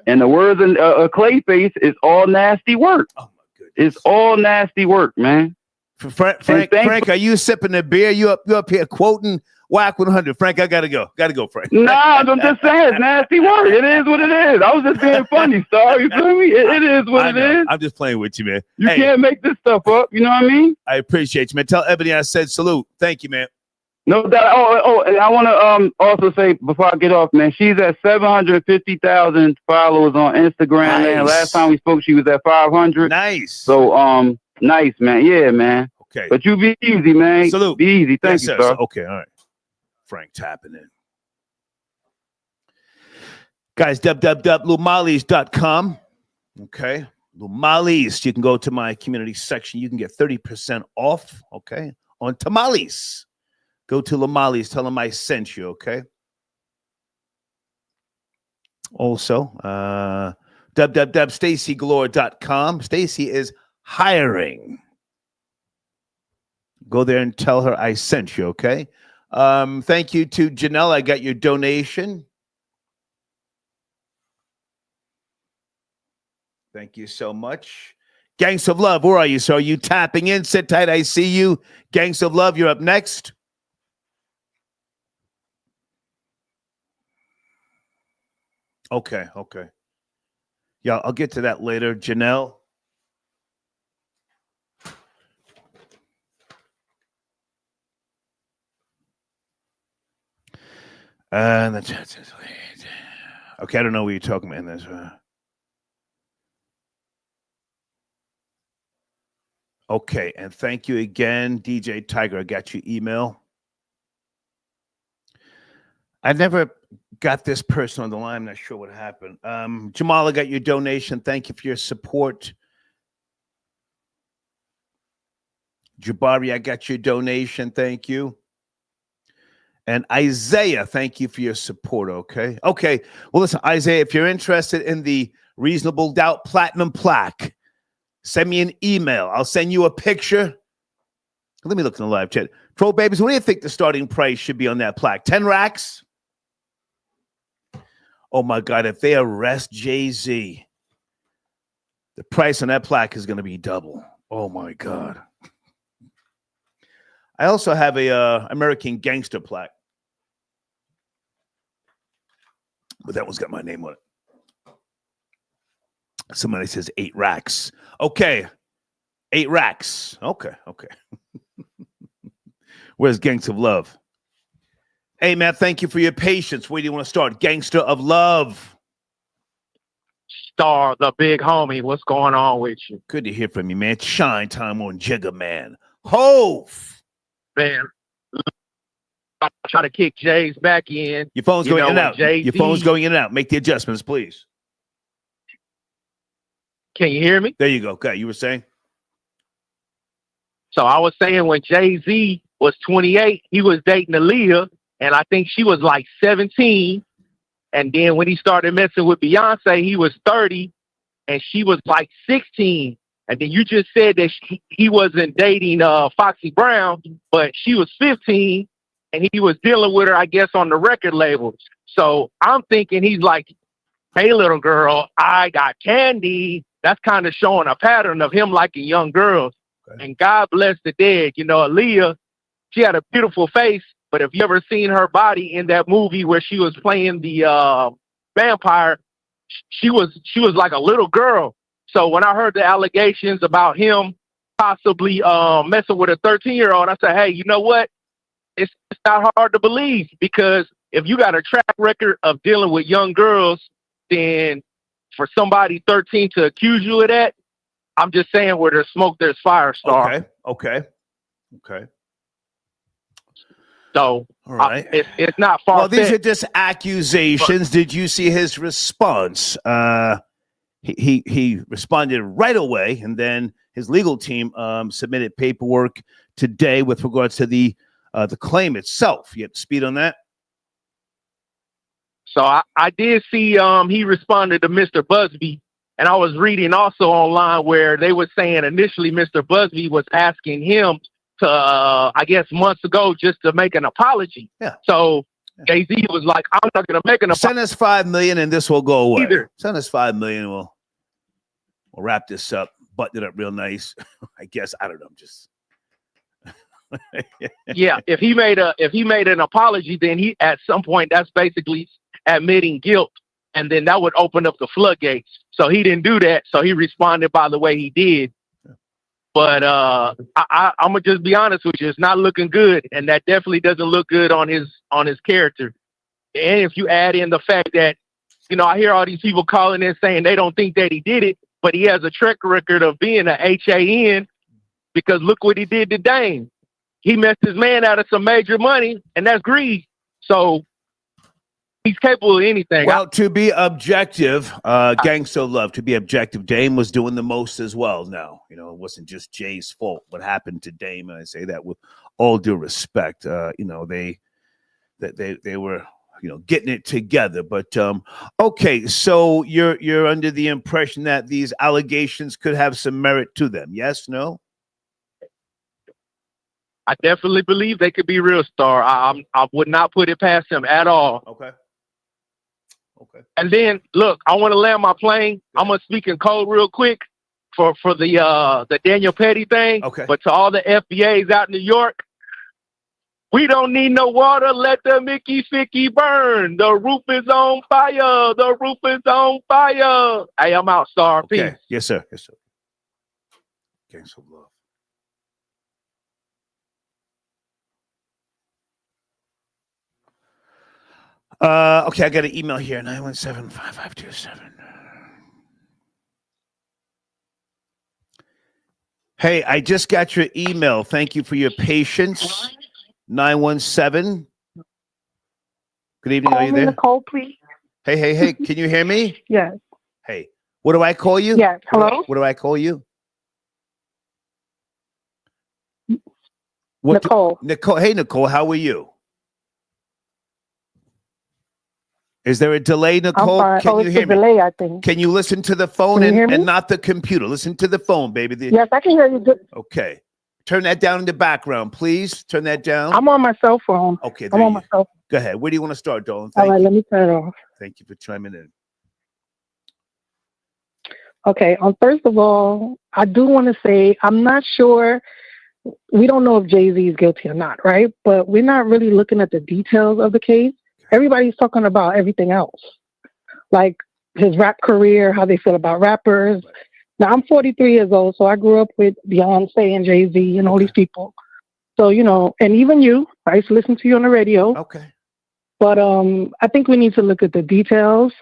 And the words in Clayface is all nasty work. Oh my goodness. It's all nasty work, man. Frank, are you sipping the beer? You up here quoting Whack 100. Frank, I gotta go, Frank. Nah, I'm just saying it's nasty work. It is what it is. I was just being funny, Star. You feel me? It is what it is. I'm just playing with you, man. You can't make this stuff up. You know what I mean? I appreciate you, man. Tell Ebony I said salute. Thank you, man. No doubt. Oh, and I want to also say before I get off, man, she's at 750,000 followers on Instagram. Nice. Man, last time we spoke, she was at 500. Nice. So, nice, man. Yeah, man. Okay. But you be easy, man. Salute. Be easy. Thank you, sir. Okay, all right. Frank tapping in. Guys, www.lumollies.com. Okay. Tamales. You can go to my community section. You can get 30% off, okay, on tamales. Go to Lamales. Tell them I sent you, okay? Also, www.stacygalore.com. Stacy is hiring. Go there and tell her I sent you, okay? Thank you to Janelle. I got your donation. Thank you so much. Gangs of Love, where are you, sir? Are you tapping in? Sit tight. I see you. Gangs of Love, you're up next. Okay. Yeah, I'll get to that later. Janelle. And okay, I don't know what you're talking about in this. Okay, and thank you again, DJ Tiger. I got your email. I never got this person on the line. I'm not sure what happened. Jamal, I got your donation. Thank you for your support. Jabari, I got your donation. Thank you. And Isaiah, thank you for your support, okay? Okay, well, listen, Isaiah, if you're interested in the Reasonable Doubt Platinum Plaque, send me an email. I'll send you a picture. Let me look in the live chat. Troll Babies, what do you think the starting price should be on that plaque? 10 racks? Oh, my God, if they arrest Jay-Z, the price on that plaque is going to be double. Oh, my God. I also have a American Gangster plaque. But that one's got my name on it. Somebody says 8 racks. Okay. 8 racks. Okay. Where's Gangster of Love? Hey, Matt, thank you for your patience. Where do you want to start? Gangster of Love. Star, the big homie. What's going on with you? Good to hear from you, man. Shine time on Jigga Man. Hove. Man, I try to kick Jay's back in. Your phone's going in and out. Your phone's going in and out. Make the adjustments, please. Can you hear me? There you go. Okay, you were saying? So I was saying when Jay-Z was 28, he was dating Aaliyah, and I think she was like 17. And then when he started messing with Beyonce, he was 30, and she was like 16. And then you just said that he wasn't dating Foxy Brown, but she was 15, and he was dealing with her, I guess, on the record label. So I'm thinking he's like, hey, little girl, I got candy. That's kind of showing a pattern of him liking young girls. Okay. And God bless the dead. You know, Aaliyah, she had a beautiful face, but if you ever seen her body in that movie where she was playing the vampire, she was like a little girl. So when I heard the allegations about him possibly messing with a 13-year-old, I said, hey, you know what? It's not hard to believe, because if you got a track record of dealing with young girls, then for somebody 13 to accuse you of that, I'm just saying where there's smoke, there's fire, Star. Okay. So all right. It's not far. Well, these are just accusations. Did you see his response? He responded right away, and then his legal team submitted paperwork today with regards to the claim itself. You have to speed on that. So I did see he responded to Mr. Buzbee, and I was reading also online where they were saying initially Mr. Buzbee was asking him to, I guess months ago, just to make an apology. Yeah. So Jay-Z was like, I'm not going to make an apology. Send us $5 million and this will go away. Either. Send us $5 million. We'll wrap this up, button it up real nice. I guess, I don't know. Just. Yeah. If he made an apology, then he, at some point, that's basically admitting guilt. And then that would open up the floodgates. So he didn't do that. So he responded by the way he did. But I'm gonna just be honest with you, it's not looking good, and that definitely doesn't look good on his character. And if you add in the fact that, you know, I hear all these people calling in saying they don't think that he did it, but he has a track record of being a HAN, because look what he did to Dame. He messed his man out of some major money, and that's greed. So He's capable of anything. Well, to be objective, Gangsta Love, to be objective, Dame was doing the most as well. Now, you know, it wasn't just Jay's fault what happened to Dame, and I say that with all due respect. You know, they were, you know, getting it together. But okay, so you're under the impression that these allegations could have some merit to them. Yes, no? I definitely believe they could be real, Star. I would not put it past him at all. Okay. And then look, I want to land my plane. I'm gonna speak in code real quick for the Daniel Petty thing. Okay. But to all the FBAs out in New York, we don't need no water. Let the Mickey Ficky burn. The roof is on fire. The roof is on fire. Hey, I'm out, Star. Okay. Peace. Yes, sir. Yes, sir. Gangsta Love. Okay, I got an email here, 917-5527. Hey, I just got your email. Thank you for your patience. 917. Good evening. Are you there? Nicole, please. Hey. Can you hear me? Yes. Hey, what do I call you? Yes. Hello? What do I call you? Nicole. Nicole. Hey, Nicole, how are you? Is there a delay, Nicole? I'm fine. Can you hear me? Delay, I think. Can you listen to the phone and not the computer? Listen to the phone, baby. Yes, I can hear you good. Okay. Turn that down in the background, please. Turn that down. I'm on my cell phone. Okay, I'm on my cell phone. Go ahead. Where do you want to start, Dawn? All right, let me turn it off. Thank you for chiming in. Okay, first of all, I do want to say I'm not sure. We don't know if Jay-Z is guilty or not, right? But we're not really looking at the details of the case. Everybody's talking about everything else, like his rap career, how they feel about rappers. Now, I'm 43 years old, so I grew up with Beyonce and Jay-Z and all these people. So, you know, and even you, I used to listen to you on the radio. Okay. But I think we need to look at the details.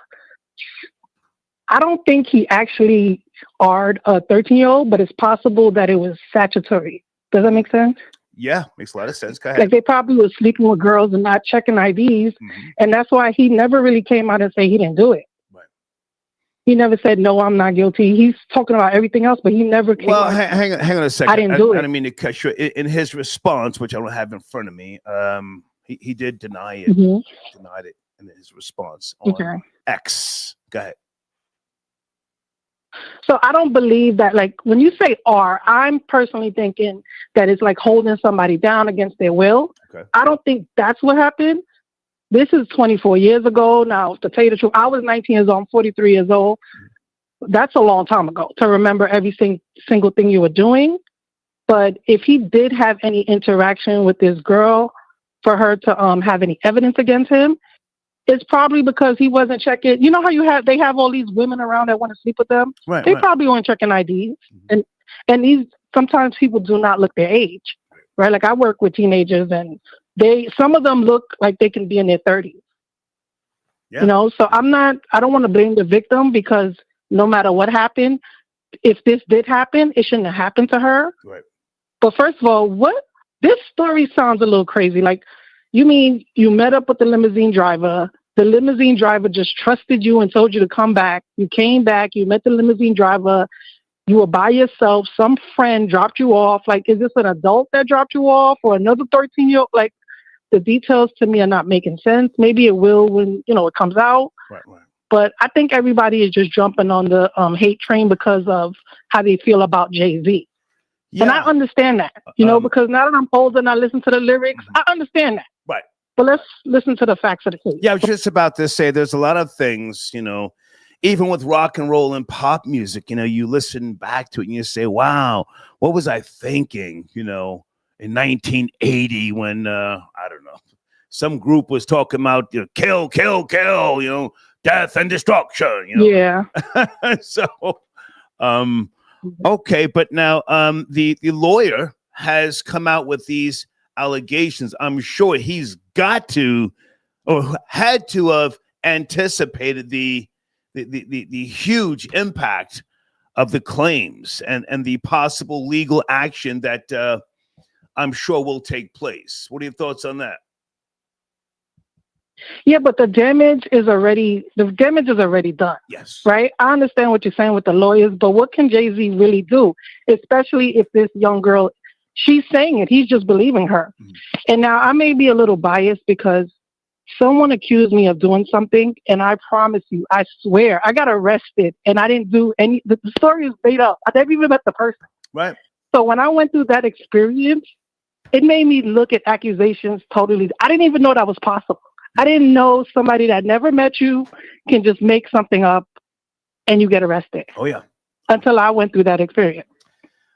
I don't think he actually arred a 13-year-old, but it's possible that it was statutory. Does that make sense? Yeah, makes a lot of sense. Go ahead. Like they probably were sleeping with girls and not checking IDs. And that's why he never really came out and say he didn't do it. Right. He never said, no, I'm not guilty. He's talking about everything else, but he never came out. Hang on a second. I didn't do it. I didn't mean to cut you. In his response, which I don't have in front of me, he did deny it. Denied it in his response on X. Go ahead. So I don't believe that, like, when you say R, I'm personally thinking that it's like holding somebody down against their will. Okay. I don't think that's what happened. This is 24 years ago. Now, to tell you the truth, I was 19 years old. I'm 43 years old. That's a long time ago to remember every single thing you were doing. But if he did have any interaction with this girl for her to have any evidence against him, it's probably because he wasn't checking. You know how they have all these women around that want to sleep with them? Right, they probably weren't checking IDs. And these sometimes people do not look their age, right? Like I work with teenagers and some of them look like they can be in their 30s. Yeah. You know, so I don't want to blame the victim because no matter what happened, if this did happen, it shouldn't have happened to her. Right. But first of all, this story sounds a little crazy. Like, you mean you met up with the limousine driver? The limousine driver just trusted you and told you to come back. You came back. You met the limousine driver. You were by yourself. Some friend dropped you off. Like, is this an adult that dropped you off or another 13-year-old? Like, the details to me are not making sense. Maybe it will when, it comes out. Right. But I think everybody is just jumping on the hate train because of how they feel about Jay-Z. Yeah. And I understand that, because now that I'm older and I listen to the lyrics, I understand that. Right. But let's listen to the facts of the case. Yeah, I was just about to say there's a lot of things, even with rock and roll and pop music, you listen back to it and you say, wow, what was I thinking, in 1980 when, I don't know, some group was talking about kill, death and destruction, Yeah. So, okay, but now the lawyer has come out with these allegations. I'm sure he's got to or had to have anticipated the huge impact of the claims and the possible legal action that I'm sure will take place. What are your thoughts on that? Yeah, but the damage is already done. Yes. Right? I understand what you're saying with the lawyers, but what can Jay-Z really do? Especially if this young girl, she's saying it, he's just believing her. And now I may be a little biased because someone accused me of doing something, and I promise you, I swear, I got arrested, and I didn't do any. The story is made up. I never even met the person. Right. So when I went through that experience, it made me look at accusations totally. I didn't even know that was possible. I didn't know somebody that never met you can just make something up and you get arrested. Oh, yeah. Until I went through that experience.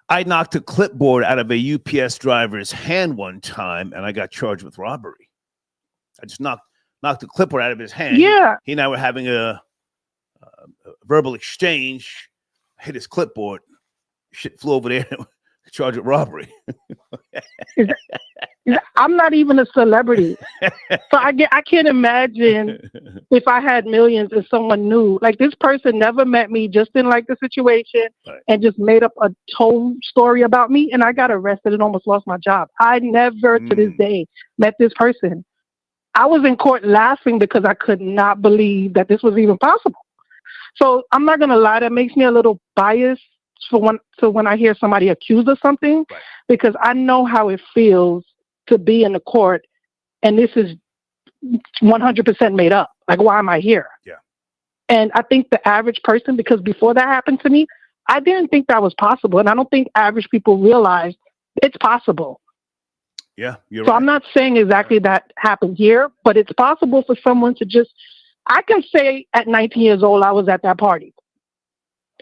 I knocked a clipboard out of a UPS driver's hand one time, and I got charged with robbery. I just knocked the clipboard out of his hand. Yeah. He and I were having a verbal exchange. Hit his clipboard. Shit flew over there. Charged with robbery. I'm not even a celebrity, so I can't imagine if I had millions and someone knew. Like, this person never met me, just didn't like the situation, and just made up a whole story about me, and I got arrested and almost lost my job. I never to this day met this person. I was in court laughing because I could not believe that this was even possible. So I'm not gonna lie, that makes me a little biased when I hear somebody accused of something, because I know how it feels to be in the court and this is 100% made up. Like, why am I here? Yeah. And I think the average person, because before that happened to me, I didn't think that was possible. And I don't think average people realize it's possible. Yeah, you're so right. I'm not saying exactly that happened here, but it's possible for someone to just, I can say at 19 years old, I was at that party.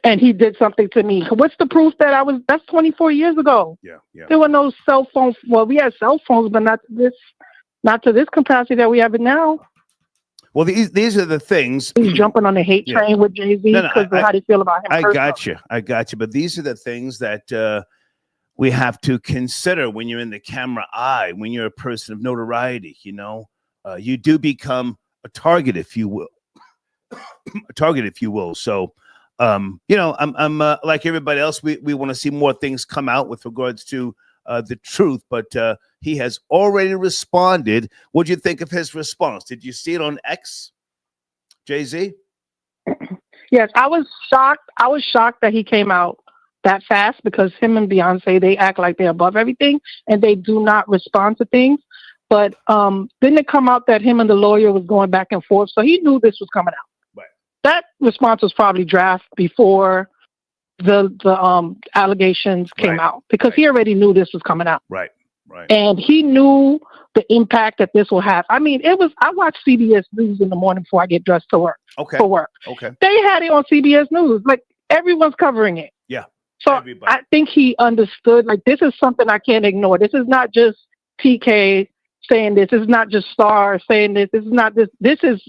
And he did something to me. What's the proof that that's 24 years ago. Yeah. There were no cell phones. Well, we had cell phones, but not to this capacity that we have it now. Well, these are the things. He's jumping on the hate train with Jay-Z because of how do you feel about him? I got you. But these are the things that we have to consider when you're in the camera eye, when you're a person of notoriety. You do become a target, if you will. So, I'm like everybody else. We want to see more things come out with regards to the truth, but he has already responded. What do you think of his response? Did you see it on X, Jay-Z? Yes, I was shocked. I was shocked that he came out that fast, because him and Beyonce, they act like they're above everything and they do not respond to things. But didn't it come out that him and the lawyer was going back and forth? So he knew this was coming out. That response was probably drafted before the allegations came out, because he already knew this was coming out. Right. And he knew the impact that this will have. I mean, I watch CBS News in the morning before I get dressed for work. Okay. They had it on CBS News. Like, everyone's covering it. Yeah. So everybody. I think he understood, like, this is something I can't ignore. This is not just TK saying this. This is not just Star saying this. This is not this. This is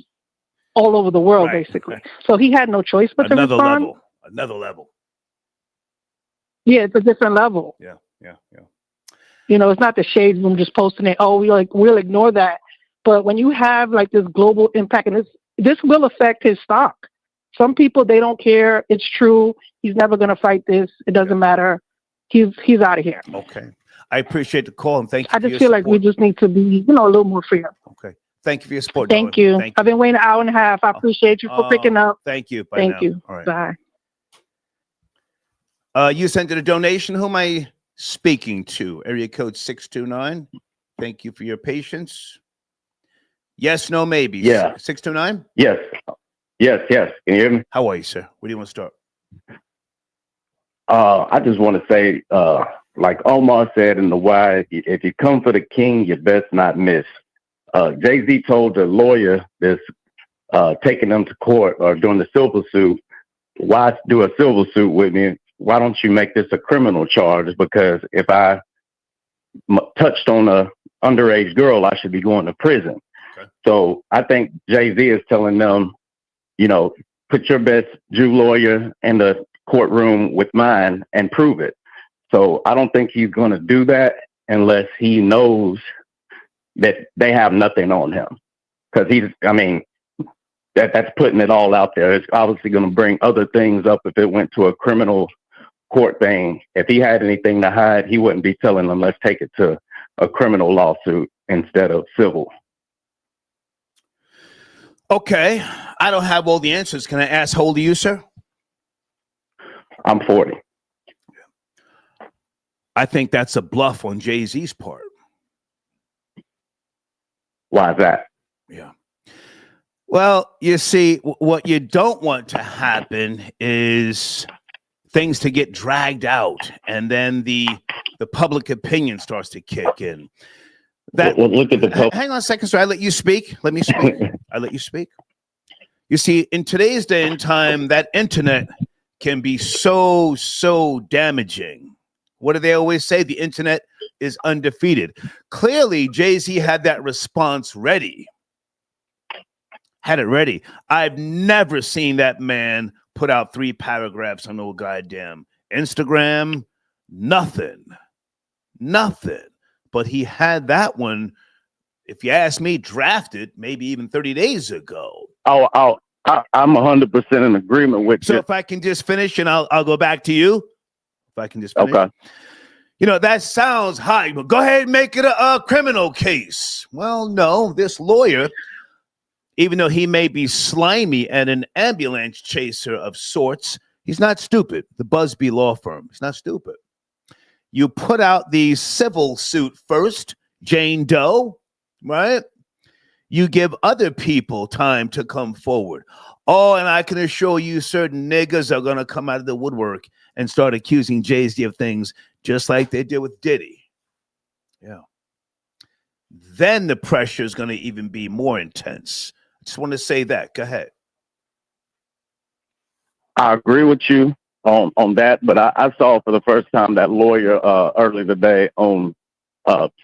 all over the world, basically. So he had no choice but to respond. Another level. Yeah, it's a different level. Yeah. It's not the shade room just posting it. Oh, we'll ignore that. But when you have like this global impact, and this will affect his stock. Some people, they don't care. It's true. He's never going to fight this. It doesn't matter. He's out of here. Okay. I appreciate the call, and thank you. I just feel like we just need to be, a little more fair. Okay. Thank you for your support. Thank you. I've been waiting an hour and a half. I appreciate you for picking up. Thank you. Bye Thank now. you. All right. Bye. You sent in a donation. Who am I speaking to? Area code 629. Thank you for your patience. Yes, no, maybe. Yeah. 629? Yes. Can you hear me? How are you, sir? Where do you want to start? I just want to say, like Omar said in The Wire, if you come for the king, you best not miss. Jay-Z told the lawyer that's taking them to court or doing the civil suit, why do a civil suit with me? Why don't you make this a criminal charge? Because if I touched on a underage girl, I should be going to prison. Okay. So I think Jay-Z is telling them, put your best Jew lawyer in the courtroom with mine and prove it. So I don't think he's going to do that unless he knows that they have nothing on him. Because that's putting it all out there. It's obviously going to bring other things up if it went to a criminal court thing. If he had anything to hide, he wouldn't be telling them, let's take it to a criminal lawsuit instead of civil. Okay, I don't have all the answers. Can I ask how old are you, sir? I'm 40. I think that's a bluff on Jay-Z's part. Why is that? Yeah. Well, you see, what you don't want to happen is things to get dragged out, and then the public opinion starts to kick in. Well, look at the hang on a second, sir. I let you speak. Let me speak. I let you speak. You see, in today's day and time, that internet can be so damaging. What do they always say? The internet is undefeated. Clearly, Jay-Z had that response ready. Had it ready. I've never seen that man put out 3 paragraphs on no goddamn Instagram. Nothing. But he had that one, if you ask me, drafted maybe even 30 days ago. I'm 100% in agreement with you. So if I can just finish and I'll go back to you. If I can just finish. Okay. You know, that sounds high, but go ahead and make it a criminal case. Well, no, this lawyer, even though he may be slimy and an ambulance chaser of sorts, he's not stupid. The Buzbee law firm, he's not stupid. You put out the civil suit first, Jane Doe, right? You give other people time to come forward. Oh, and I can assure you certain niggas are going to come out of the woodwork and start accusing Jay-Z of things just like they did with Diddy. Yeah. Then the pressure is going to even be more intense. I just want to say that. Go ahead. I agree with you on that, but I saw for the first time that lawyer earlier today on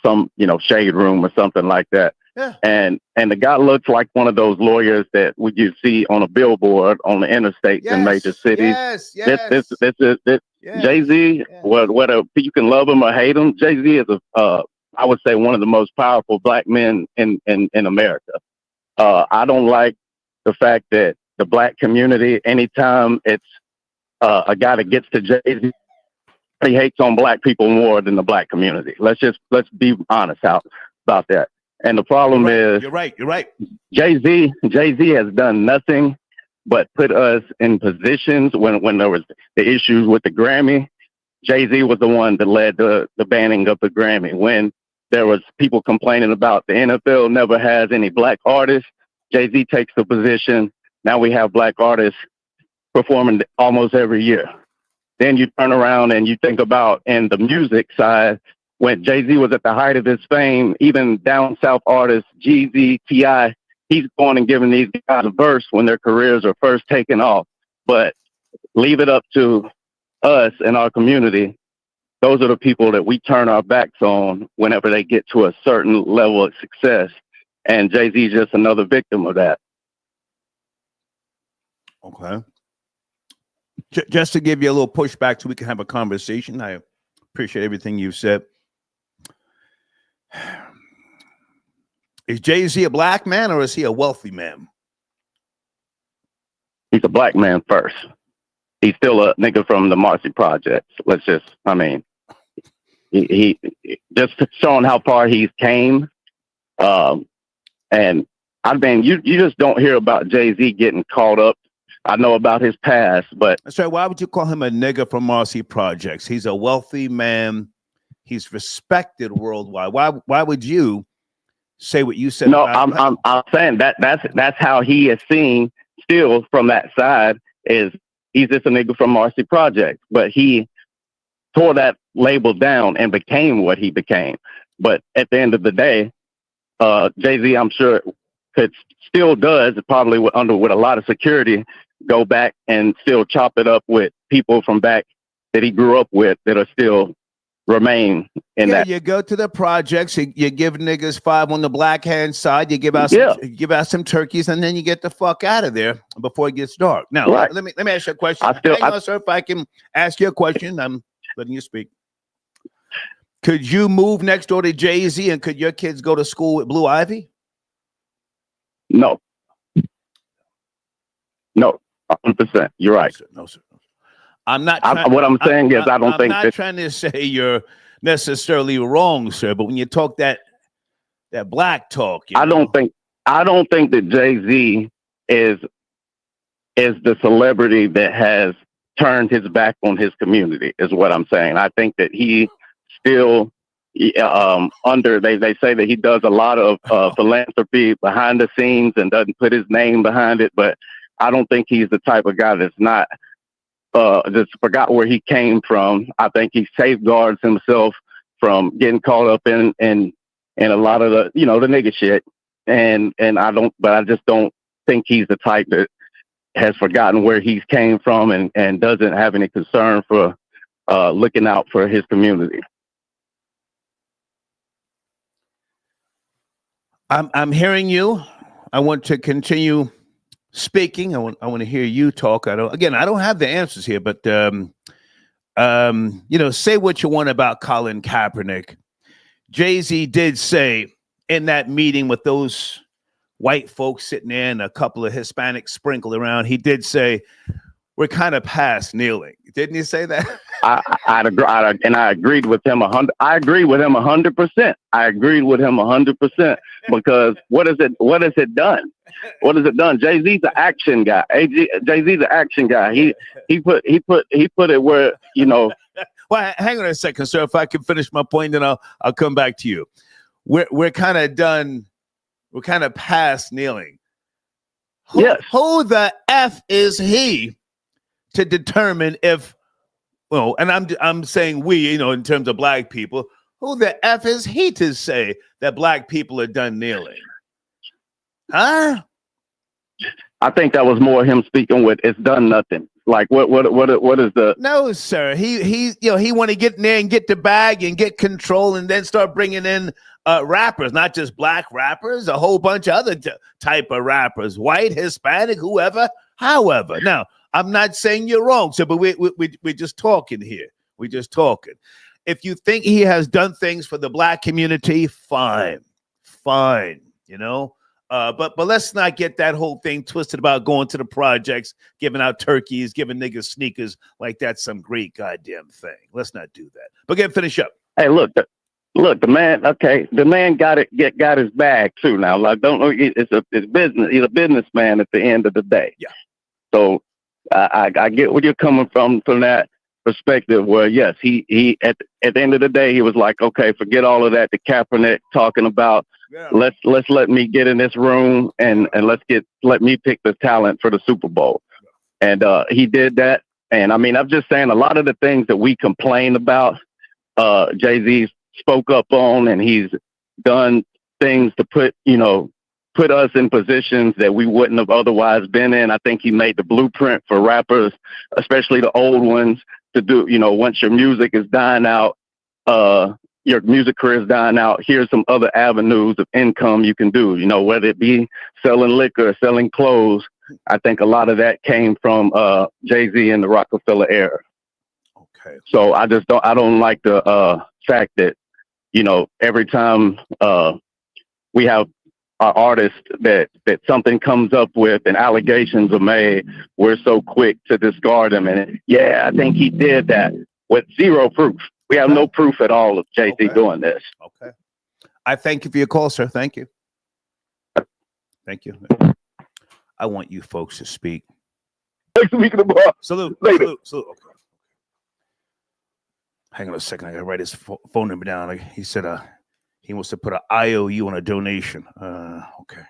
some shade room or something like that. Yeah. And the guy looks like one of those lawyers that would you see on a billboard on the interstates in major cities. This Jay-Z, whether you can love him or hate him, Jay-Z is I would say one of the most powerful black men in America. I don't like the fact that the black community, anytime it's a guy that gets to Jay-Z, he hates on black people more than the black community. Let's be honest about that. And the problem is, you're right. Jay-Z has done nothing but put us in positions when there was the issues with the Grammy. Jay-Z was the one that led the banning of the Grammy. When there was people complaining about the NFL never has any black artists, Jay-Z takes the position. Now we have black artists performing almost every year. Then you turn around and you think about in the music side, when Jay-Z was at the height of his fame, even down south artists, Jeezy, T.I., he's going and giving these guys a verse when their careers are first taking off. But leave it up to us and our community. Those are the people that we turn our backs on whenever they get to a certain level of success. And Jay-Z is just another victim of that. Okay. Just to give you a little pushback so we can have a conversation. I appreciate everything you've said. Is Jay-Z a black man or is he a wealthy man? He's a black man first. He's still a nigga from the Marcy Projects. He just showing how far he's came. And I mean, you just don't hear about Jay-Z getting caught up. I know about his past, but sorry, why would you call him a nigga from Marcy Projects? He's a wealthy man. He's respected worldwide. Why would you say what you said? No, I'm saying that's how he is seen still from that side. Is he's just a nigga from Marcy Projects, but he tore that label down and became what he became. But at the end of the day, Jay-Z, I'm sure, still does probably with a lot of security, go back and still chop it up with people from back that he grew up with that are still remain in that. You go to the projects, you give niggas 5 on the black hand side, you give out some turkeys, and then you get the fuck out of there before it gets dark. Now, let me ask you a question. Hang on, sir, if I can ask you a question, I'm letting you speak. Could you move next door to Jay-Z and could your kids go to school with Blue Ivy? No. No, 100%. You're right. No, sir. I'm not. What I'm saying is, I don't think. I'm not trying to say you're necessarily wrong, sir. But when you talk that black talk, I don't think that Jay-Z is the celebrity that has turned his back on his community, is what I'm saying. I think that he still they say that he does a lot of philanthropy behind the scenes and doesn't put his name behind it, but I don't think he's the type of guy that's not just forgot where he came from. I think he safeguards himself from getting caught up in a lot of the, you know, the nigga shit. And I just don't think he's the type that has forgotten where he's came from and doesn't have any concern for looking out for his community. I'm hearing you. I want to continue speaking. I want to hear you talk. I don't have the answers here, but you know, say what you want about Colin Kaepernick. Jay-Z did say in that meeting with those white folks sitting there and a couple of Hispanics sprinkled around, he did say, we're kind of past kneeling. Didn't he say that? I'd agree, and I agreed with him 100%. I agreed with him 100%. I agreed with him 100% because what has it done? What has it done? Jay-Z's an action guy. Jay-Z's an action guy. He put it where, you know. Well, hang on a second, sir. If I can finish my point, then I'll come back to you. We're kind of done. We're kind of past kneeling. Yes. Who the F is he to determine if, well, and I'm saying we, you know, in terms of black people, who the F is he to say that black people are done kneeling? Huh? I think that was more him speaking with it's done nothing. Like what is the? No, sir. He you know, he want to get in there and get the bag and get control and then start bringing in rappers, not just black rappers, a whole bunch of other type of rappers, white, Hispanic, whoever, however. Now, I'm not saying you're wrong, sir, but we're just talking here. We're just talking. If you think he has done things for the black community, fine, you know. But let's not get that whole thing twisted about going to the projects, giving out turkeys, giving niggas sneakers like that's some great goddamn thing. Let's not do that. But finish up. Hey, look, the man. Okay, the man got his bag too. Now, like, don't know, it's business. He's a businessman at the end of the day. Yeah. So I get where you're coming from that perspective. Where yes, he at the end of the day, he was like, okay, forget all of that. The Kaepernick talking about. Yeah. Let's let me get in this room and let me pick the talent for the Super Bowl. And he did that. And I mean, I'm just saying a lot of the things that we complain about, Jay-Z spoke up on, and he's done things to put us in positions that we wouldn't have otherwise been in. I think he made the blueprint for rappers, especially the old ones, to do, you know, once your music is dying out, your music career is dying out, here's some other avenues of income you can do, you know, whether it be selling liquor, selling clothes. I think a lot of that came from Jay-Z in the Rockefeller era. Okay. So I don't like the fact that, you know, every time we have our artists that something comes up with and allegations are made, we're so quick to discard them. And yeah, I think he did that with zero proof. We have no proof at all of Jay-Z doing this. Okay. I thank you for your call, sir. Thank you. Thank you. I want you folks to speak. Next week in the bar. Salute. Later. Salute. Okay. Hang on a second. I got to write his phone number down. Like he said he wants to put an IOU on a donation. Okay.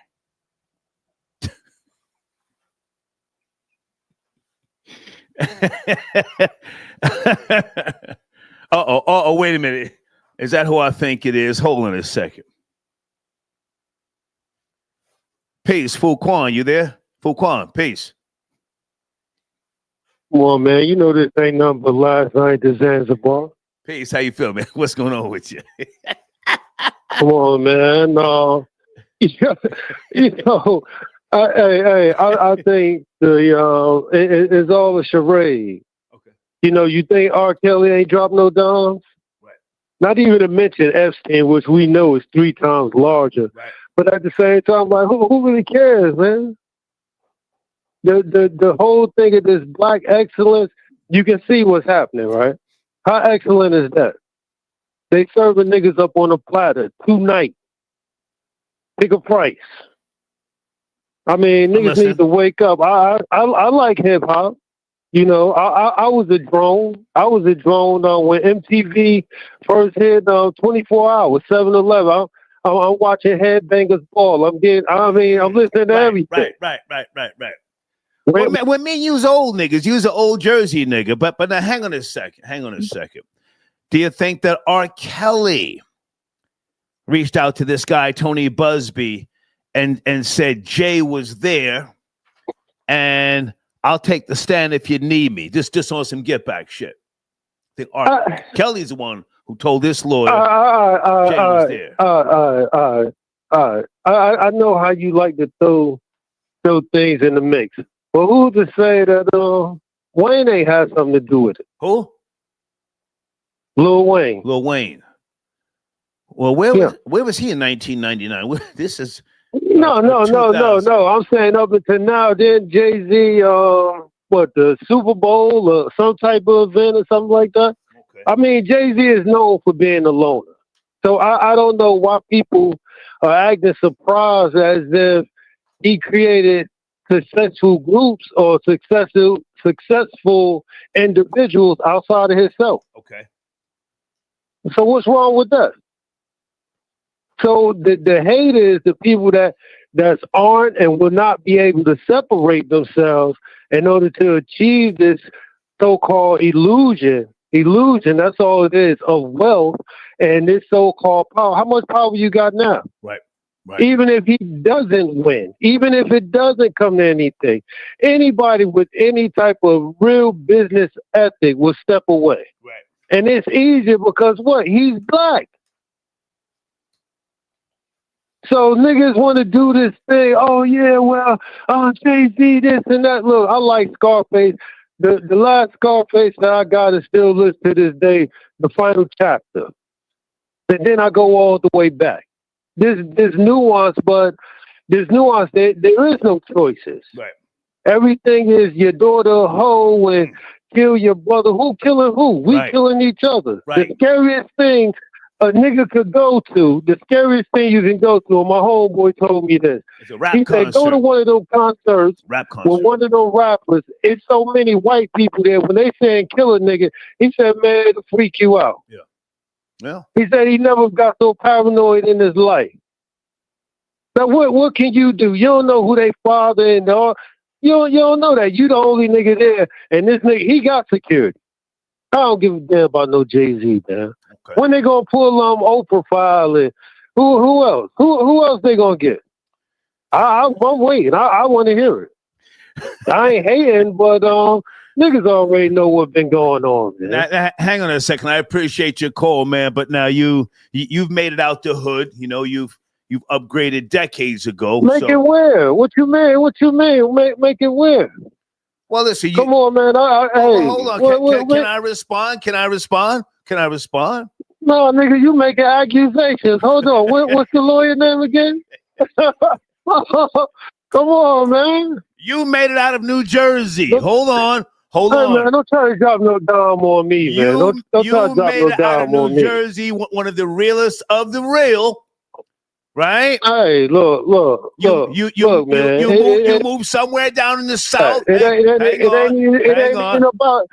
Oh, wait a minute. Is that who I think it is? Hold on a second. Peace, Fuquan, you there? Fuquan, peace. Come on, man. You know this ain't nothing but last night to Zanzibar. Peace, how you feel, man? What's going on with you? Come on, man. No, you know, I think it's all a charade. Okay. You know, you think R. Kelly ain't dropped no dimes? Right. Not even to mention Epstein, which we know is 3 times larger. Right. But at the same time, like, who really cares, man? The whole thing of this black excellence, you can see what's happening, right? How excellent is that? They serving niggas up on a platter, 2 nights. Pick a price. I mean, niggas need to wake up. I like hip hop. You know, I was a drone. I was a drone when MTV first hit 24 hours, 7-Eleven. I'm watching Headbangers Ball. I'm listening to everything. Right. When me use old niggas, use an old Jersey nigga. But now hang on a second. Do you think that R. Kelly reached out to this guy, Tony Buzbee, and said Jay was there and I'll take the stand if you need me. Just on some get back shit. I think R. Kelly's the one who told this lawyer Jay was there. I know how you like to throw things in the mix. But who's to say that Wayne ain't had something to do with it? Who? Lil Wayne. Lil Wayne. Well, where was he in 1999? This is no. I'm saying up until now, then Jay-Z, the Super Bowl or some type of event or something like that. Okay. I mean, Jay-Z is known for being a loner. So I don't know why people are acting surprised as if he created successful groups or successful individuals outside of himself. Okay. So what's wrong with that? So the haters, the people that aren't and will not be able to separate themselves in order to achieve this so-called illusion, that's all it is, of wealth and this so-called power. How much power you got now? Right. Even if he doesn't win, even if it doesn't come to anything, anybody with any type of real business ethic will step away. Right. And it's easier because what? He's black. So niggas want to do this thing. Oh yeah, well, Jay-Z this and that. Look, I like Scarface. The last Scarface that I got is still listed to this day, the final chapter. And then I go all the way back. There's nuance, but there's nuance. There is no choices. Right. Everything is your daughter a hoe and kill your brother. Who killing who? We killing each other. Right. The scariest thing a nigga could go to, the scariest thing you can go to, and my homeboy told me this. It's a rap he concert. said, go to one of those concerts rap concert. with one of those rappers. It's so many white people there. When they saying kill a nigga, he said, man, it'll freak you out. Yeah. Yeah. He said he never got so paranoid in his life. Now, what can you do? You don't know who they father and all. You don't know that. You the only nigga there. And this nigga, he got security. I don't give a damn about no Jay-Z, man. Okay. When they gonna pull Oprah file and who else? Who else they gonna get? I'm waiting. I want to hear it. I ain't hating, but niggas already know what's been going on, man. Now, hang on a second. I appreciate your call, man. But now you've made it out the hood. You know, you've upgraded decades ago. Make it where? What you mean? Make it where? Well, listen. Come on, man. Hold on. Can I respond? Can I respond? No, nigga, you making accusations. Hold on. What's the lawyer name again? Come on, man. You made it out of New Jersey. Hold on. Man, don't try to drop no dime on me, man. Don't try to drop no dime on me. New Jersey, one of the realest of the real. Right? Hey, look, man. You move somewhere down in the South.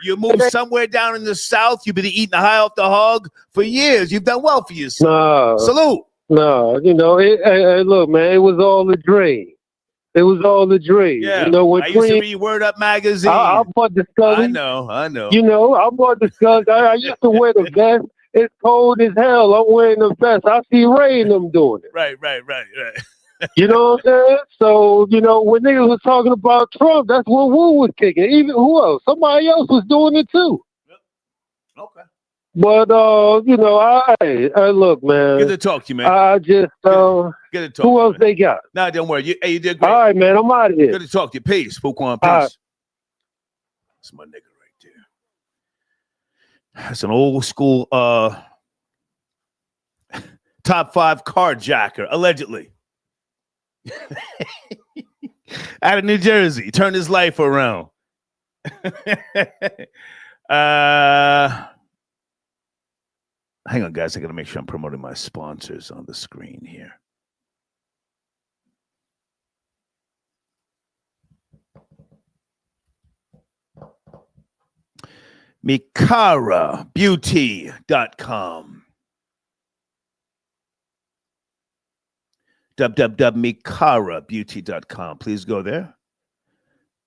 You move somewhere down in the South. You've been eating high off the hog for years. You've done well for yourself. No. Salute. No, look, man, it was all a dream. It was all a dream. Yeah. You know, when I used to read Word Up magazine. I bought the Scully. I know. You know, I bought the Scully. I used to wear the vest. It's cold as hell. I'm wearing the vest. I see Ray and them doing it. Right. You know what I'm saying? So, when niggas was talking about Trump, that's when Wu was kicking. Even who else? Somebody else was doing it too. Yep. Okay. But I look, man. Good to talk to you, man. I just good to talk. Who else they got? Nah, don't worry. You did great. All right, man. I'm out of here. Good to talk to you. Peace. Fuquan, peace. That's my nigga right there. That's an old school top 5 carjacker, allegedly. Out of New Jersey. Turned his life around. Hang on, guys. I got to make sure I'm promoting my sponsors on the screen here. MikaraBeauty.com. www.mikarabeauty.com. Please go there.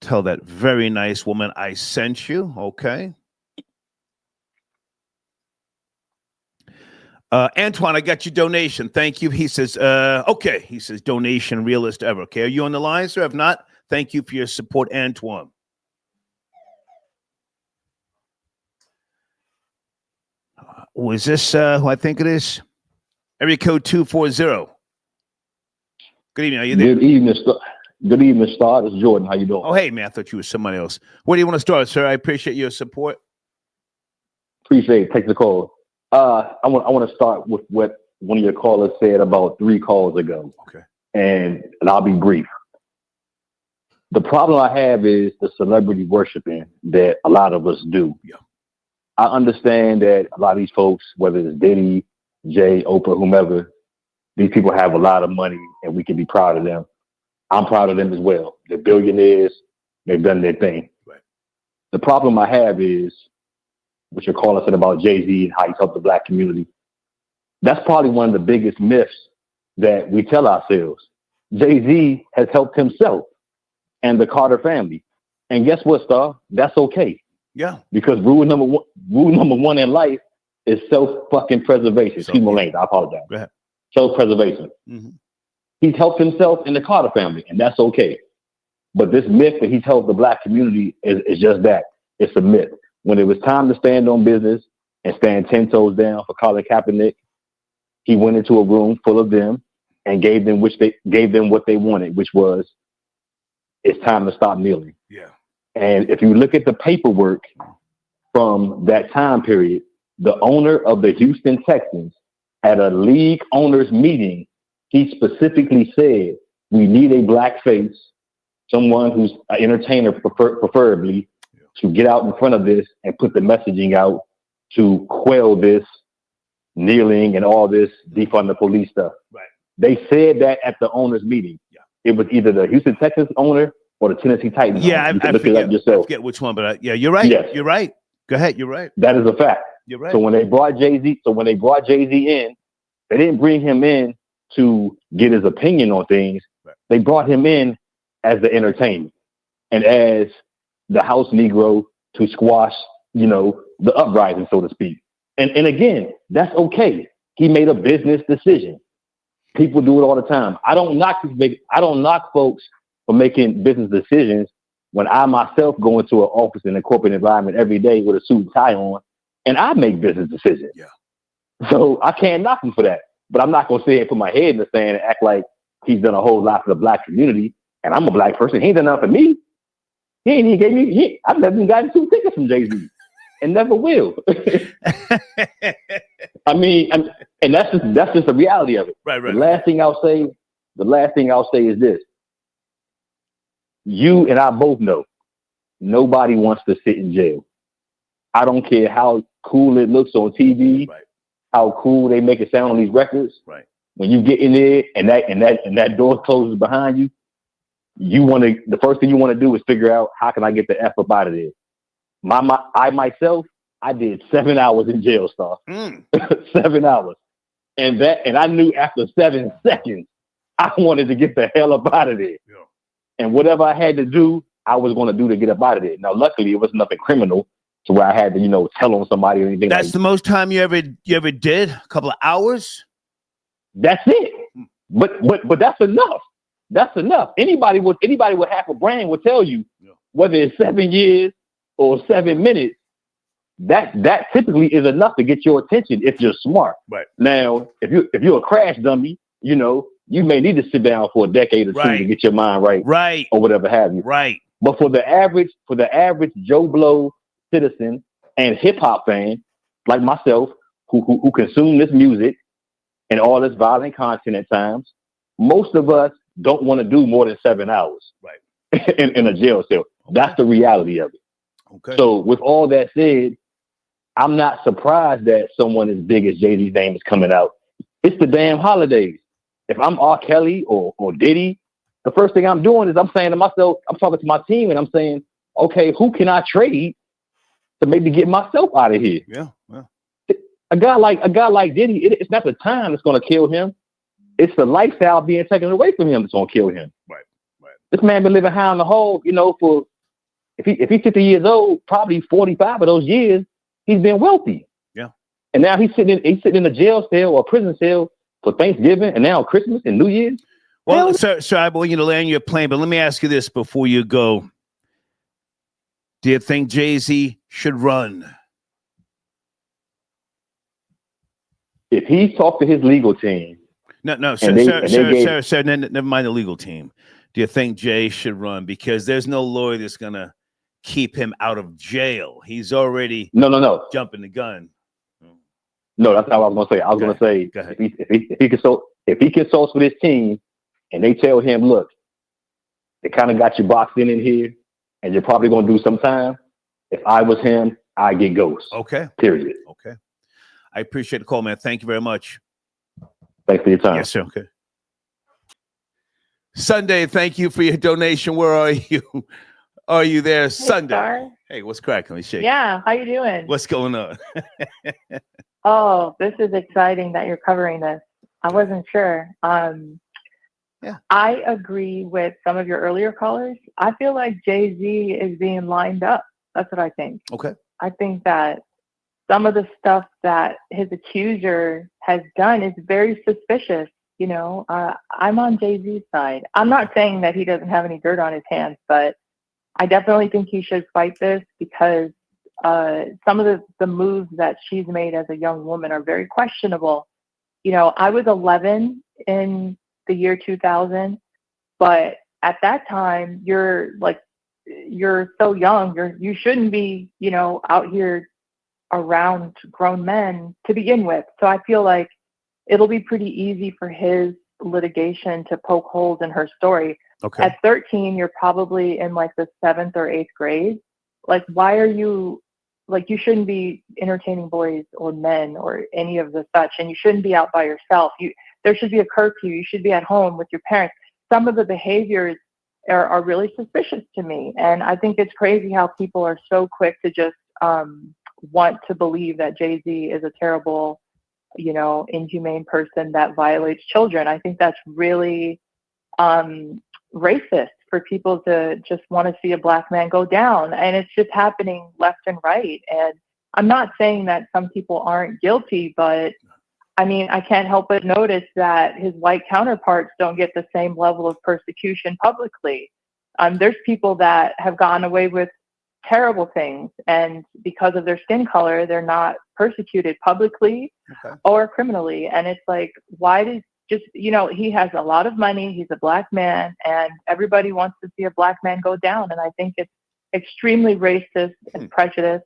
Tell that very nice woman I sent you. Okay. Antoine, I got your donation. Thank you. He says, okay. He says, donation realist ever. Okay. Are you on the line, sir? If not, thank you for your support, Antoine. Who is this? Who I think it is? Area code 240. Good evening. Are you there? Good evening, Star. This is Jordan. How you doing? Oh, hey, man. I thought you were somebody else. Where do you want to start, sir? I appreciate your support. Appreciate it. Take the call. I want to start with what one of your callers said about 3 calls ago. Okay. And I'll be brief. The problem I have is the celebrity worshiping that a lot of us do. Yeah. I understand that a lot of these folks, whether it's Diddy, Jay, Oprah, whomever, these people have a lot of money and we can be proud of them. I'm proud of them as well. They're billionaires. They've done their thing. Right. The problem I have is what your caller said about Jay-Z and how he's helped the black community. That's probably one of the biggest myths that we tell ourselves. Jay-Z has helped himself and the Carter family. And guess what, Star? That's okay. Yeah. Because rule number one in life is self-preservation. Excuse my language. I apologize. Go ahead. Self-preservation. Mm-hmm. He's helped himself and the Carter family, and that's okay. But this myth that he's helped the black community is just that. It's a myth. When it was time to stand on business and stand 10 toes down for Colin Kaepernick, he went into a room full of them and gave them what they wanted, which was, it's time to stop kneeling. Yeah. And if you look at the paperwork from that time period, the owner of the Houston Texans at a league owners meeting, he specifically said, we need a black face, someone who's an entertainer preferably, to get out in front of this and put the messaging out to quell this kneeling and all this defund the police stuff. Right. They said that at the owners meeting. Yeah. It was either the Houston Texans owner or the Tennessee Titans. Yeah, owner. I forget which one, but yeah, you're right. Yes. You're right. Go ahead. You're right. That is a fact. You're right. So when they brought Jay-Z in, they didn't bring him in to get his opinion on things. Right. They brought him in as the entertainment and as the house Negro to squash, the uprising, so to speak. And again, that's okay. He made a business decision. People do it all the time. I don't knock folks for making business decisions when I myself go into an office in a corporate environment every day with a suit and tie on, and I make business decisions. Yeah. So I can't knock him for that. But I'm not going to sit here and put my head in the sand and act like he's done a whole lot for the black community, and I'm a black person. He ain't done nothing for me. He ain't even gave me, I've never even gotten 2 tickets from Jay-Z and never will. I mean, and that's just the reality of it. Right. The last thing I'll say is this. You and I both know nobody wants to sit in jail. I don't care how cool it looks on TV, right, how cool they make it sound on these records. Right. When you get in there and that door closes behind you, the first thing you want to do is figure out, how can I get the F up out of there? I did 7 hours in jail, Star. 7 hours. And I knew after 7 seconds, I wanted to get the hell up out of there. Yeah. And whatever I had to do, I was going to do to get up out of there. Now, luckily, it was nothing criminal to where I had to, tell on somebody or anything. That's the most time you ever did? A couple of hours? That's it. But that's enough. That's enough. Anybody with half a brain will tell you, whether it's 7 years or 7 minutes, that typically is enough to get your attention if you're smart. Right. Now, if you're a crash dummy, you may need to sit down for a decade or two to get your mind right. Right. Or whatever have you. Right. But for the average Joe Blow citizen and hip hop fan like myself, who consume this music and all this violent content at times, most of us don't want to do more than 7 hours. Right. in a jail cell. That's the reality of it. Okay. So with all that said, I'm not surprised that someone as big as Jay-Z's name is coming out. It's the damn holidays. If I'm R. Kelly or Diddy, the first thing I'm doing is I'm saying to myself, I'm talking to my team and I'm saying, okay, who can I trade to maybe get myself out of here. Yeah. A guy like Diddy, it's not the time that's going to kill him. It's the lifestyle being taken away from him that's going to kill him. Right. This man been living high on the hole, for if he's 50 years old, probably 45 of those years he's been wealthy. Yeah. And now he's sitting in a jail cell or a prison cell for Thanksgiving and now Christmas and New Year's. Well, sir, I want you to land your plane, but let me ask you this before you go. Do you think Jay-Z should run? If he talked to his legal team. No, sir, never mind the legal team. Do you think Jay should run? Because there's no lawyer that's going to keep him out of jail. He's already jumping the gun. No, that's not what I was going to say. I was going to say if he consults with his team and they tell him, look, they kind of got you boxed in here and you're probably going to do some time. If I was him, I'd get ghost. Okay. Period. Okay. I appreciate the call, man. Thank you very much. Thanks for your time. Yes, sir. Okay. Sunday, thank you for your donation. Where are you? Are you there, Hey, Sunday? Star. Hey, what's cracking? Let me shake. Yeah, how you doing? What's going on? Oh, this is exciting that you're covering this. I wasn't sure. Yeah. I agree with some of your earlier callers. I feel like Jay-Z is being lined up. That's what I think. Okay. I think that some of the stuff that his accuser has done is very suspicious. I'm on Jay-Z's side. I'm not saying that he doesn't have any dirt on his hands, but I definitely think he should fight this because some of the moves that she's made as a young woman are very questionable. I was 11 in the year 2000, but at that time, you're so young. You shouldn't be, out here around grown men to begin with. So I feel like it'll be pretty easy for his litigation to poke holes in her story. Okay. At 13, you're probably in like the 7th or 8th grade. Like, why are you you shouldn't be entertaining boys or men or any of the such, and you shouldn't be out by yourself. There should be a curfew. You should be at home with your parents. Some of the behaviors are really suspicious to me, and I think it's crazy how people are so quick to just want to believe that Jay-Z is a terrible, inhumane person that violates children. I think that's really racist for people to just want to see a black man go down. And it's just happening left and right. And I'm not saying that some people aren't guilty, but I mean, I can't help but notice that his white counterparts don't get the same level of persecution publicly. There's people that have gotten away with terrible things, and because of their skin color, they're not persecuted publicly or criminally. And it's like, why does he has a lot of money, he's a black man, and everybody wants to see a black man go down. And I think it's extremely racist and prejudiced.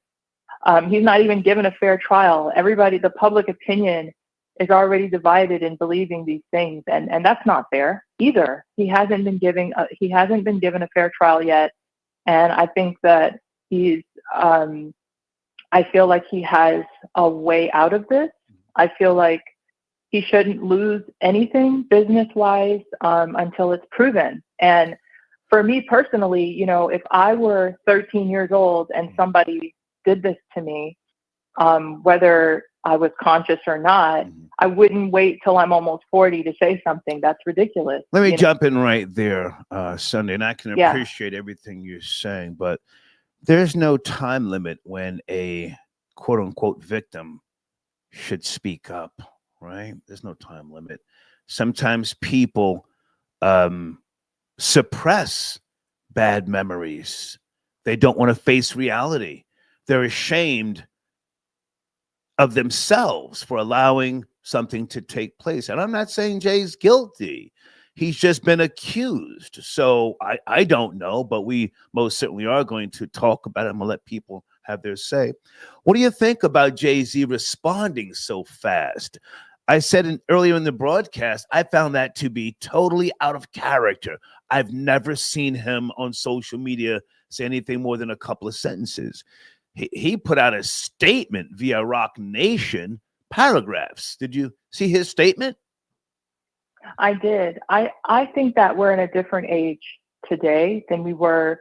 He's not even given a fair trial. The public opinion is already divided in believing these things, and that's not fair either. He hasn't been given a fair trial yet, and I think that he's. I feel like he has a way out of this. I feel like he shouldn't lose anything business-wise until it's proven. And for me personally, if I were 13 years old and somebody did this to me, whether I was conscious or not, I wouldn't wait till I'm almost 40 to say something. That's ridiculous. Let me jump in right there, Sunday, and I can appreciate everything you're saying, but there's no time limit when a quote-unquote victim should speak up, right? There's no time limit. Sometimes people suppress bad memories. They don't want to face reality. They're ashamed of themselves for allowing something to take place. And I'm not saying Jay's guilty. He's just been accused. So I don't know, but we most certainly are going to talk about it. I'm going to let people have their say. What do you think about Jay-Z responding so fast? I said earlier in the broadcast, I found that to be totally out of character. I've never seen him on social media say anything more than a couple of sentences. He put out a statement via Rock Nation, paragraphs. Did you see his statement? I did. I think that we're in a different age today than we were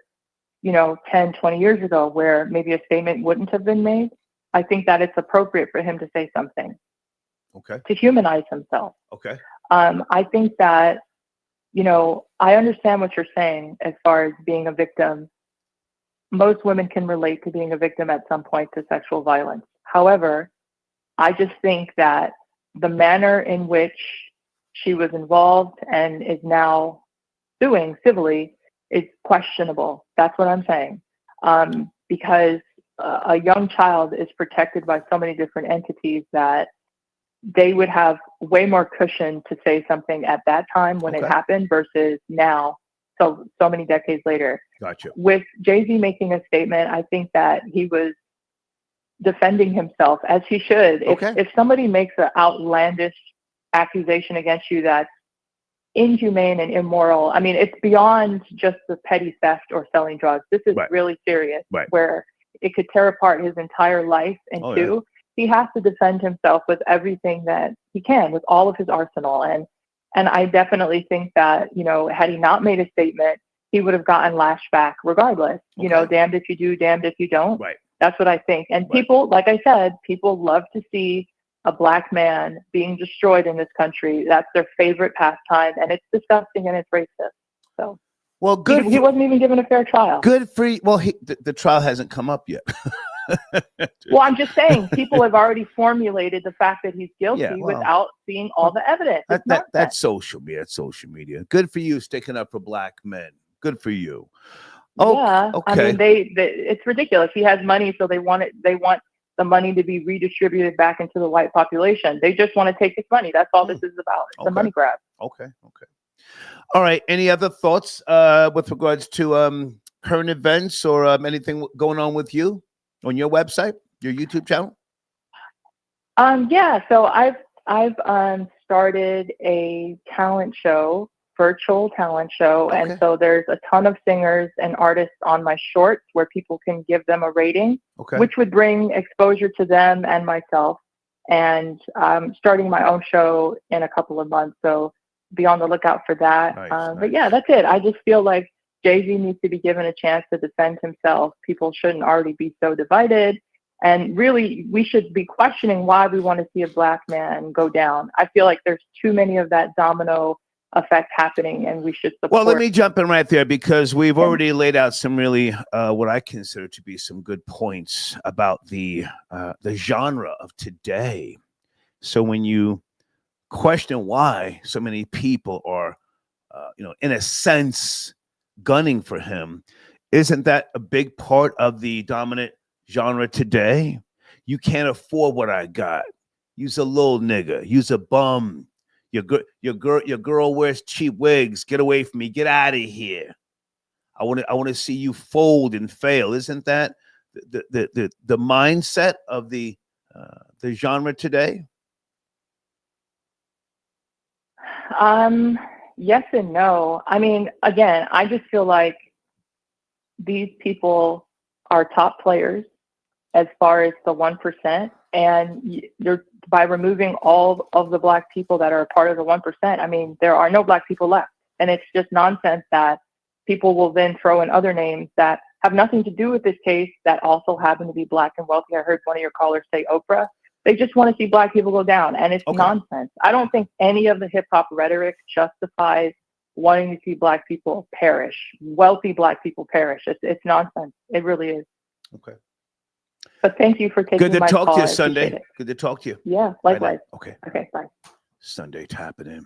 10, 20 years ago where maybe a statement wouldn't have been made. I think that it's appropriate for him to say something. Okay. To humanize himself. Okay. I think that, I understand what you're saying as far as being a victim. Most women can relate to being a victim at some point to sexual violence. However, I just think that the manner in which she was involved and is now suing civilly is questionable. That's what I'm saying. Because a young child is protected by so many different entities that they would have way more cushion to say something at that time when it happened versus now, so many decades later. Gotcha. With Jay-Z making a statement, I think that he was defending himself, as he should. If somebody makes an outlandish accusation against you that's inhumane and immoral, I mean, it's beyond just the petty theft or selling drugs. This is really serious, where it could tear apart his entire life in two. He has to defend himself with everything that he can, with all of his arsenal. And I definitely think that, had he not made a statement, he would have gotten lashed back regardless. Damned if you do, damned if you don't. Right. That's what I think. And people, like I said, people love to see a black man being destroyed in this country. That's their favorite pastime, and it's disgusting and it's racist. So, well, good. He wasn't even given a fair trial. Good for you. Well, the trial hasn't come up yet. Well, I'm just saying, people have already formulated the fact that he's guilty without seeing all the evidence. That's social media. That's social media. Good for you sticking up for black men. Good for you. Yeah, okay. I mean, it's ridiculous. He has money, so they want the money to be redistributed back into the white population. They just want to take his money. That's all this is about. It's a money grab. Okay. All right. Any other thoughts with regards to current events or anything going on with you on your website, your YouTube channel? Yeah. So I've started a talent show, virtual talent show. And so there's a ton of singers and artists on my shorts where people can give them a rating, which would bring exposure to them and myself. And I'm starting my own show in a couple of months. So be on the lookout for that. But yeah, that's it. I just feel like Jay-Z needs to be given a chance to defend himself. People shouldn't already be so divided. And really, we should be questioning why we want to see a black man go down. I feel like there's too many of that domino effect happening, and we should support. Well, let me jump in right there, because we've already laid out some really what I consider to be some good points about the genre of today. So when you question why so many people are, in a sense, gunning for him, isn't that a big part of the dominant genre today? You can't afford what I got. You's a little nigga. You's a bum. Your girl wears cheap wigs. Get away from me. Get out of here. I want to see you fold and fail. Isn't that the mindset of the genre today? Yes and no. I mean, again, I just feel like these people are top players as far as the 1%, and you're by removing all of the black people that are a part of the 1%. I mean, there are no black people left, and it's just nonsense that people will then throw in other names that have nothing to do with this case that also happen to be black and wealthy. I heard one of your callers say Oprah. They just want to see black people go down, and it's nonsense. I don't think any of the hip hop rhetoric justifies wanting to see black people perish, wealthy black people perish. It's nonsense. It really is. Okay. But thank you for taking my call. Good to talk to you, Sunday. Good to talk to you. Yeah, likewise. Okay. Okay, bye. Sunday tapping in.